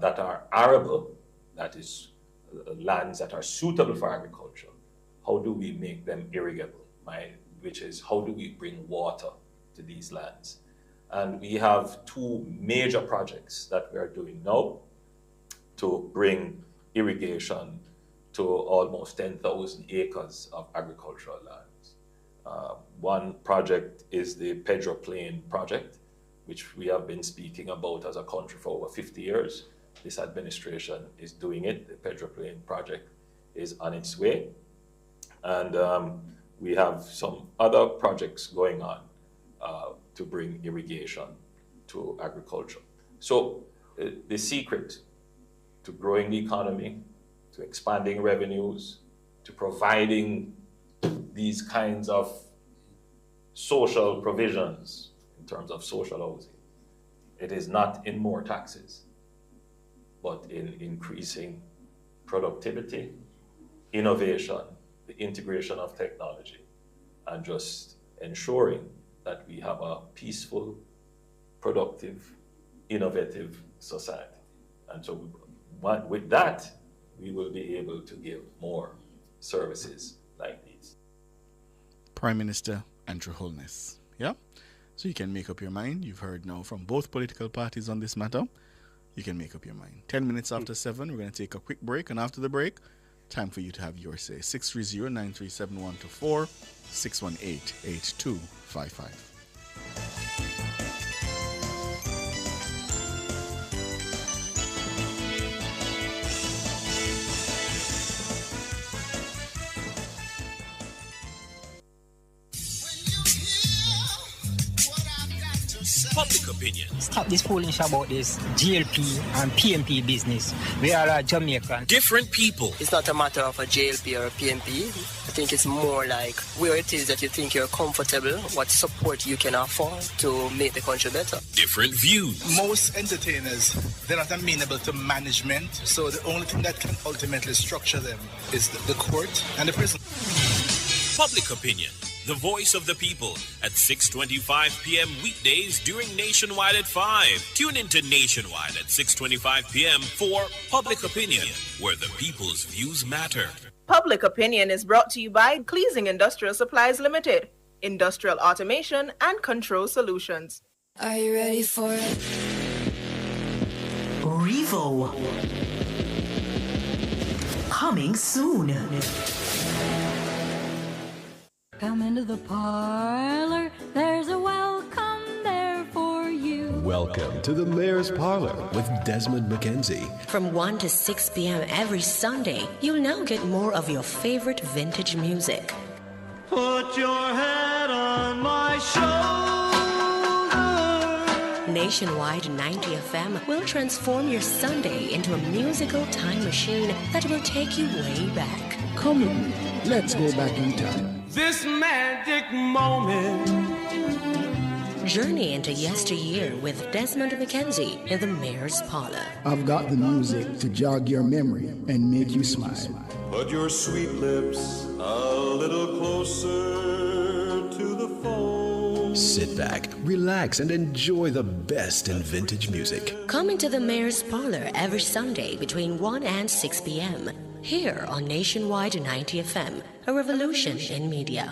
that are arable, that is lands that are suitable for agriculture, how do we make them irrigable, which is how do we bring water to these lands? And we have two major projects that we are doing now to bring irrigation to almost 10,000 acres of agricultural lands. One project is the Pedro Plain project, which we have been speaking about as a country for over 50 years. This administration is doing it. The Pedro Plain project is on its way. And we have some other projects going on to bring irrigation to agriculture. So the secret to growing the economy, to expanding revenues, to providing these kinds of social provisions in terms of social housing, it is not in more taxes, but in increasing productivity, innovation, the integration of technology, and just ensuring that we have a peaceful, productive, innovative society. And so with that, we will be able to give more services like these. Prime Minister Andrew Holness. Yeah? So you can make up your mind. You've heard now from both political parties on this matter. You can make up your mind. 10 minutes after 7, we're going to take a quick break. And after the break, time for you to have your say. 630-937-124, 618-8255. Public opinion. Stop this foolish about this GLP and PMP business. We are a Jamaican. Different people. It's not a matter of a JLP or a PMP. I think it's more like where it is that you think you're comfortable, what support you can afford to make the country better. Different views. Most entertainers, they're not amenable to management, so the only thing that can ultimately structure them is the court and the prison. Public opinion. The voice of the people at 6:25 p.m. weekdays during Nationwide at 5. Tune into Nationwide at 6:25 p.m. for Public Opinion, where the people's views matter. Public Opinion is brought to you by Cleasing Industrial Supplies Limited, Industrial Automation and Control Solutions. Are you ready for it? Revo. Coming soon. Come into the parlor, there's a welcome there for you. Welcome to the Mayor's Parlor with Desmond McKenzie. From 1 to 6 p.m. every Sunday, you'll now get more of your favorite vintage music. Put your head on my shoulder. Nationwide 90 FM will transform your Sunday into a musical time machine that will take you way back. Come on, let's go back in time. This magic moment. Journey into yesteryear with Desmond McKenzie in the Mayor's Parlor. I've got the music to jog your memory and make you smile. Put your sweet lips a little closer to the phone. Sit back, relax, and enjoy the best in vintage music. Come into the Mayor's Parlor every Sunday between 1 and 6 p.m. here on Nationwide 90 FM, a revolution in media.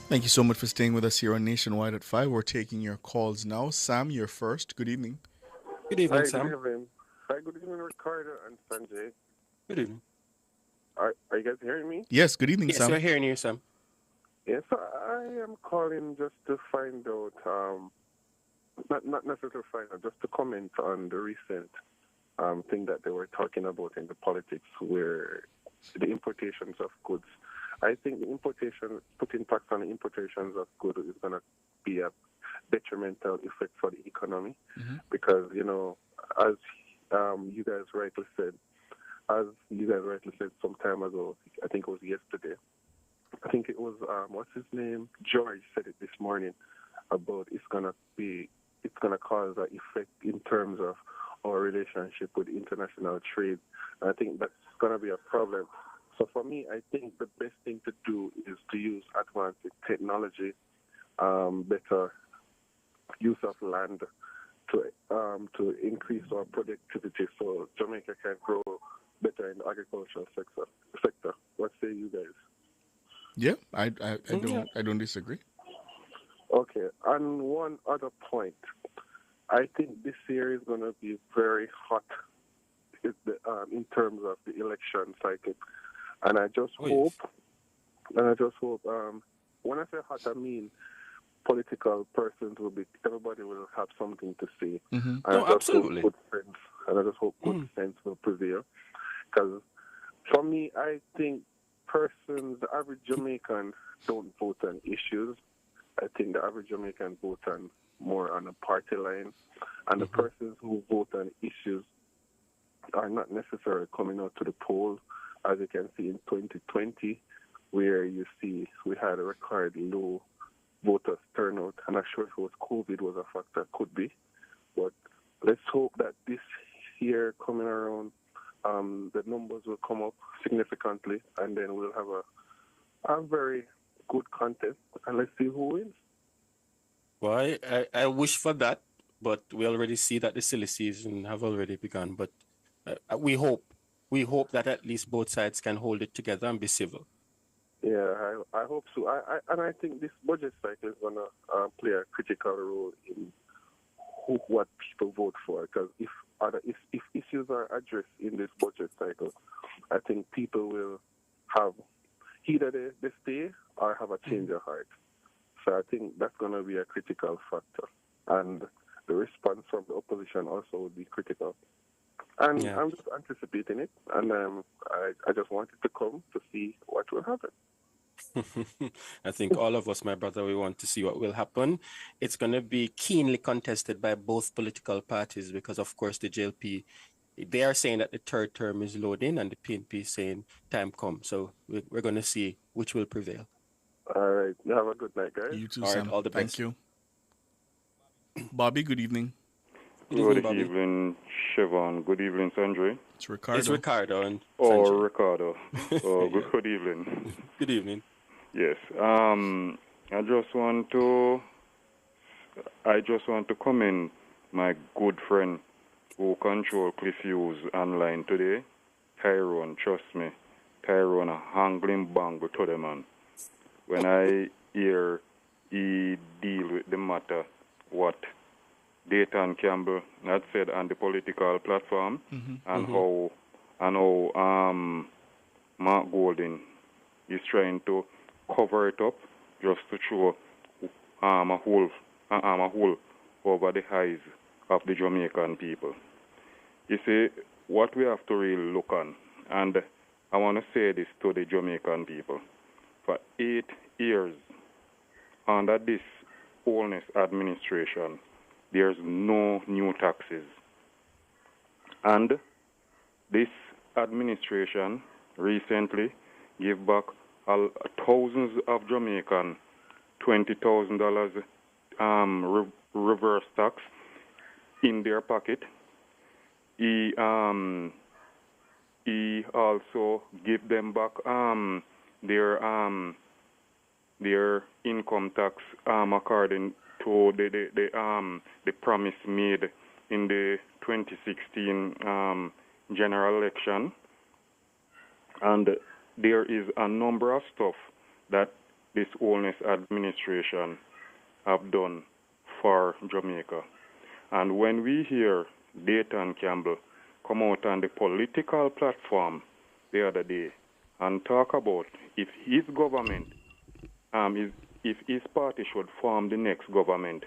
Thank you so much for staying with us here on Nationwide at 5. We're taking your calls now. Sam, you're first. Good evening. Good evening, Hi, Sam. Good evening. Hi, good evening, Ricardo and Sanjay. Good evening. Are you guys hearing me? Yes, good evening, Yes, Sam. we're hearing you, Sam. Yes, I am calling just to find out, not necessarily find out, just to comment on the recent thing that they were talking about in the politics, where the importations of goods. I think the putting tax on the importations of goods is going to be a detrimental effect for the economy, because as you guys rightly said some time ago, I think it was yesterday. I think it was what's his name? George said it this morning about it's gonna cause an effect in terms of our relationship with international trade. And I think that's gonna be a problem. So for me, I think the best thing to do is to use advanced technology, better use of land to increase our productivity, so Jamaica can grow better in the agricultural sector. What say you guys? Yeah, I don't disagree. Okay, and one other point, I think this year is going to be very hot in terms of the election cycle, and I just hope, when I say hot, I mean political persons everybody will have something to say. And Absolutely. I just hope good sense will prevail, because for me, I think the average Jamaican don't vote on issues. I think the average Jamaican vote more on a party line, and the persons who vote on issues are not necessarily coming out to the poll, as you can see in 2020, where you see we had a record low voters turnout. I'm not sure if it was COVID was a factor, could be, but let's hope that this year coming around, the numbers will come up significantly, and then we'll have a very good contest, and let's see who wins. Well, I wish for that, but we already see that the silly season have already begun. But we hope that at least both sides can hold it together and be civil. Yeah, I hope so. I think this budget cycle is going to play a critical role in what people vote for, because if issues are addressed in this budget cycle, I think people will have either they stay or have a change of heart. So I think that's going to be a critical factor, and the response from the opposition also would be critical. And I'm just anticipating it, and I just wanted to come to see what will happen. I think all of us, my brother, we want to see what will happen. It's going to be keenly contested by both political parties because, of course, the JLP, they are saying that the third term is loading and the PNP is saying time comes. So we're going to see which will prevail. All right. You have a good night, guys. You too, All Sam. right, all the Thank best. you. Bobby, good evening. Good evening, Siobhan. Good evening, Sandre. It's Ricardo. It's Ricardo and Ricardo. Good evening. Good evening. Yes. I just want to commend my good friend who control Cliff Hughes online today, Tyrone. Trust me, Tyrone a handling bang to the man. When I hear he deal with the matter, what Dayton Campbell had said on the political platform, and how Mark Golding is trying to cover it up just to show a hole over the eyes of the Jamaican people. You see, what we have to really look on, and I want to say this to the Jamaican people, for 8 years under this Holness administration, there's no new taxes. And this administration recently gave back thousands of Jamaican $20,000 reverse tax in their pocket. He also gave them back their income tax according to the promise made in the 2016 general election. And there is a number of stuff that this Holness administration have done for Jamaica. And when we hear Dayton Campbell come out on the political platform the other day and talk about if his government is if his party should form the next government,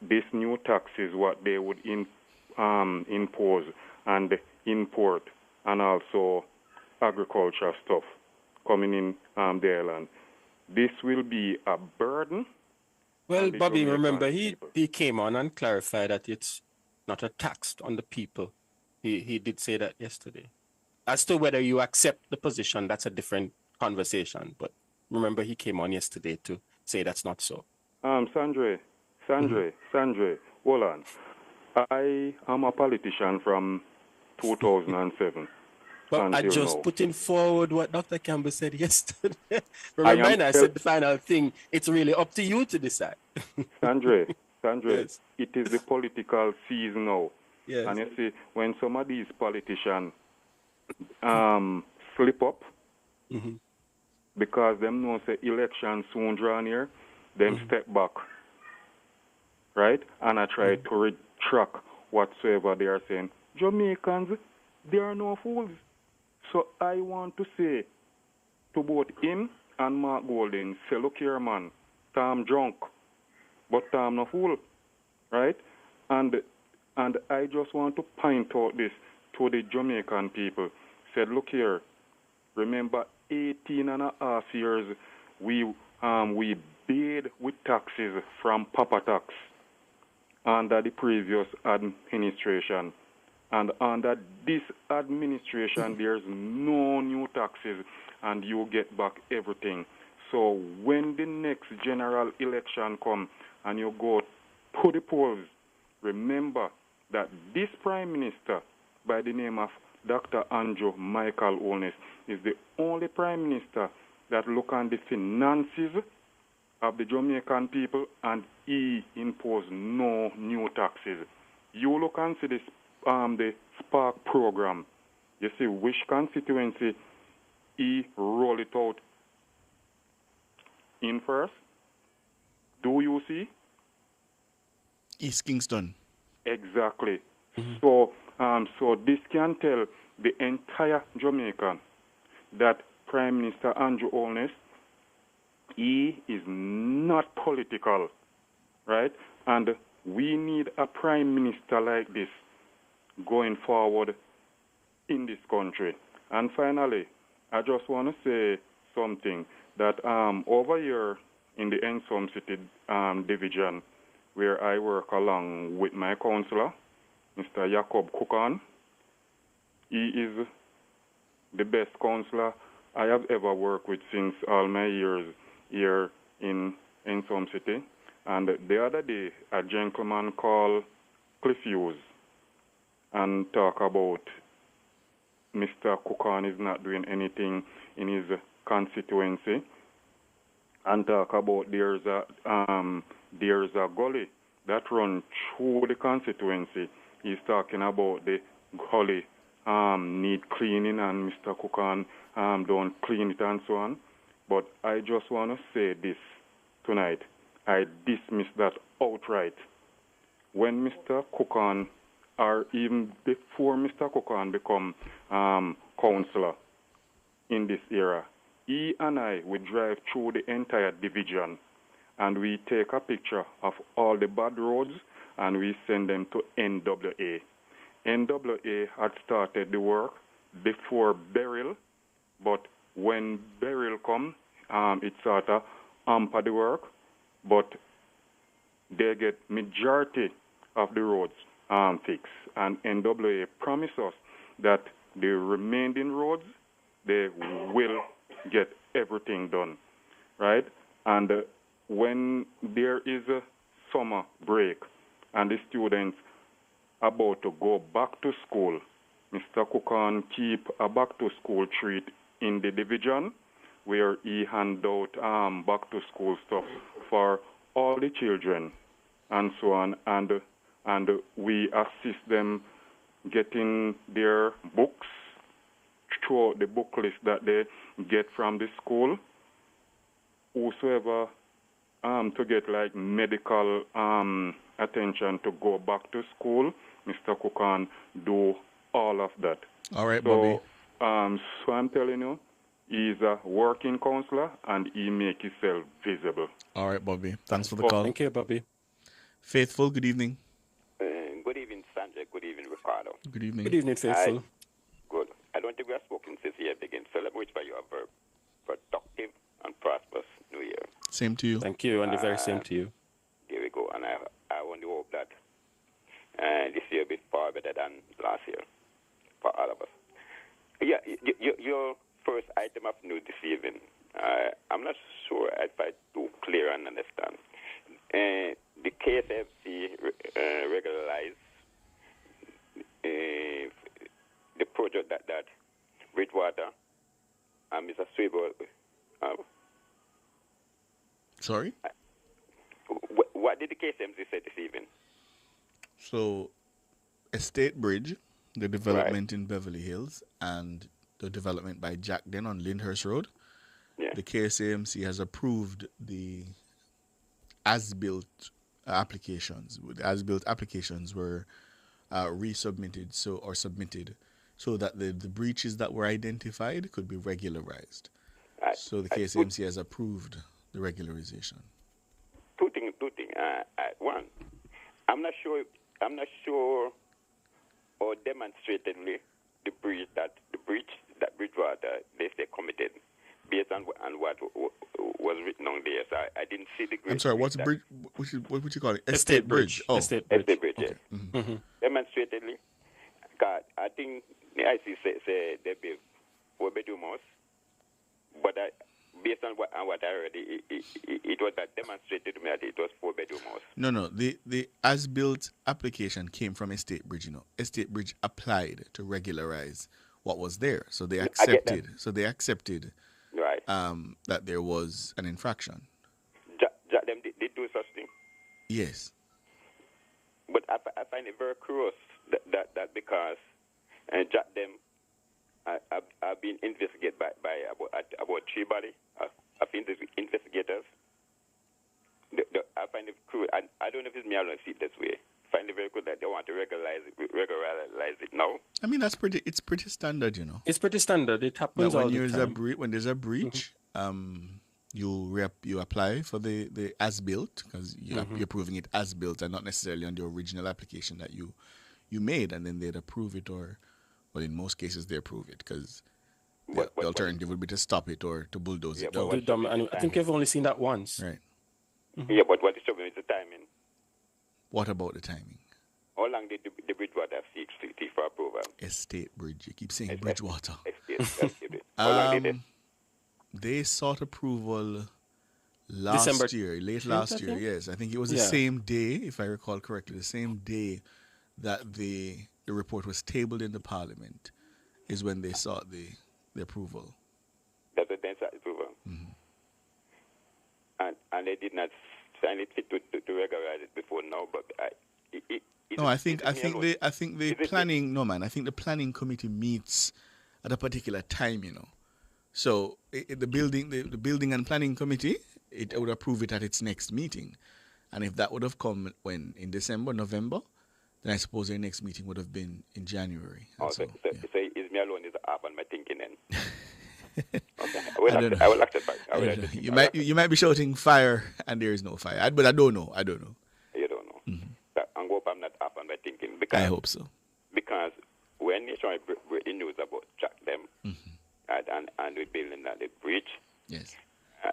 this new tax is what they would impose and import, and also agriculture stuff coming in the island. This will be a burden. Well, on the Bobby, Jamaican remember, people. he came on and clarified that it's not a tax on the people. He did say that yesterday. As to whether you accept the position, that's a different conversation. But remember, he came on yesterday to say that's not so. Sandre, hold on. I am a politician from 2007. But I until just now. putting forward what Dr. Campbell said yesterday. Remember, I said the final thing, it's really up to you to decide. Sandre, Yes. it is the political season now. Yes. And you see, when some of these politicians slip up, because them know say election soon draw near, them step back, right? And I try to retract whatsoever they are saying. Jamaicans, they are no fools. So I want to say to both him and Mark Golden, say, look here, man, Tom drunk, but Tom no fool, right? And I just want to point out this to the Jamaican people. Said, look here, remember 18 and a half years we paid with taxes from Papa Tax under the previous administration. And under this administration, there's no new taxes, and you get back everything. So when the next general election comes and you go to the polls, remember that this Prime Minister, by the name of Dr. Andrew Michael Holness, is the only Prime Minister that look on the finances of the Jamaican people, and he imposed no new taxes. You look and see this the Spark program. You see which constituency he roll it out in first. Do you see? East Kingston. Exactly. So this can tell the entire Jamaican that Prime Minister Andrew Holness, he is not political, right? And we need a Prime Minister like this going forward in this country. And finally, I just want to say something that over here in the Ensom City division, where I work along with my councillor, Mr. Jacob Kukan, he is the best councillor I have ever worked with since all my years here in Ensom City. And the other day, a gentleman called Cliff Hughes and talk about Mr. Kukan is not doing anything in his constituency, and talk about there's a gully that runs through the constituency. He's talking about the gully need cleaning, and Mr. Kukan don't clean it and so on. But I just want to say this tonight. I dismiss that outright. When Mr. Kukan, or even before Mr. Kukan become councillor in this era, he and I would drive through the entire division, and we take a picture of all the bad roads and we send them to NWA. NWA had started the work before Beryl, but when Beryl come, it sort of hamper the work, but they get majority of the roads fixed. And NWA promised us that the remaining roads, they will get everything done, right? And when there is a summer break and the students about to go back to school, Mr. Kukan keep a back-to-school treat in the division where he hand out back-to-school stuff for all the children and so on, and we assist them getting their books through the book list that they get from the school. Whosoever to get like medical attention to go back to school, Mr. Kukan do all of that. All right, so, Bobby. So I'm telling you, He's a working councillor and he make himself visible. All right, Bobby. Thanks for the call. Thank you, Bobby. Faithful, good evening. Good evening, Sanjay. Good evening, Ricardo. Good evening. Good evening, Faithful. Good. I don't think we have spoken since the year began. Celebrate for you a very productive and prosperous New Year. Same to you. Thank you, and the very same to you. There we go. And I only hope that this year will be far better than last year for all of us. Yeah, your first item of news this evening, I'm not sure if I do clear and understand. The KSFC regularized the project that Bridgewater and Mr. Swivel. Sorry? What did the KSMC say this evening? So, Estate Bridge, the development in Beverly Hills, and the development by Jack Den on Lyndhurst Road, the KSAMC has approved the as-built applications. The as-built applications were resubmitted submitted so that the breaches that were identified could be regularized. So the KSAMC has approved the regularization. Two things. One, I'm not sure or demonstratively the breach that Bridgewater they committed based on what was written on there. So I didn't see the. I'm sorry. What's bridge? What would you call it? Estate Bridge. Oh, Estate Bridge. Okay. Yes. Mm-hmm. Demonstratively, God, I think the IC say they build 4-bedroom house, but based on what I heard, it was that demonstrated to me that it was 4-bedroom house. No. The as-built application came from Estate Bridge. Estate Bridge applied to regularize what was there, so they accepted. Right. That there was an infraction. Them did do such thing. Yes. But I find it very curious that because Jack them have been investigated by about 3 bodies of investigators. I find it cruel. I don't know if it's me alone see it this way. I find it very good that they want to regularize it now. I mean, it's pretty standard, It's pretty standard. It happens all the time. When there's a breach, you apply for the as-built because you're proving it as-built and not necessarily on the original application that you made, and then they'd approve it well, in most cases they approve it because the alternative would be to stop it or to bulldoze it down. And I think you've only seen that once. Right. Mm-hmm. Yeah, but what is trouble is the timing. What about the timing? How long did the Bridgewater seek for approval? Estate Bridge. You keep saying Bridgewater. Estate. How long did it? They sought approval last year, late last year. Yes, I think it was the same day, if I recall correctly, the same day that the report was tabled in the Parliament is when they sought the approval. That's the then sought approval. Mm-hmm. And they did not sign it fit to regularize it before now, but I think the planning. No, man. I think the planning committee meets at a particular time. So the building and planning committee, it would approve it at its next meeting, and if that would have come in December, November, then I suppose their next meeting would have been in January. So is me alone is up on my thinking then? Okay. I will accept back. You might be shouting fire and there is no fire. But I don't know. You don't know. Mm-hmm. I hope I'm not up on my thinking. Because, I hope so. Because when Nation break the news about Jack them and the building and the bridge, yes, I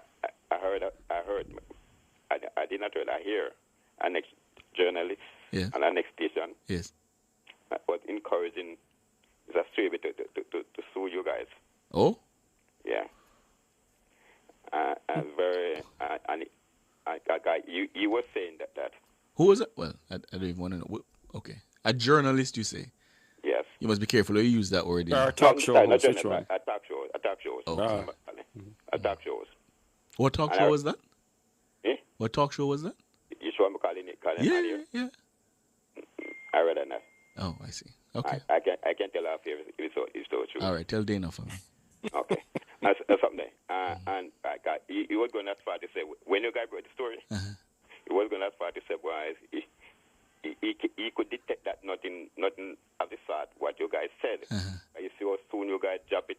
did not hear. I hear an ex-journalist and an ex-station was encouraging the Australia to sue you guys. Oh? Yeah. And you were saying that. Who was it? Well, I don't even want to know. Okay. A journalist, you say? Yes. You must be careful how you use that word. A talk show. A talk shows. Okay. A talk shows. What talk show was that? Eh? What talk show was that? You sure I'm calling it? Yeah. I read that. Oh, I see. Okay. I can't tell her if it's so true. All right, tell Dana for me. Okay. That's something. And you was going as far to say, when you guys wrote the story, you was going as far to say, well, he could detect that nothing of the sort what you guys said. You see how soon you guys drop it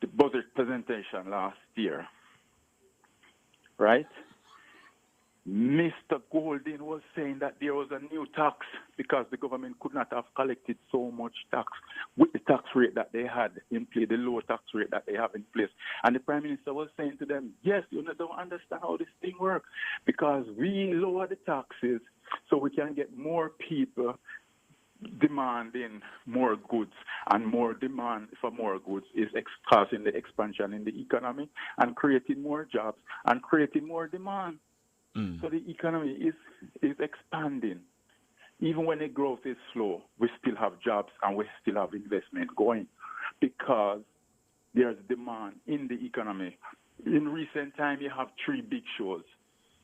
the budget presentation last year, right? Mr. Golding was saying that there was a new tax because the government could not have collected so much tax with the tax rate that they had in place, the low tax rate that they have in place. And the Prime Minister was saying to them, yes, you don't understand how this thing works because we lower the taxes so we can get more people demanding more goods, and more demand for more goods is causing the expansion in the economy and creating more jobs and creating more demand. So the economy is expanding. Even when the growth is slow, we still have jobs and we still have investment going because there's demand in the economy. In recent time, you have 3 big shows.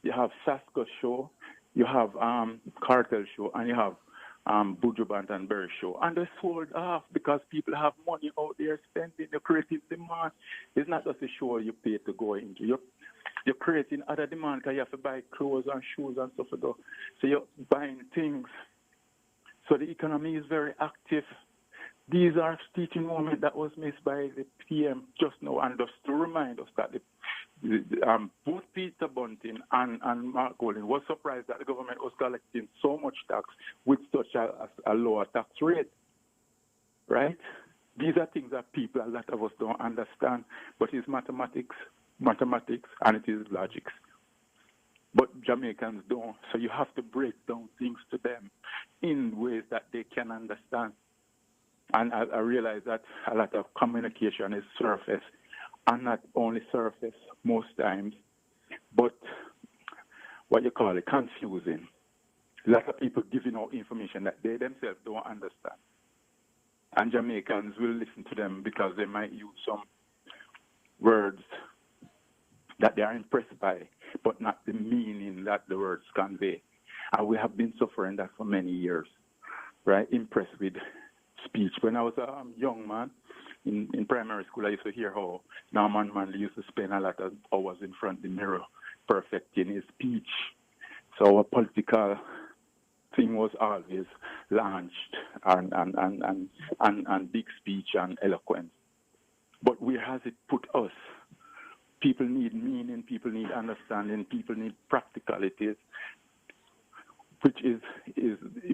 You have Sasko show, you have Cartel show, and you have Buju Banton Berry show. And they sold off because people have money out there spending, they're creating demand. It's not just a show you pay to go into. You're creating other demand because you have to buy clothes and shoes and stuff like that. So you're buying things. So the economy is very active. These are teaching moments that was missed by the PM just now, and just to remind us that both Peter Bunting and Mark Golding was surprised that the government was collecting so much tax with such a lower tax rate, right? These are things that people, a lot of us don't understand, but it's mathematics, and it is logics. But Jamaicans don't, so you have to break down things to them in ways that they can understand. And I realize that a lot of communication is surface, and not only surface most times, but what you call it, confusing. A lot of people giving out information that they themselves don't understand. And Jamaicans will listen to them because they might use some words that they are impressed by, but not the meaning that the words convey. And we have been suffering that for many years, right? Impressed with speech. When I was a young man in primary school, I used to hear how Norman Manley used to spend a lot of hours in front of the mirror perfecting his speech. So our political thing was always launched and big speech and eloquence. But where has it put us? People need meaning, people need understanding, people need practicalities, which is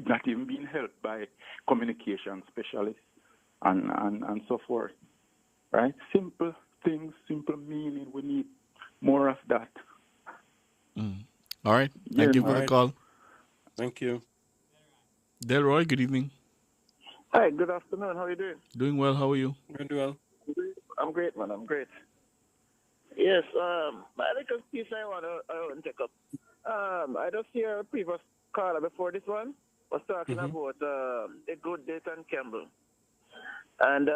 not even being helped by communication specialists and so forth. Right? Simple things, simple meaning. We need more of that. All right. Thank you for the call. Thank you. Delroy, good evening. Hi, good afternoon. How are you doing? Doing well. How are you? Doing well. I'm great, man. I'm great. Yes, my little piece I want to take up. I just hear a previous caller before this one was talking about the good Dayton Campbell and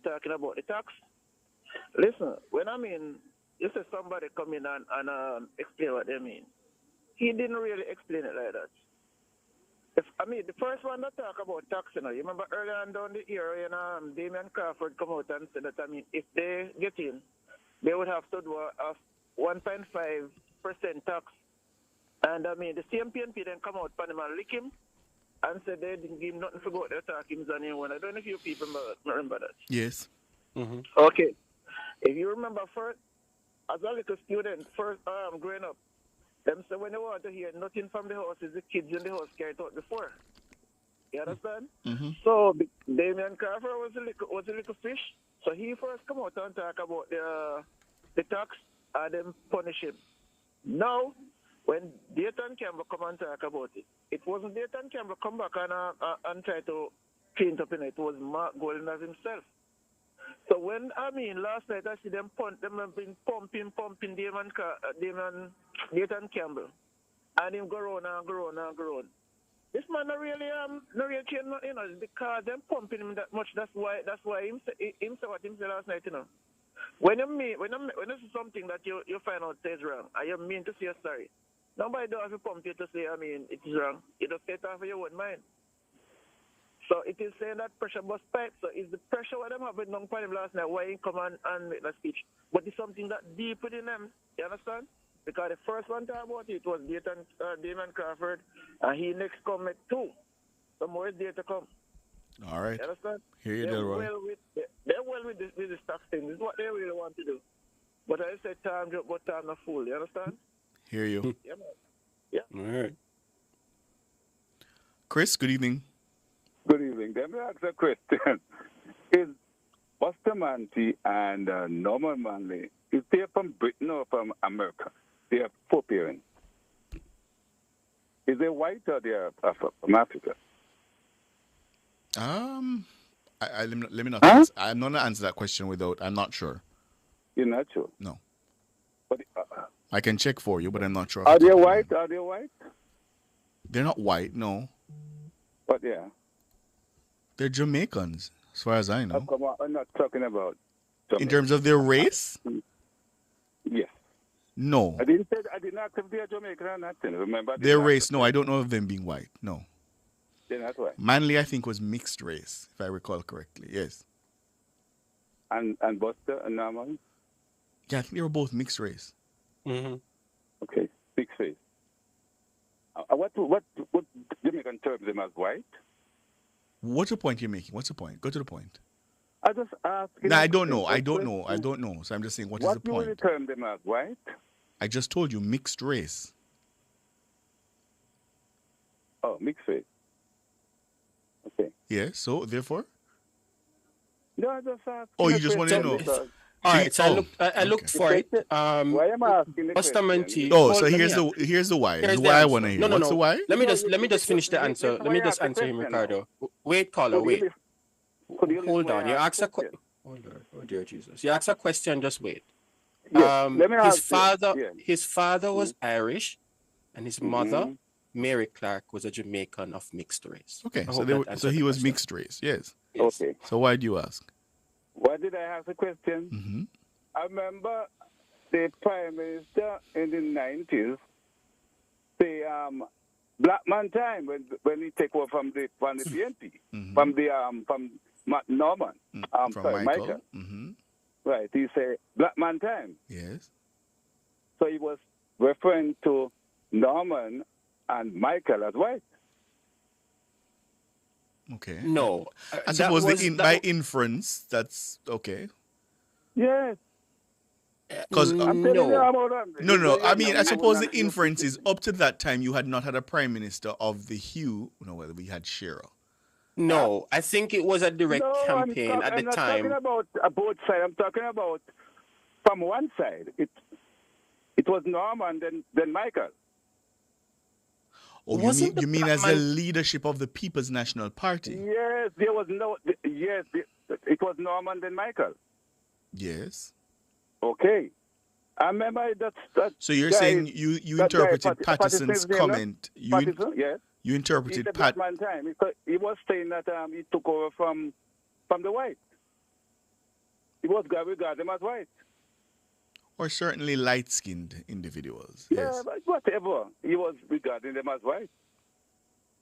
talking about the tax. Listen, when I mean, you say somebody come in and explain what they mean. He didn't really explain it like that. The first one that talk about tax, you remember earlier on down the year, Damian Crawford come out and said that, if they get in, they would have to do a 1.5% tax. And the same PNP then come out on him and lick him and said they didn't give him nothing for what they're talking to anyone. I don't know if you people remember that. Yes. Okay. If you remember first, as a little student, first growing up, them say when they want to hear nothing from the house is the kids in the house carried out before. You understand? So Damian Crawford was a little fish. So he first come out and talk about the tax and then punish him. Now, when Dayton Campbell come and talk about it, it wasn't Dayton Campbell come back and try to clean up in it. It was Mark Golding as himself. So when last night I see them have been pumping Dayton Campbell, and him go on. This man not really care nothing, because them pumping him that much. That's why him say what him said last night, When this is something that you find out is wrong, and you mean to say sorry, nobody does have to pump you to say it is wrong. You just say it off of your own mind. So it is saying that pressure bust pipe. So it's the pressure what them having on him last night why he come and make that speech. But it's something that deep within them. You understand? Because the first one to talk about it was Damian Crawford, and he next come at 2. So more is there to come. All right. You understand? Here you go, Roy. they're well with this tax thing. This is what they really want to do. But I said time joke, but time not fool. You understand? Hear you. Yeah, man. Yeah. All right. Chris, good evening. Good evening. Let me ask a question. Is Bustamante and Norman Manley, is they from Britain or from America? They are 4 parents. Is they white or they are from Africa? Let me not answer. I'm not gonna answer that question without. I'm not sure. You're not sure? No. But, I can check for you, but I'm not sure. are they white? Are they white? They're not white. No. But yeah. They're Jamaicans, as far as I know. Come on, I'm not talking about. In terms of their race? Yes. No. I didn't ask if they are Jamaican or nothing. Remember? Their race? No, I don't know of them being white. No. They're not white. Manley, I think, was mixed race, if I recall correctly. Yes. And Buster and Norman? Yeah, I think they were both mixed race. Mm-hmm. Okay, mixed race. What Jamaican terms them as white? What's the point you're making? What's the point? Go to the point. I just asked. No, I don't know. I don't know. So I'm just saying, what is the What point? do you term them as white? I just told you mixed race. Oh, mixed race. Okay. Yeah, so therefore? No, I just asked. Oh, you just want to know? All right, so I looked for it. Why am I asking the Bustamante. Oh, so here's the why. Here's the why I answer. want to hear. No, What's the why? Let me just finish the answer. Let me just answer him, Ricardo. Wait, caller, wait. Hold on. You asked a question. Oh dear Jesus. You asked a question. Just wait. Yes, let me ask His father was Irish, and his mother, Mary Clark, was a Jamaican of mixed race. Okay, I so hope they that were, answered so he the was question. mixed race. Yes. Okay. So why do you ask? Why did I ask the question? Mm-hmm. I remember the Prime Minister in the 90s, the Black Man time when he take over from the PNP, from Matt Norman, From Michael. Mm-hmm. Right, he said Black Man time. Yes. So he was referring to Norman and Michael as white. Okay. No. I suppose by inference, that's okay. Yes. Because I'm telling you about them. no. I mean, I suppose the inference is up to that time you had not had a prime minister of the hue. No, well, we had Shearer. No, I think it was a direct campaign at the I'm not time. talking about both sides. I'm talking about from one side. It was Norman, then Michael. Oh, you mean as the leadership of the People's National Party? Yes, there was no. Yes, it was Norman, then Michael. Yes. Okay. I remember that. So you're guy, saying you interpreted Patterson's comment. Patterson, yes. You interpreted Pat. Man time. He was saying that he took over from the white. He was regarded them as white. Or certainly light-skinned individuals. Yeah, Yes. but whatever. He was regarding them as white.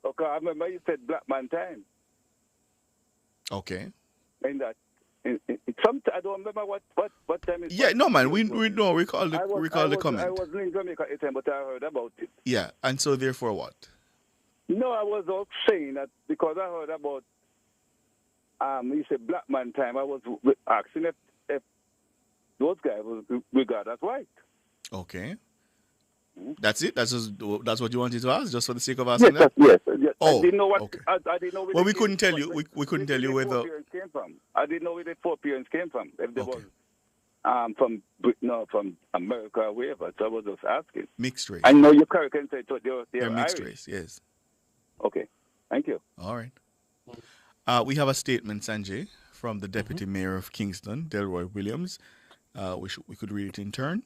Okay, I remember you said Black Man time. Okay. And that. I don't remember what time it was. Yeah, no, man. We recall the comment. I was in Jamaica at the time, but I heard about it. Yeah, and so therefore what? No, I was also saying that because I heard about he said Black Man time. I was asking if those guys was regarded as white. Okay. That's it. That's what you wanted to ask, just for the sake of asking that. Yes. Oh, I didn't know what. okay. I didn't know. Well, we couldn't tell you. We couldn't tell you whether. Came from. I didn't know where the 4 parents came from. If they was from Britain or from America or wherever. So I was just asking. Mixed race. I know you correct and say they're mixed Irish. race. Yes. Okay. Thank you. All right. We have a statement, Sanjay, from the Deputy Mayor of Kingston, Delroy Williams. We could read it in turn.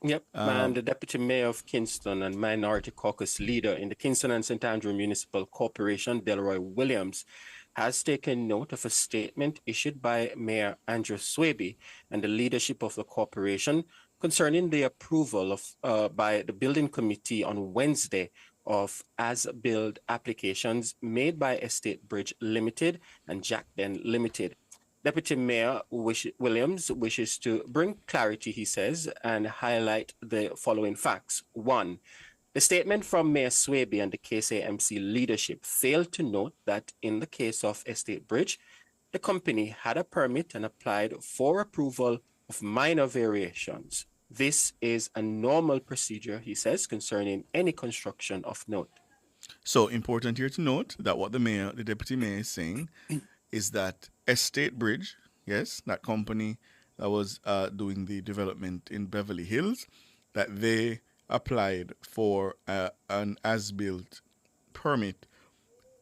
Yep, the Deputy Mayor of Kingston and Minority Caucus leader in the Kingston and St. Andrew Municipal Corporation, Delroy Williams, has taken note of a statement issued by Mayor Andrew Swaby and the leadership of the corporation concerning the approval of by the Building Committee on Wednesday of as-built applications made by Estate Bridge Limited and Jack Den Limited. Deputy Mayor Williams wishes to bring clarity, he says, and highlight the following facts. 1. The statement from Mayor Swaby and the KSAMC leadership failed to note that in the case of Estate Bridge, the company had a permit and applied for approval of minor variations. This is a normal procedure, he says, concerning any construction of note. So important here to note that what the deputy mayor is saying is that Estate Bridge, yes, that company that was doing the development in Beverly Hills, that they applied for an as-built permit,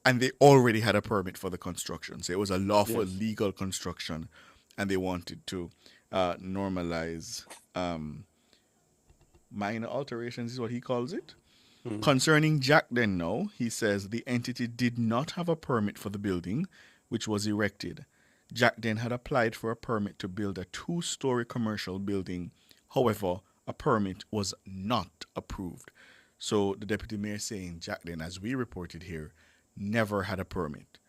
and they already had a permit for the construction. So it was a lawful, legal construction, and they wanted to normalize minor alterations, is what he calls it. Concerning Jackden now, he says the entity did not have a permit for the building, which was erected. Jackden had applied for a permit to build a 2-story commercial building. However, a permit was not approved. So the deputy mayor saying Jackden, as we reported here, never had a permit.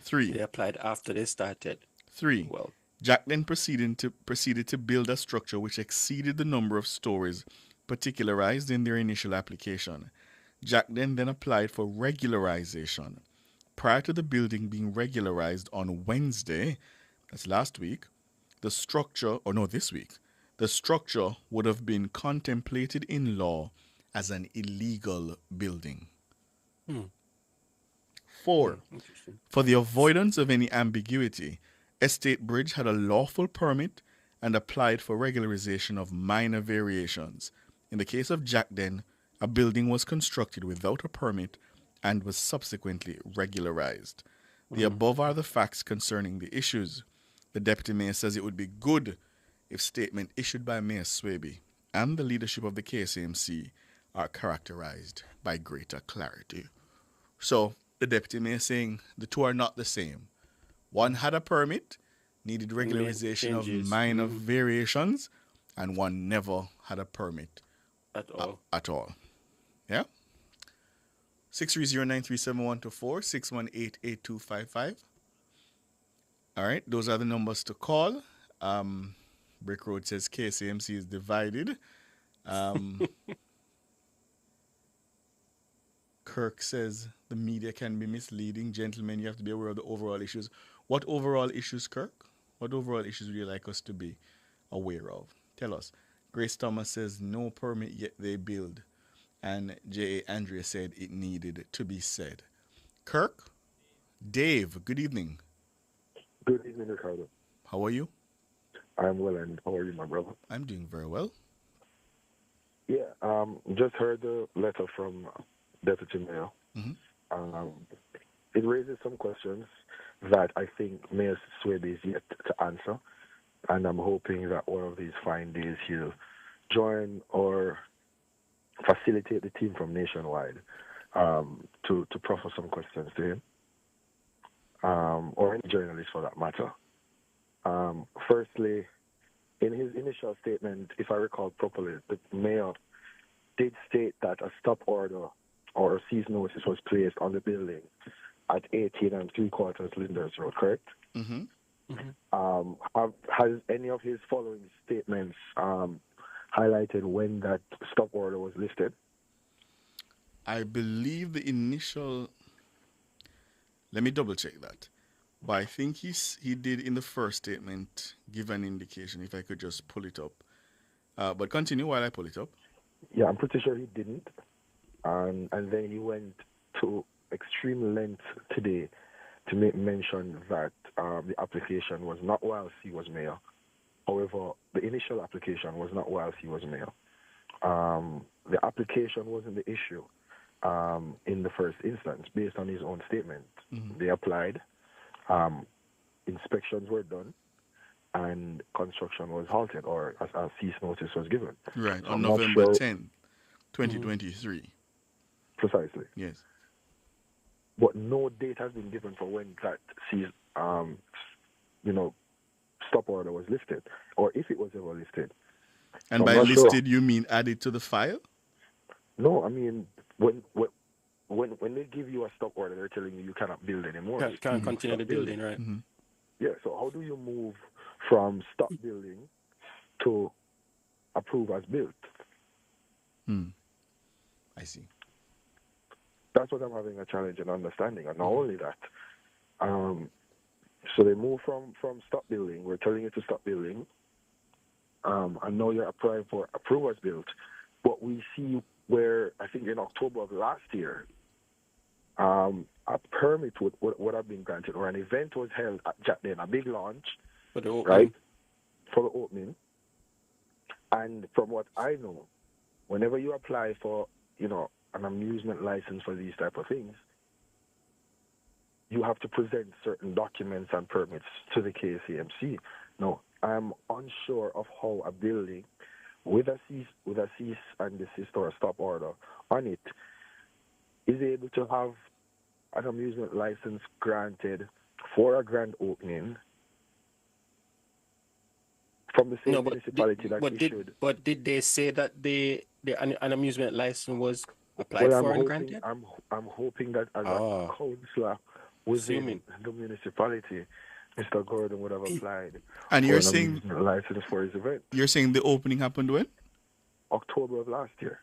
3. They applied after they started. 3. Well, Jackden proceeded to build a structure which exceeded the number of stories particularized in their initial application. Jackden then applied for regularization. Prior to the building being regularized on Wednesday, that's last week, this week, the structure would have been contemplated in law as an illegal building. 4. For the avoidance of any ambiguity, Estate Bridge had a lawful permit and applied for regularization of minor variations. In the case of Jackden, a building was constructed without a permit and was subsequently regularized. The above are the facts concerning the issues. The deputy mayor says it would be good if statement issued by Mayor Swaby and the leadership of the KCMC are characterized by greater clarity. So the deputy mayor saying the two are not the same. One had a permit, needed regularization of minor variations, and one never had a permit at all. Yeah? 630-937-124, 618-8255. All right, those are the numbers to call. Brick Road says KCMC is divided. Kirk says the media can be misleading. Gentlemen, you have to be aware of the overall issues. What overall issues, Kirk? What overall issues would you like us to be aware of? Tell us. Grace Thomas says no permit yet they build. And J.A. Andrea said it needed to be said. Kirk? Dave, good evening. Good evening, Ricardo. How are you? I'm well, and how are you, my brother? I'm doing very well. Yeah, just heard the letter from Deputy Mayor. It raises some questions that I think Mayor Swaby is yet to answer, and I'm hoping that one of these fine days he'll join or facilitate the team from Nationwide to proffer some questions to him, or any journalist for that matter. Firstly, in his initial statement, if I recall properly, the mayor did state that a stop order or a cease notice was placed on the building at 18 3/4 Linders Road, correct? Has any of his following statements highlighted when that stop order was lifted? I believe the initial... Let me double check that. But I think he did in the first statement give an indication, if I could just pull it up. But continue while I pull it up. Yeah, I'm pretty sure he didn't. And then he went to extreme length today to make mention that the application was not whilst he was mayor. However, the initial application was not whilst he was mayor. The application wasn't the issue in the first instance, based on his own statement. They applied, inspections were done, and construction was halted, or a cease notice was given. Right, So on I'm not November sure- 10th, 2023. Precisely. Yes. But no date has been given for when that cease, stop order was lifted, or if it was ever lifted. And So by I'm not sure. listed, you mean added to the file? No, I mean when they give you a stop order, they're telling you cannot build anymore. Can't continue the Stop building, right? Yeah. So how do you move from stop building to approve as built? I see. That's what I'm having a challenge in understanding. And not only that, So they moved from stop building. We're telling you to stop building. And now you're applying for approvals built. But we see where, I think in October of last year, a permit would have been granted, or an event was held at Jackden, a big launch, for the opening. right, for the opening. And from what I know, whenever you apply for, an amusement license for these type of things, you have to present certain documents and permits to the KCMC. Now, I'm unsure of how a building with a cease and desist or a stop order on it is able to have an amusement license granted for a grand opening from the same municipality that issued. But did they say that an amusement license was applied for and granted? I'm hoping that as a councillor within the municipality, Mr. Gordon would have applied And for you're an saying amusement license for his event. You're saying the opening happened when? October of last year.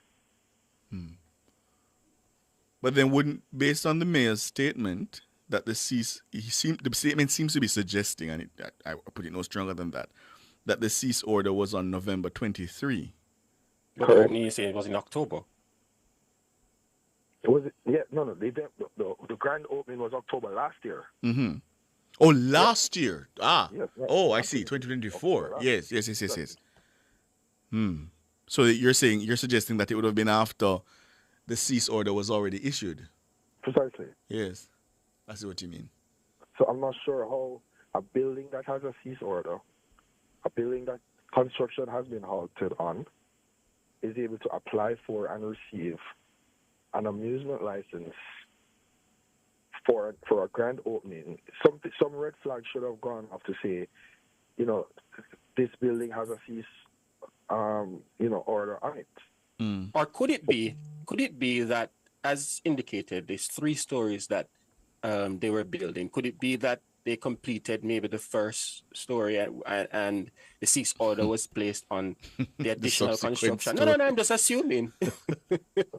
But then wouldn't, based on the mayor's statement, that the statement seems to be suggesting, and I put it no stronger than that the cease order was on November 23. But you say it was in October. Was it? Yeah, no. The grand opening was October last year. Mm-hmm. Oh, last year. Yes, right. Oh, I see. 2024. Yes. So you're suggesting that it would have been after the cease order was already issued. Precisely. Yes. I see what you mean. So I'm not sure how a building that has a cease order, a building that construction has been halted on, is able to apply for and receive an amusement license for a grand opening. Some red flags should have gone off to say, this building has a cease, order on it. Or could it be that, as indicated, there's 3 stories that they were building? Could it be that they completed maybe the first story and the cease order was placed on the additional construction? No, I'm just assuming.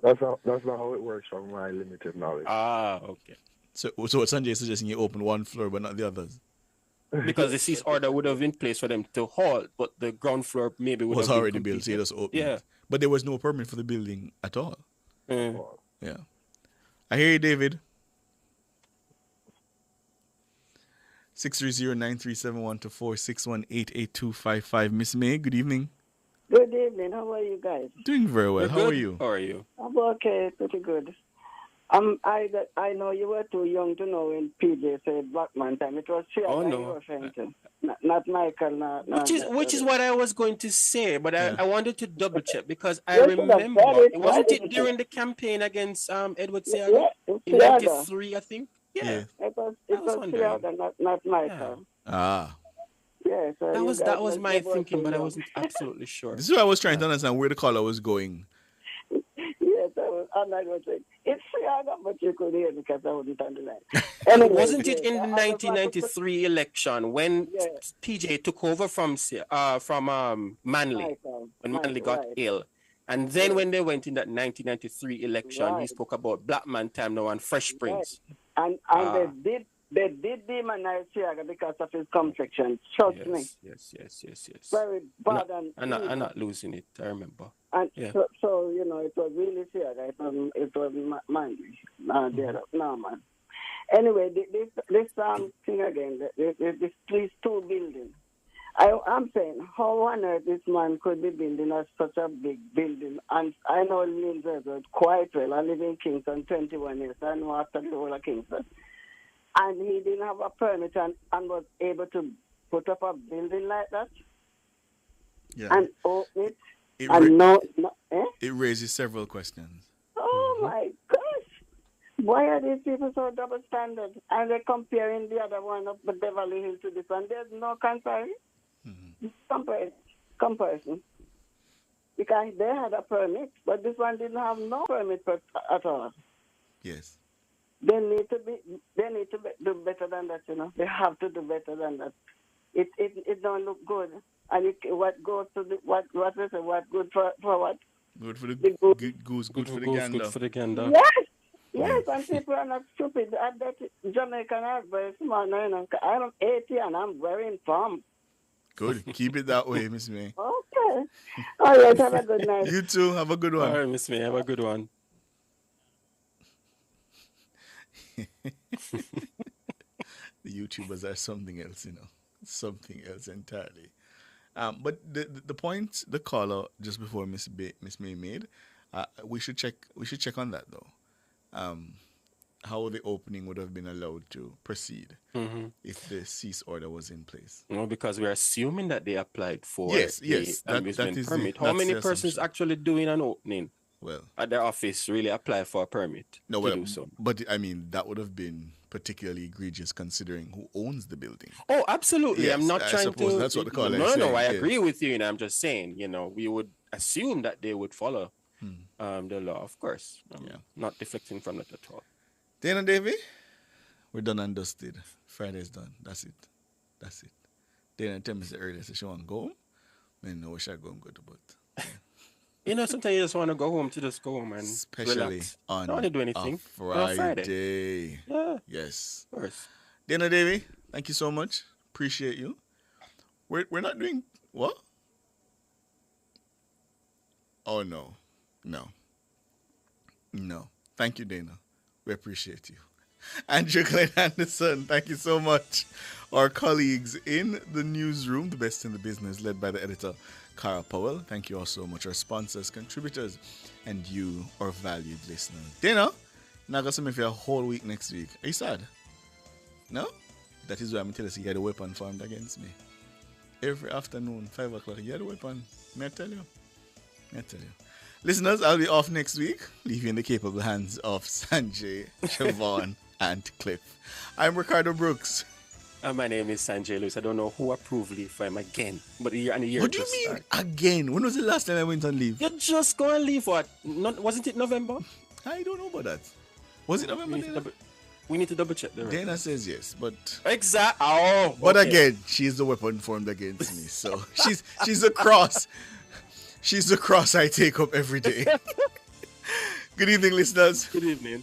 That's not how it works from my limited knowledge. Okay. So what Sanjay is suggesting, you open one floor but not the others? Because the cease order would have been placed for them to halt, but the ground floor maybe was have already built, so it just opened. Yeah. But there was no permit for the building at all. Yeah. I hear you, David. 630-9371-461-88255. Miss May, good evening. Good evening. How are you guys? Doing very well. How are you? How are you? I'm okay, pretty good. I know you were too young to know when PJ said Blackman time. It was Chiaga you were referring to, not Michael. Which is what I was going to say, but I wanted to double check because I remember wasn't it during the campaign against Edward Seaga in '93, I think. Yeah. It was Chiaga, not Michael. Yeah, so that was my thinking, but I wasn't absolutely sure. This is what I was trying to understand where the caller was going. Yes, I'm not going to say it's Chiaga, but you could hear because I wasn't on the line. Anyway, wasn't it in the 1993 election when PJ took over from Manley when Manley got ill? And then when they went in that 1993 election, he spoke about Black Man Time now and Fresh Prince. And they did demonize Chiaga because of his complexion. Trust me. Yes. Very bad. I'm not losing it. I remember. And so it was really Chiaga. It was Manley. No, man. Anyway, this thing again, these 2 buildings. I'm saying, how on earth this man could be building such a big building? And I know Lynn Desert quite well. I live in Kingston 21 years. I know after the whole of Kingston. And he didn't have a permit and was able to put up a building like that? Yeah. And open it? It raises several questions. Oh, my gosh. Why are these people so double standard? And they're comparing the other one of the Beverly Hills to this one. There's no comparison. Comparison. Because they had a permit, but this one didn't have no permit at all. Yes. They need to do better than that, They have to do better than that. It don't look good. And what goes to what good for what? Good for the goose, good for the gander. Yes. Yes, and people are not stupid. I bet Jamaican are very smart now, you know. I'm 80 and I'm very informed. Good. Keep it that way, Miss May. Okay. All right, have a good night. You too. Have a good one. All right, Miss May. Have a good one. The YouTubers are something else, you know. Something else entirely. But the point the caller just before Miss May made, we should check on that though. How the opening would have been allowed to proceed if the cease order was in place. No, because we're assuming that they applied for yes, the amusement permit. How many persons actually doing an opening? Well, at their office really apply for a permit to do so. But I mean, that would have been particularly egregious considering who owns the building. Oh, absolutely. Yes, I'm not trying to. That's what the caller is No, saying. I agree with you, and I'm just saying, we would assume that they would follow the law, of course. Not deflecting from that at all. Dana Davy, we're done and dusted. Friday's done. That's it. Dana tell me earlier, so she want to go home. I know she go and go to, but. Sometimes you just want to go home to just go home and especially relax. on don't want to do anything. Friday. Yeah. Yes. Of course. Dana Davy, thank you so much. Appreciate you. We're not doing what? Oh no. Thank you, Dana. We appreciate you. Andrew Glenn Anderson, thank you so much. Our colleagues in the newsroom, the best in the business, led by the editor, Cara Powell. Thank you all so much. Our sponsors, contributors, and you, our valued listeners. Dana, not going to see me for a whole week next week. Are you sad? No? That is why I'm telling you, you had a weapon formed against me. Every afternoon, 5 o'clock, you had a weapon. May I tell you? Listeners, I'll be off next week, leaving in the capable hands of Sanjay, Siobhan, and Cliff. I'm Ricardo Brooks. My name is Sanjay Lewis. I don't know who approved leave for him again. But a year What do you mean again? When was the last time I went on leave? You just go and leave what? Wasn't it November? I don't know about that. Was it November? We need to double check the record. Dana says yes, but exactly. Oh, but again, she's the weapon formed against me. So she's a cross. She's the cross I take up every day. Good evening, listeners. Good evening.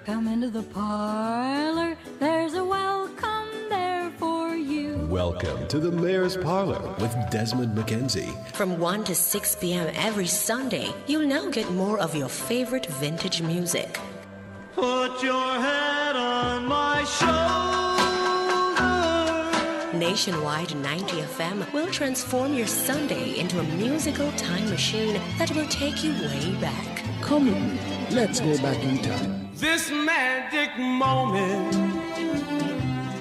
Come into the parlor, there's a welcome there for you. Welcome to the Mayor's Parlor with Desmond McKenzie. From 1 to 6 p.m. every Sunday, you'll now get more of your favorite vintage music. Put your head on my shoulder. Nationwide 90 FM will transform your Sunday into a musical time machine that will take you way back. Come on, let's go back in time. This magic moment.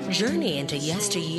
Journey into yesteryear.